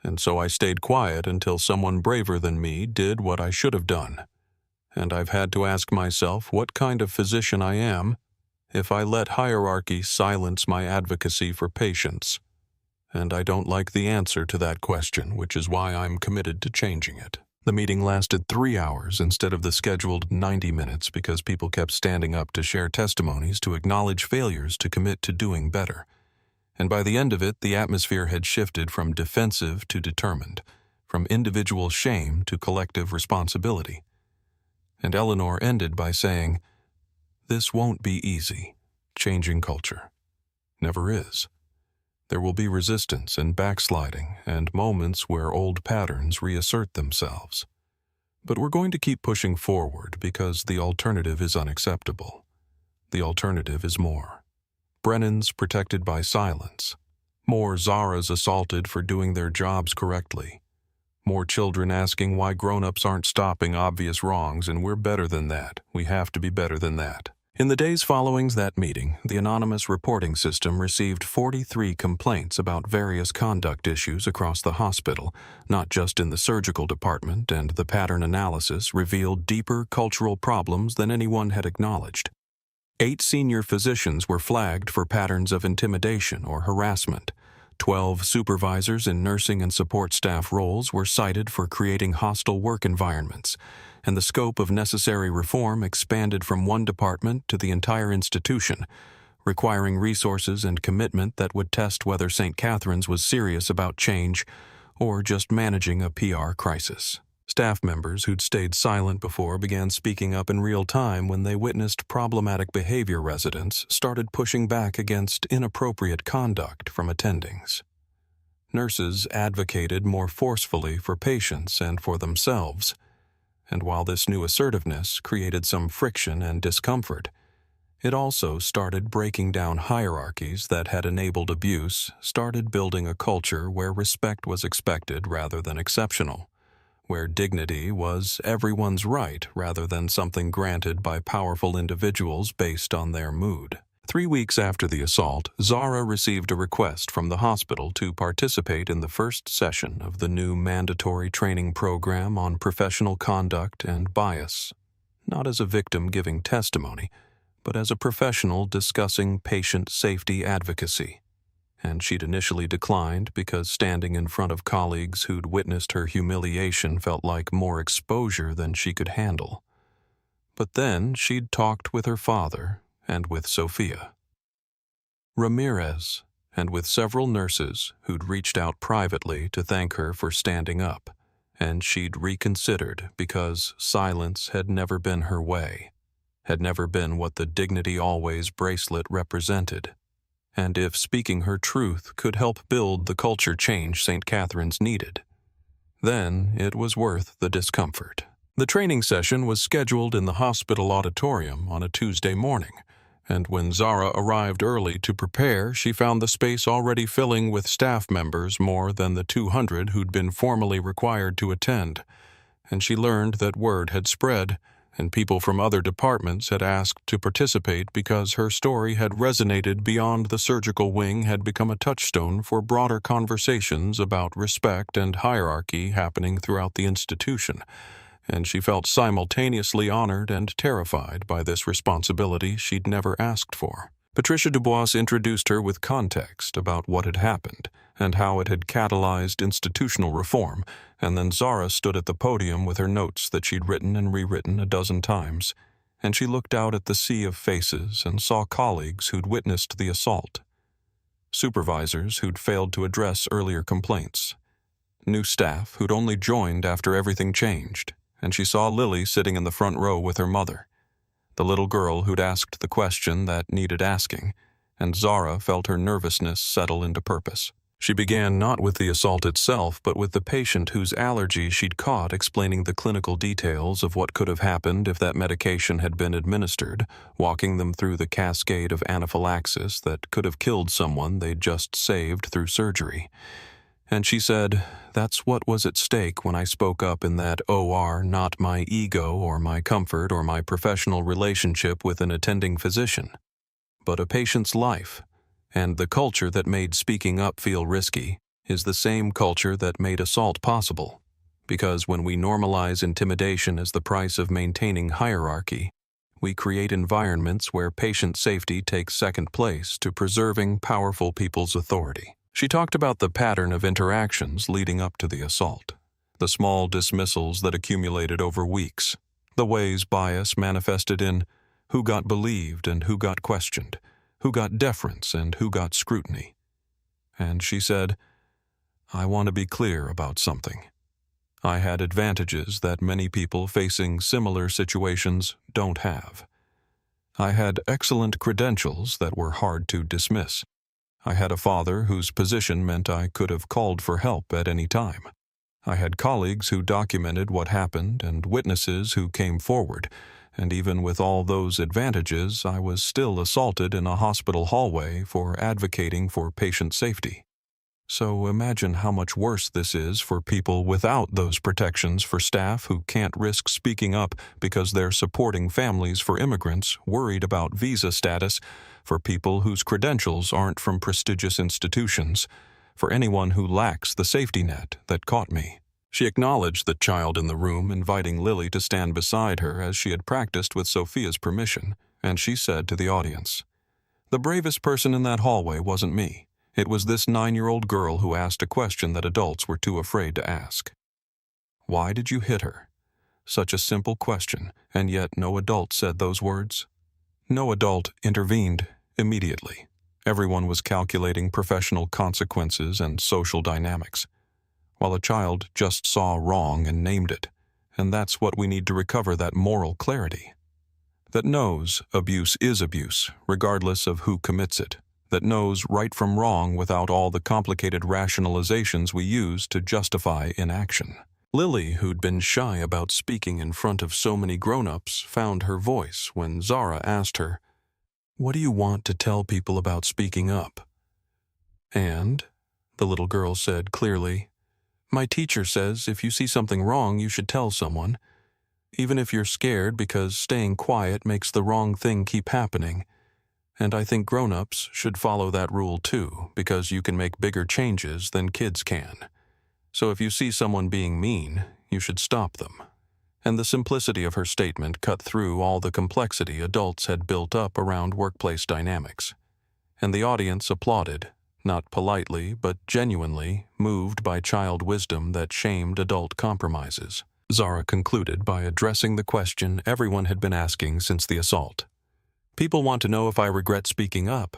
And so I stayed quiet until someone braver than me did what I should have done. And I've had to ask myself what kind of physician I am if I let hierarchy silence my advocacy for patients. And I don't like the answer to that question, which is why I'm committed to changing it." The meeting lasted 3 hours instead of the scheduled 90 minutes because people kept standing up to share testimonies, to acknowledge failures, to commit to doing better. And by the end of it, the atmosphere had shifted from defensive to determined, from individual shame to collective responsibility. And Eleanor ended by saying, "This won't be easy, changing culture. Never is. There will be resistance and backsliding and moments where old patterns reassert themselves. But we're going to keep pushing forward because the alternative is unacceptable. The alternative is more. Brennan's protected by silence. More Zaras assaulted for doing their jobs correctly. More children asking why grown-ups aren't stopping obvious wrongs, and we're better than that. We have to be better than that." In the days following that meeting, the anonymous reporting system received 43 complaints about various conduct issues across the hospital, not just in the surgical department, and the pattern analysis revealed deeper cultural problems than anyone had acknowledged. 8 senior physicians were flagged for patterns of intimidation or harassment. 12 supervisors in nursing and support staff roles were cited for creating hostile work environments, and the scope of necessary reform expanded from one department to the entire institution, requiring resources and commitment that would test whether St. Catherine's was serious about change or just managing a PR crisis. Staff members who'd stayed silent before began speaking up in real time when they witnessed problematic behavior. Residents started pushing back against inappropriate conduct from attendings. Nurses advocated more forcefully for patients and for themselves, and while this new assertiveness created some friction and discomfort, it also started breaking down hierarchies that had enabled abuse, started building a culture where respect was expected rather than exceptional, where dignity was everyone's right rather than something granted by powerful individuals based on their mood. 3 weeks after the assault, Zara received a request from the hospital to participate in the first session of the new mandatory training program on professional conduct and bias, not as a victim giving testimony, but as a professional discussing patient safety advocacy. And she'd initially declined because standing in front of colleagues who'd witnessed her humiliation felt like more exposure than she could handle. But then she'd talked with her father and with Sophia Ramirez, and with several nurses who'd reached out privately to thank her for standing up, and she'd reconsidered because silence had never been her way, had never been what the Dignity Always bracelet represented. And if speaking her truth could help build the culture change St. Catherine's needed, then it was worth the discomfort. The training session was scheduled in the hospital auditorium on a Tuesday morning, and when Zara arrived early to prepare, she found the space already filling with staff members more than the 200 who'd been formally required to attend, and she learned that word had spread, and people from other departments had asked to participate because her story had resonated beyond the surgical wing, had become a touchstone for broader conversations about respect and hierarchy happening throughout the institution, and she felt simultaneously honored and terrified by this responsibility she'd never asked for. Patricia Dubois introduced her with context about what had happened and how it had catalyzed institutional reform, and then Zara stood at the podium with her notes that she'd written and rewritten a dozen times, and she looked out at the sea of faces and saw colleagues who'd witnessed the assault, supervisors who'd failed to address earlier complaints, new staff who'd only joined after everything changed, and she saw Lily sitting in the front row with her mother, the little girl who'd asked the question that needed asking, and Zara felt her nervousness settle into purpose. She began not with the assault itself, but with the patient whose allergy she'd caught, explaining the clinical details of what could have happened if that medication had been administered, walking them through the cascade of anaphylaxis that could have killed someone they'd just saved through surgery. And she said, "That's what was at stake when I spoke up in that OR, not my ego or my comfort or my professional relationship with an attending physician, but a patient's life. And the culture that made speaking up feel risky is the same culture that made assault possible. Because when we normalize intimidation as the price of maintaining hierarchy, we create environments where patient safety takes second place to preserving powerful people's authority." She talked about the pattern of interactions leading up to the assault, the small dismissals that accumulated over weeks, the ways bias manifested in who got believed and who got questioned, who got deference and who got scrutiny. And she said, "I want to be clear about something. I had advantages that many people facing similar situations don't have. I had excellent credentials that were hard to dismiss. I had a father whose position meant I could have called for help at any time. I had colleagues who documented what happened and witnesses who came forward, and even with all those advantages, I was still assaulted in a hospital hallway for advocating for patient safety. So imagine how much worse this is for people without those protections, for staff who can't risk speaking up because they're supporting families for immigrants worried about visa status, for people whose credentials aren't from prestigious institutions, for anyone who lacks the safety net that caught me." She acknowledged the child in the room, inviting Lily to stand beside her as she had practiced with Sophia's permission, and she said to the audience, "The bravest person in that hallway wasn't me. It was this 9-year-old girl who asked a question that adults were too afraid to ask. Why did you hit her? Such a simple question, and yet no adult said those words. No adult intervened immediately. Everyone was calculating professional consequences and social dynamics, while a child just saw wrong and named it. And that's what we need to recover, that moral clarity. That knows abuse is abuse, regardless of who commits it. That knows right from wrong without all the complicated rationalizations we use to justify inaction. Lily, who'd been shy about speaking in front of so many grown-ups, found her voice when Zara asked her, "What do you want to tell people about speaking up?" "And," the little girl said clearly, "my teacher says if you see something wrong, you should tell someone, even if you're scared, because staying quiet makes the wrong thing keep happening. And I think grown-ups should follow that rule too, because you can make bigger changes than kids can. So if you see someone being mean, you should stop them." And the simplicity of her statement cut through all the complexity adults had built up around workplace dynamics. And the audience applauded, not politely but genuinely, moved by child wisdom that shamed adult compromises. Zara concluded by addressing the question everyone had been asking since the assault. "People want to know if I regret speaking up,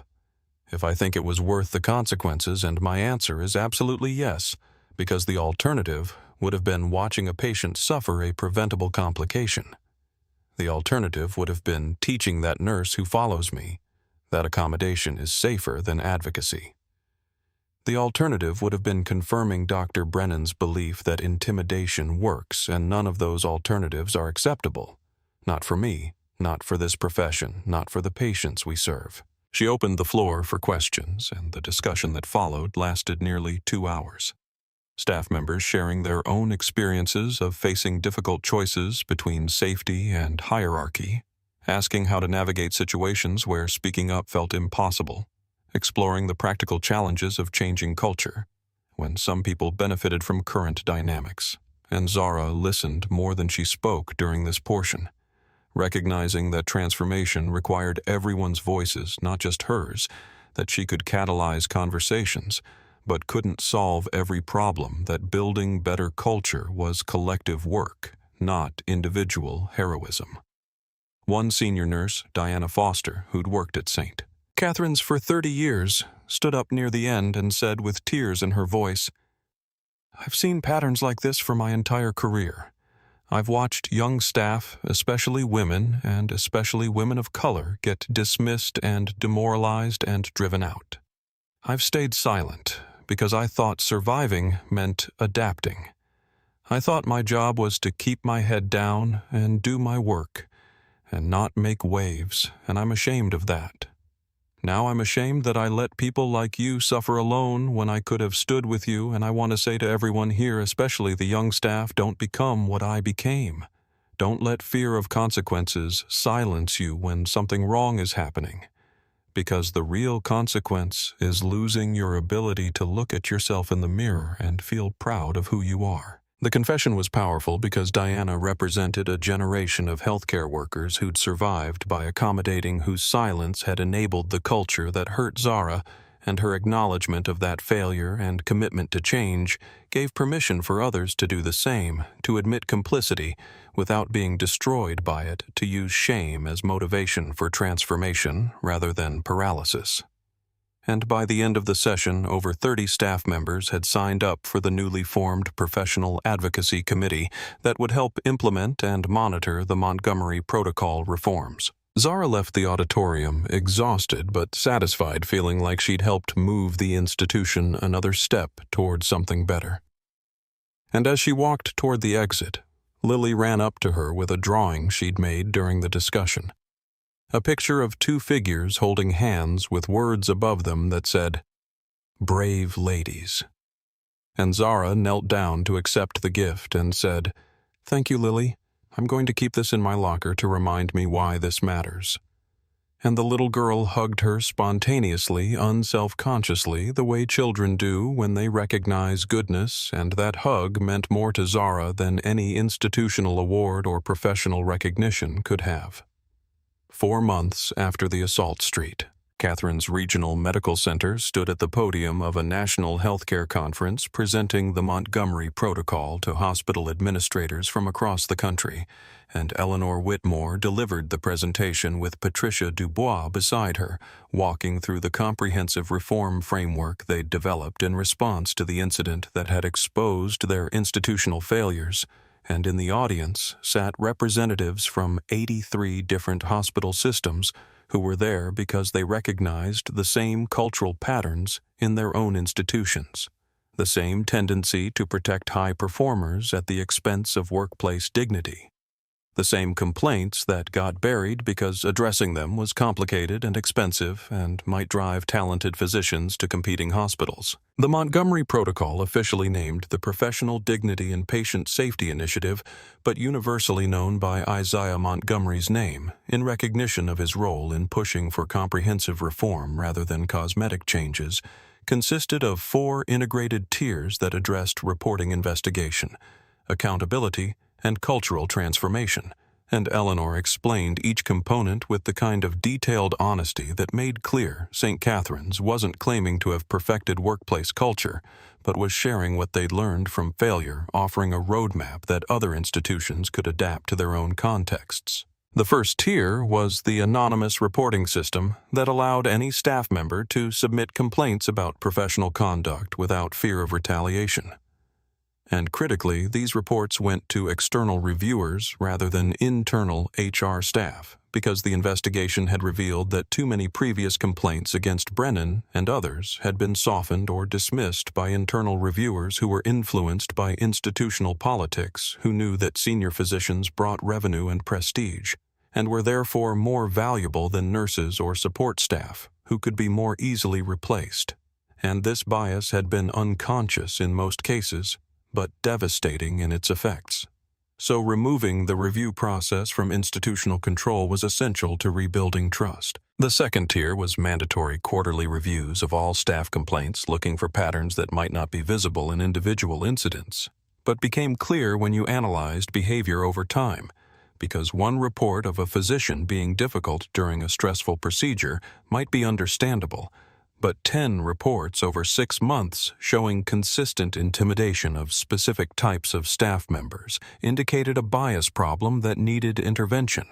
if I think it was worth the consequences, and my answer is absolutely yes, because the alternative would have been watching a patient suffer a preventable complication. The alternative would have been teaching that nurse who follows me that accommodation is safer than advocacy. The alternative would have been confirming Dr. Brennan's belief that intimidation works, and none of those alternatives are acceptable. Not for me, not for this profession, not for the patients we serve." She opened the floor for questions, and the discussion that followed lasted nearly 2 hours. Staff members sharing their own experiences of facing difficult choices between safety and hierarchy, asking how to navigate situations where speaking up felt impossible, exploring the practical challenges of changing culture, when some people benefited from current dynamics. And Zara listened more than she spoke during this portion, recognizing that transformation required everyone's voices, not just hers, that she could catalyze conversations, but couldn't solve every problem, that building better culture was collective work, not individual heroism. One senior nurse, Diana Foster, who'd worked at St. Catherine's for 30 years, stood up near the end and said with tears in her voice, "I've seen patterns like this for my entire career. I've watched young staff, especially women, and especially women of color, get dismissed and demoralized and driven out. I've stayed silent, because I thought surviving meant adapting. I thought my job was to keep my head down and do my work, and not make waves, and I'm ashamed of that. Now I'm ashamed that I let people like you suffer alone when I could have stood with you, and I want to say to everyone here, especially the young staff, don't become what I became. Don't let fear of consequences silence you when something wrong is happening. Because the real consequence is losing your ability to look at yourself in the mirror and feel proud of who you are." The confession was powerful because Diana represented a generation of healthcare workers who'd survived by accommodating, whose silence had enabled the culture that hurt Zara, and her acknowledgement of that failure and commitment to change gave permission for others to do the same, to admit complicity without being destroyed by it, to use shame as motivation for transformation rather than paralysis. And by the end of the session, over 30 staff members had signed up for the newly formed Professional Advocacy Committee that would help implement and monitor the Montgomery Protocol reforms. Zara left the auditorium exhausted but satisfied, feeling like she'd helped move the institution another step toward something better. And as she walked toward the exit, Lily ran up to her with a drawing she'd made during the discussion. A picture of 2 figures holding hands with words above them that said, "Brave ladies." And Zara knelt down to accept the gift and said, "Thank you, Lily. I'm going to keep this in my locker to remind me why this matters." And the little girl hugged her spontaneously, unself-consciously, the way children do when they recognize goodness, and that hug meant more to Zara than any institutional award or professional recognition could have. 4 months after the assault street. Catherine's regional medical center stood at the podium of a national healthcare conference presenting the Montgomery Protocol to hospital administrators from across the country, and Eleanor Whitmore delivered the presentation with Patricia Dubois beside her, walking through the comprehensive reform framework they'd developed in response to the incident that had exposed their institutional failures. And in the audience sat representatives from 83 different hospital systems who were there because they recognized the same cultural patterns in their own institutions, the same tendency to protect high performers at the expense of workplace dignity, the same complaints that got buried because addressing them was complicated and expensive and might drive talented physicians to competing hospitals. The Montgomery Protocol, officially named the Professional Dignity and Patient Safety Initiative, but universally known by Isaiah Montgomery's name, in recognition of his role in pushing for comprehensive reform rather than cosmetic changes, consisted of 4 integrated tiers that addressed reporting investigation, accountability, and cultural transformation, and Eleanor explained each component with the kind of detailed honesty that made clear St. Catherine's wasn't claiming to have perfected workplace culture, but was sharing what they'd learned from failure, offering a roadmap that other institutions could adapt to their own contexts. The first tier was the anonymous reporting system that allowed any staff member to submit complaints about professional conduct without fear of retaliation. And critically, these reports went to external reviewers rather than internal HR staff, because the investigation had revealed that too many previous complaints against Brennan and others had been softened or dismissed by internal reviewers who were influenced by institutional politics, who knew that senior physicians brought revenue and prestige, and were therefore more valuable than nurses or support staff, who could be more easily replaced. And this bias had been unconscious in most cases, but devastating in its effects. So removing the review process from institutional control was essential to rebuilding trust. The second tier was mandatory quarterly reviews of all staff complaints, looking for patterns that might not be visible in individual incidents, but became clear when you analyzed behavior over time, because one report of a physician being difficult during a stressful procedure might be understandable, but 10 reports over 6 months showing consistent intimidation of specific types of staff members indicated a bias problem that needed intervention.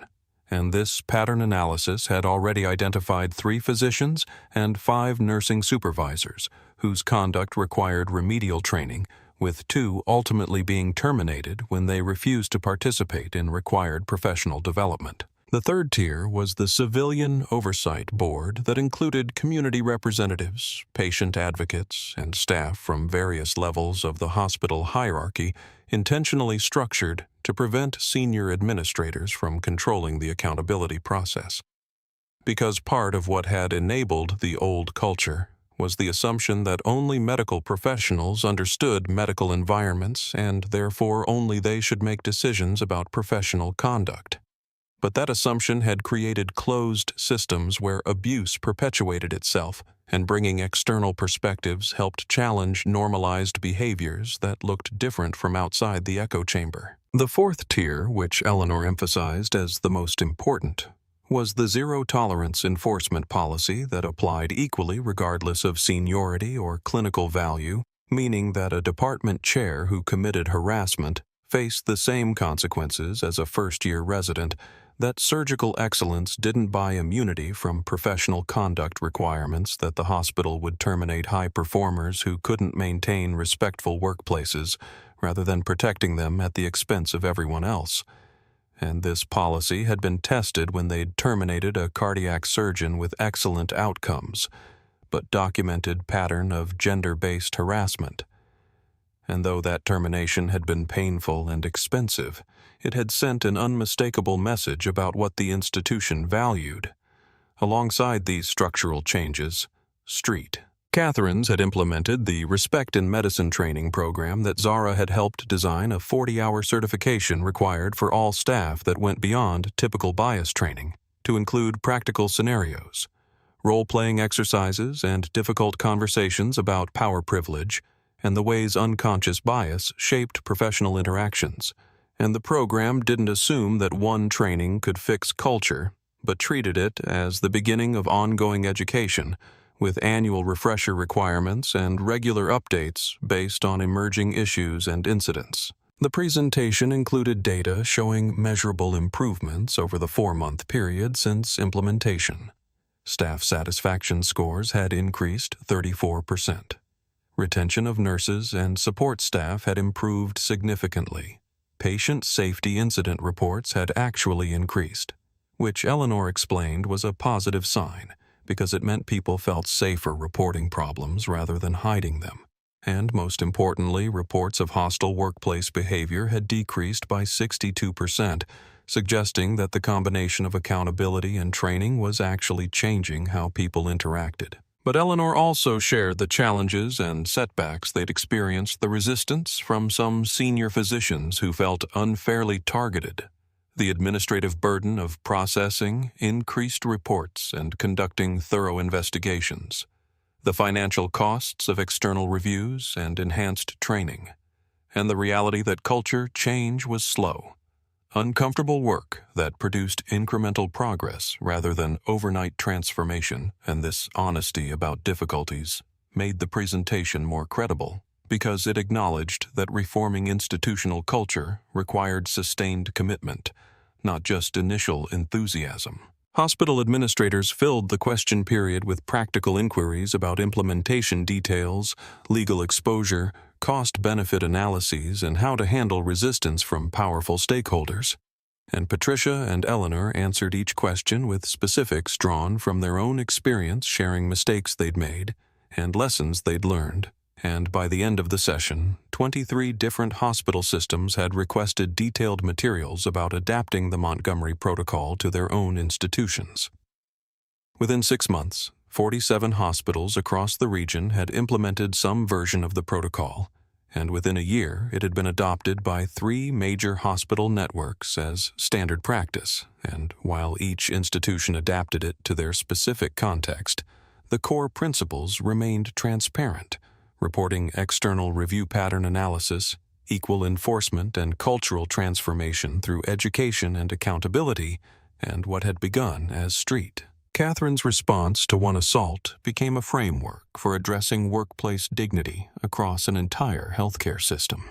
And this pattern analysis had already identified 3 physicians and 5 nursing supervisors whose conduct required remedial training, with 2 ultimately being terminated when they refused to participate in required professional development. The third tier was the Civilian Oversight Board that included community representatives, patient advocates, and staff from various levels of the hospital hierarchy, intentionally structured to prevent senior administrators from controlling the accountability process. Because part of what had enabled the old culture was the assumption that only medical professionals understood medical environments and therefore only they should make decisions about professional conduct. But that assumption had created closed systems where abuse perpetuated itself, and bringing external perspectives helped challenge normalized behaviors that looked different from outside the echo chamber. The fourth tier, which Eleanor emphasized as the most important, was the zero-tolerance enforcement policy that applied equally regardless of seniority or clinical value, meaning that a department chair who committed harassment faced the same consequences as a first-year resident, that surgical excellence didn't buy immunity from professional conduct requirements, that the hospital would terminate high performers who couldn't maintain respectful workplaces, rather than protecting them at the expense of everyone else. And this policy had been tested when they'd terminated a cardiac surgeon with excellent outcomes, but documented pattern of gender-based harassment. And though that termination had been painful and expensive, it had sent an unmistakable message about what the institution valued. Alongside these structural changes, Street. Catherine's had implemented the Respect in Medicine training program that Zara had helped design, a 40-hour certification required for all staff that went beyond typical bias training, to include practical scenarios, role-playing exercises, and difficult conversations about power privilege and the ways unconscious bias shaped professional interactions. And the program didn't assume that one training could fix culture, but treated it as the beginning of ongoing education, with annual refresher requirements and regular updates based on emerging issues and incidents. The presentation included data showing measurable improvements over the 4-month period since implementation. Staff satisfaction scores had increased 34%. Retention of nurses and support staff had improved significantly. Patient safety incident reports had actually increased, which Eleanor explained was a positive sign because it meant people felt safer reporting problems rather than hiding them. And most importantly, reports of hostile workplace behavior had decreased by 62%, suggesting that the combination of accountability and training was actually changing how people interacted. But Eleanor also shared the challenges and setbacks they'd experienced, the resistance from some senior physicians who felt unfairly targeted, the administrative burden of processing increased reports and conducting thorough investigations, the financial costs of external reviews and enhanced training, and the reality that culture change was slow. Uncomfortable work that produced incremental progress rather than overnight transformation, and this honesty about difficulties made the presentation more credible because it acknowledged that reforming institutional culture required sustained commitment, not just initial enthusiasm. Hospital administrators filled the question period with practical inquiries about implementation details, legal exposure, cost-benefit analyses, and how to handle resistance from powerful stakeholders. And Patricia and Eleanor answered each question with specifics drawn from their own experience, sharing mistakes they'd made and lessons they'd learned. And by the end of the session, 23 different hospital systems had requested detailed materials about adapting the Montgomery Protocol to their own institutions. Within 6 months, 47 hospitals across the region had implemented some version of the protocol, and within a year it had been adopted by 3 major hospital networks as standard practice, and while each institution adapted it to their specific context, the core principles remained transparent, reporting external review pattern analysis, equal enforcement and cultural transformation through education and accountability, and what had begun as street. Catherine's response to one assault became a framework for addressing workplace dignity across an entire healthcare system.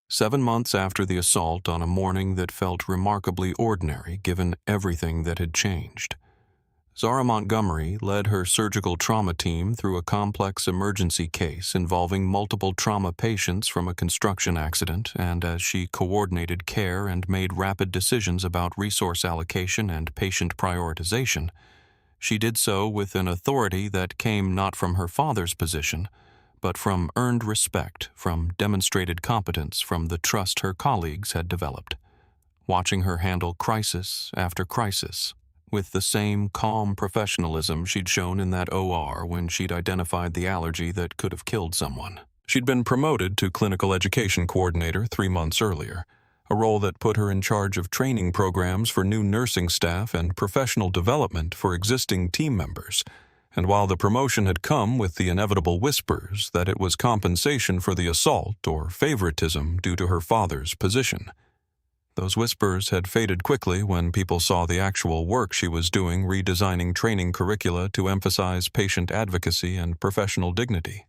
7 months after the assault, on a morning that felt remarkably ordinary given everything that had changed, Zara Montgomery led her surgical trauma team through a complex emergency case involving multiple trauma patients from a construction accident, and as she coordinated care and made rapid decisions about resource allocation and patient prioritization, she did so with an authority that came not from her father's position, but from earned respect, from demonstrated competence, from the trust her colleagues had developed. Watching her handle crisis after crisis, with the same calm professionalism she'd shown in that OR when she'd identified the allergy that could have killed someone. She'd been promoted to clinical education coordinator 3 months earlier, a role that put her in charge of training programs for new nursing staff and professional development for existing team members. And while the promotion had come with the inevitable whispers that it was compensation for the assault or favoritism due to her father's position, those whispers had faded quickly when people saw the actual work she was doing, redesigning training curricula to emphasize patient advocacy and professional dignity,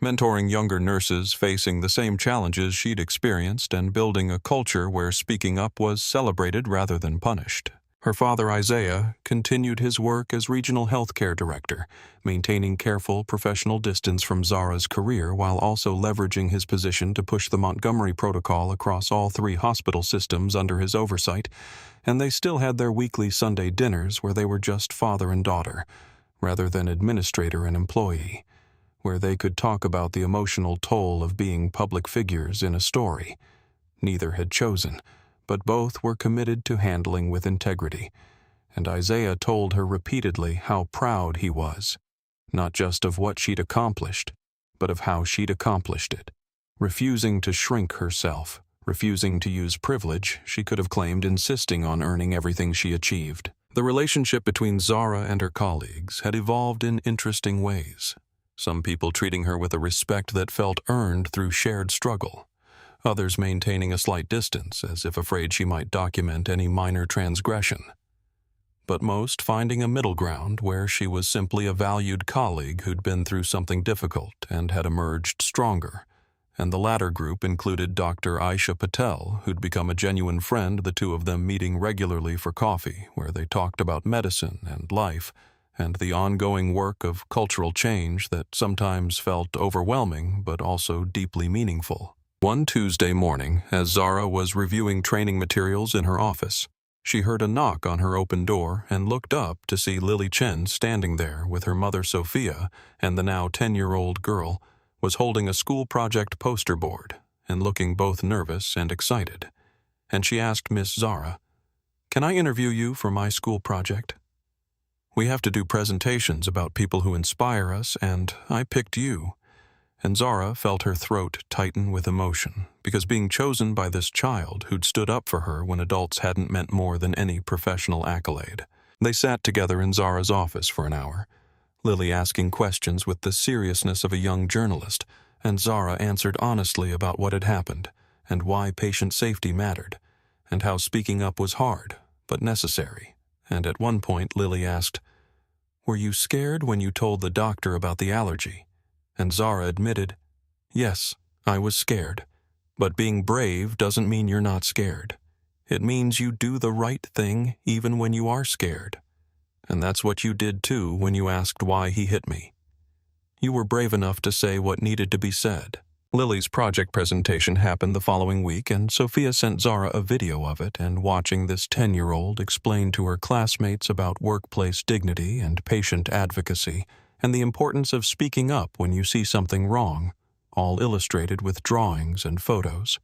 mentoring younger nurses facing the same challenges she'd experienced, and building a culture where speaking up was celebrated rather than punished. Her father, Isaiah, continued his work as regional healthcare director, maintaining careful professional distance from Zara's career while also leveraging his position to push the Montgomery Protocol across all 3 hospital systems under his oversight, and they still had their weekly Sunday dinners where they were just father and daughter, rather than administrator and employee, where they could talk about the emotional toll of being public figures in a story neither had chosen, but both were committed to handling with integrity, and Isaiah told her repeatedly how proud he was, not just of what she'd accomplished, but of how she'd accomplished it, refusing to shrink herself, refusing to use privilege she could have claimed, insisting on earning everything she achieved. The relationship between Zara and her colleagues had evolved in interesting ways, some people treating her with a respect that felt earned through shared struggle, others maintaining a slight distance as if afraid she might document any minor transgression. but most finding a middle ground where she was simply a valued colleague who'd been through something difficult and had emerged stronger. And the latter group included Dr. Aisha Patel, who'd become a genuine friend, the two of them meeting regularly for coffee, where they talked about medicine and life, and the ongoing work of cultural change that sometimes felt overwhelming but also deeply meaningful. One Tuesday morning, as Zara was reviewing training materials in her office, she heard a knock on her open door and looked up to see Lily Chen standing there with her mother Sophia, and the now 10-year-old girl was holding a school project poster board and looking both nervous and excited. And she asked Miss Zara, "Can I interview you for my school project? We have to do presentations about people who inspire us, and I picked you." And Zara felt her throat tighten with emotion, because being chosen by this child who'd stood up for her when adults hadn't meant more than any professional accolade. They sat together in Zara's office for an hour, Lily asking questions with the seriousness of a young journalist, and Zara answered honestly about what had happened, and why patient safety mattered, and how speaking up was hard, but necessary. And at one point Lily asked, "Were you scared when you told the doctor about the allergy?" And Zara admitted, "Yes, I was scared. But being brave doesn't mean you're not scared. It means you do the right thing even when you are scared. And that's what you did too when you asked why he hit me. You were brave enough to say what needed to be said." Lily's project presentation happened the following week, and Sophia sent Zara a video of it, and watching this 10-year-old explain to her classmates about workplace dignity and patient advocacy, and the importance of speaking up when you see something wrong, all illustrated with drawings and photos,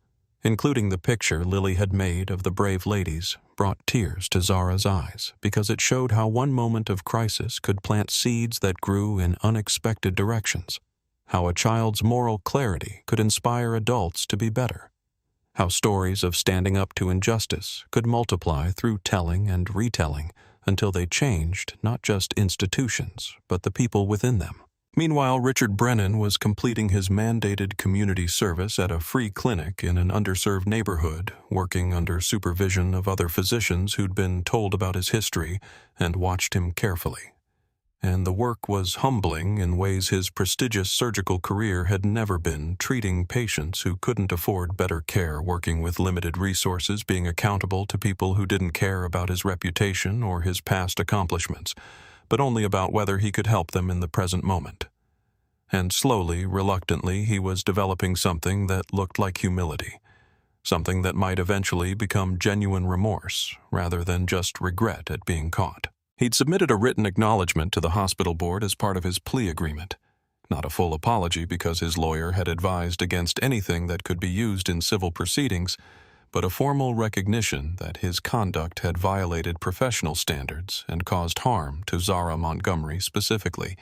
including the picture Lily had made of the brave ladies, brought tears to Zara's eyes because it showed how one moment of crisis could plant seeds that grew in unexpected directions, how a child's moral clarity could inspire adults to be better, how stories of standing up to injustice could multiply through telling and retelling until they changed not just institutions, but the people within them. Meanwhile, Richard Brennan was completing his mandated community service at a free clinic in an underserved neighborhood, working under supervision of other physicians who'd been told about his history and watched him carefully. And the work was humbling in ways his prestigious surgical career had never been, treating patients who couldn't afford better care, working with limited resources, being accountable to people who didn't care about his reputation or his past accomplishments, but only about whether he could help them in the present moment. And slowly, reluctantly, he was developing something that looked like humility, something that might eventually become genuine remorse rather than just regret at being caught. He'd submitted a written acknowledgement to the hospital board as part of his plea agreement. Not a full apology because his lawyer had advised against anything that could be used in civil proceedings, but a formal recognition that his conduct had violated professional standards and caused harm to Zara Montgomery specifically,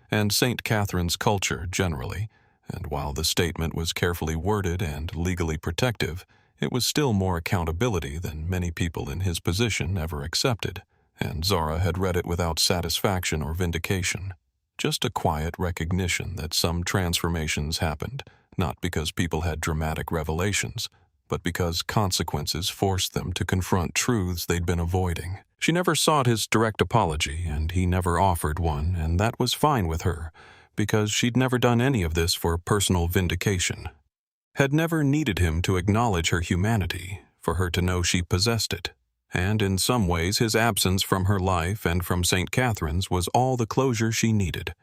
and St. Catherine's culture generally. And while the statement was carefully worded and legally protective, it was still more accountability than many people in his position ever accepted, and Zara had read it without satisfaction or vindication. Just a quiet recognition that some transformations happened, not because people had dramatic revelations, but because consequences forced them to confront truths they'd been avoiding. She never sought his direct apology, and he never offered one, and that was fine with her, because she'd never done any of this for personal vindication. Had never needed him to acknowledge her humanity, for her to know she possessed it. And in some ways his absence from her life and from St. Catherine's was all the closure she needed.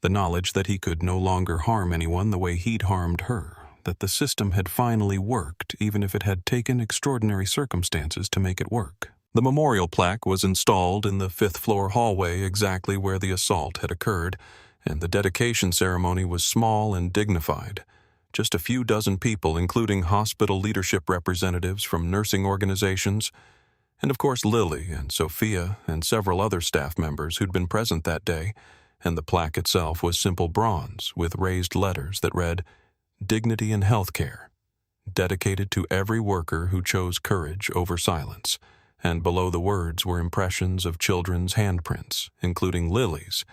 The knowledge that he could no longer harm anyone the way he'd harmed her, that the system had finally worked even if it had taken extraordinary circumstances to make it work. The memorial plaque was installed in the fifth-floor hallway exactly where the assault had occurred, and the dedication ceremony was small and dignified. Just a few dozen people, including hospital leadership representatives from nursing organizations, and of course Lily and Sophia and several other staff members who'd been present that day, and the plaque itself was simple bronze with raised letters that read, "Dignity in Healthcare, dedicated to every worker who chose courage over silence," and below the words were impressions of children's handprints, including Lily's,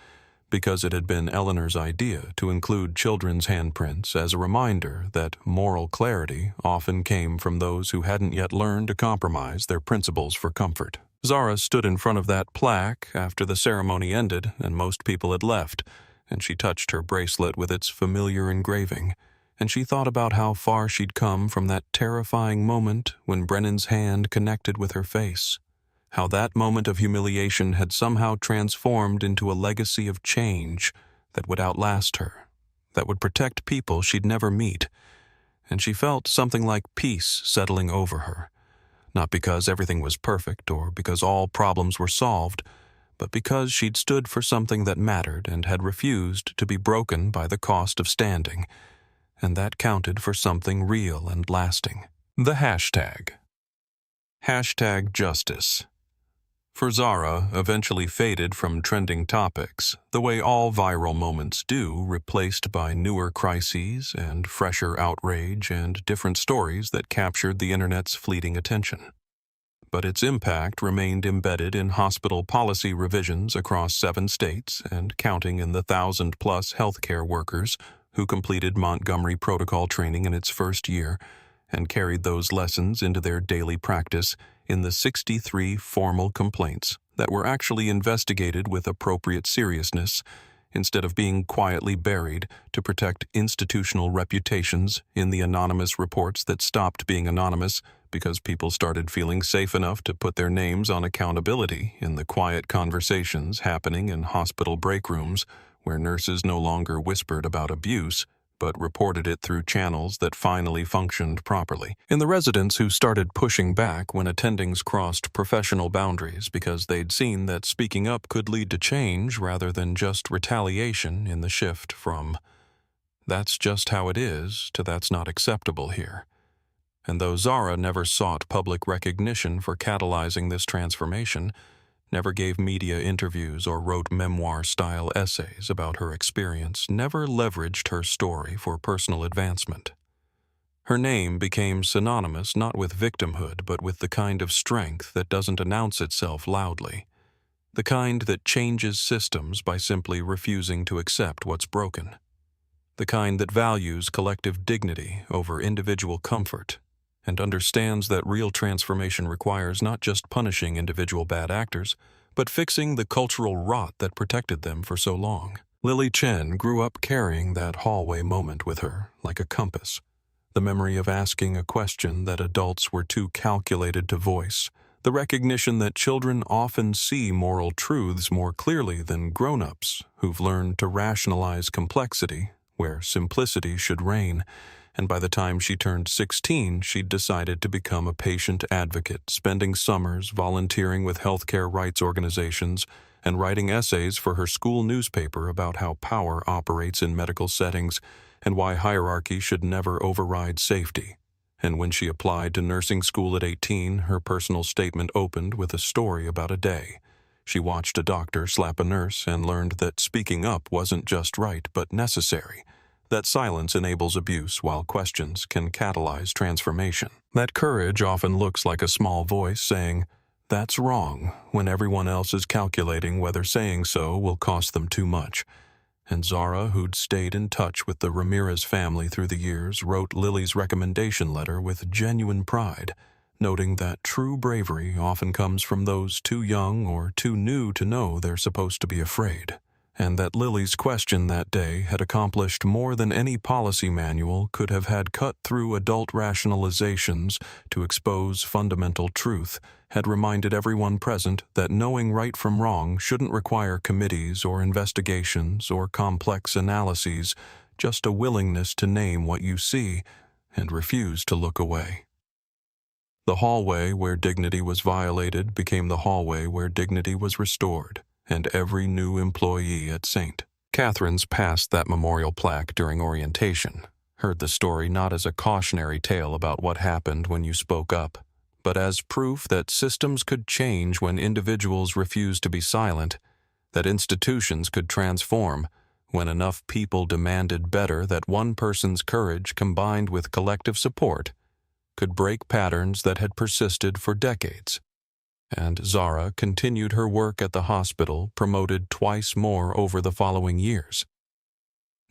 because it had been Eleanor's idea to include children's handprints as a reminder that moral clarity often came from those who hadn't yet learned to compromise their principles for comfort. Zara stood in front of that plaque after the ceremony ended and most people had left, and she touched her bracelet with its familiar engraving, and she thought about how far she'd come from that terrifying moment when Brennan's hand connected with her face, how that moment of humiliation had somehow transformed into a legacy of change that would outlast her, that would protect people she'd never meet, and she felt something like peace settling over her. Not because everything was perfect or because all problems were solved, but because she'd stood for something that mattered and had refused to be broken by the cost of standing, and that counted for something real and lasting. The hashtag. Hashtag justice. For Zara, eventually faded from trending topics, the way all viral moments do, replaced by newer crises and fresher outrage and different stories that captured the internet's fleeting attention. But its impact remained embedded in hospital policy revisions across 7 states and counting in the 1,000-plus healthcare workers who completed Montgomery Protocol training in its first year and carried those lessons into their daily practice in the 63 formal complaints that were actually investigated with appropriate seriousness instead of being quietly buried to protect institutional reputations in the anonymous reports that stopped being anonymous because people started feeling safe enough to put their names on accountability in the quiet conversations happening in hospital break rooms where nurses no longer whispered about abuse but reported it through channels that finally functioned properly. In the residents who started pushing back when attendings crossed professional boundaries because they'd seen that speaking up could lead to change rather than just retaliation in the shift from "that's just how it is" to "that's not acceptable here." And though Zara never sought public recognition for catalyzing this transformation, never gave media interviews or wrote memoir-style essays about her experience, never leveraged her story for personal advancement. Her name became synonymous not with victimhood but with the kind of strength that doesn't announce itself loudly, the kind that changes systems by simply refusing to accept what's broken, the kind that values collective dignity over individual comfort, and understands that real transformation requires not just punishing individual bad actors, but fixing the cultural rot that protected them for so long. Lily Chen grew up carrying that hallway moment with her, like a compass, the memory of asking a question that adults were too calculated to voice, the recognition that children often see moral truths more clearly than grown-ups who've learned to rationalize complexity where simplicity should reign, and by the time she turned 16, she'd decided to become a patient advocate, spending summers volunteering with healthcare rights organizations and writing essays for her school newspaper about how power operates in medical settings and why hierarchy should never override safety. And when she applied to nursing school at 18, her personal statement opened with a story about a day. She watched a doctor slap a nurse and learned that speaking up wasn't just right but necessary, that silence enables abuse while questions can catalyze transformation. That courage often looks like a small voice saying, "That's wrong," when everyone else is calculating whether saying so will cost them too much. And Zara, who'd stayed in touch with the Ramirez family through the years, wrote Lily's recommendation letter with genuine pride, noting that true bravery often comes from those too young or too new to know they're supposed to be afraid, and that Lily's question that day had accomplished more than any policy manual could have had cut through adult rationalizations to expose fundamental truth, had reminded everyone present that knowing right from wrong shouldn't require committees or investigations or complex analyses, just a willingness to name what you see and refuse to look away. The hallway where dignity was violated became the hallway where dignity was restored, and every new employee at St. Catherine's passed that memorial plaque during orientation, heard the story not as a cautionary tale about what happened when you spoke up, but as proof that systems could change when individuals refused to be silent, that institutions could transform when enough people demanded better, that one person's courage combined with collective support could break patterns that had persisted for decades. And Zara continued her work at the hospital, promoted twice more over the following years.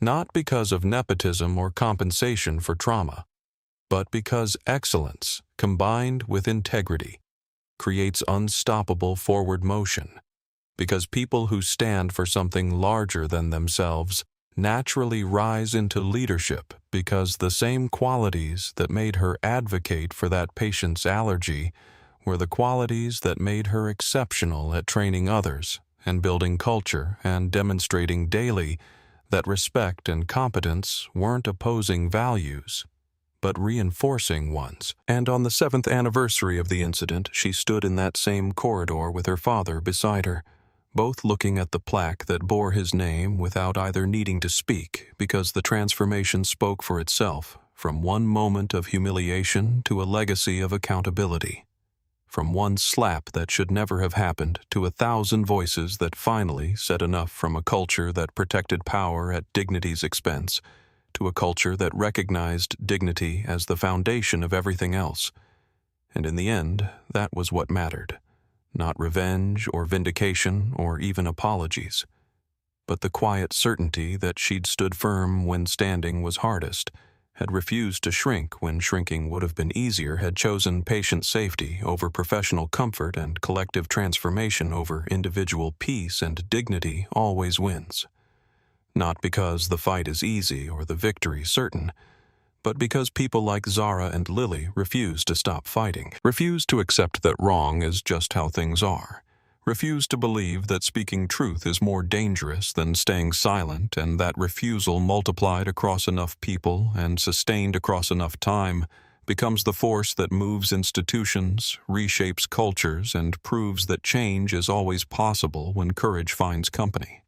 Not because of nepotism or compensation for trauma, but because excellence combined with integrity creates unstoppable forward motion, because people who stand for something larger than themselves naturally rise into leadership because the same qualities that made her advocate for that patient's allergy were the qualities that made her exceptional at training others and building culture and demonstrating daily that respect and competence weren't opposing values, but reinforcing ones. And on the 7th anniversary of the incident, she stood in that same corridor with her father beside her, both looking at the plaque that bore his name without either needing to speak, because the transformation spoke for itself, from one moment of humiliation to a legacy of accountability. From one slap that should never have happened to 1,000 voices that finally said enough, from a culture that protected power at dignity's expense to a culture that recognized dignity as the foundation of everything else. And in the end, that was what mattered. Not revenge or vindication or even apologies, but the quiet certainty that she'd stood firm when standing was hardest, had refused to shrink when shrinking would have been easier, had chosen patient safety over professional comfort and collective transformation over individual peace, and dignity always wins. Not because the fight is easy or the victory certain, but because people like Zara and Lily refuse to stop fighting, refuse to accept that wrong is just how things are, refuse to believe that speaking truth is more dangerous than staying silent, and that refusal multiplied across enough people and sustained across enough time becomes the force that moves institutions, reshapes cultures, and proves that change is always possible when courage finds company.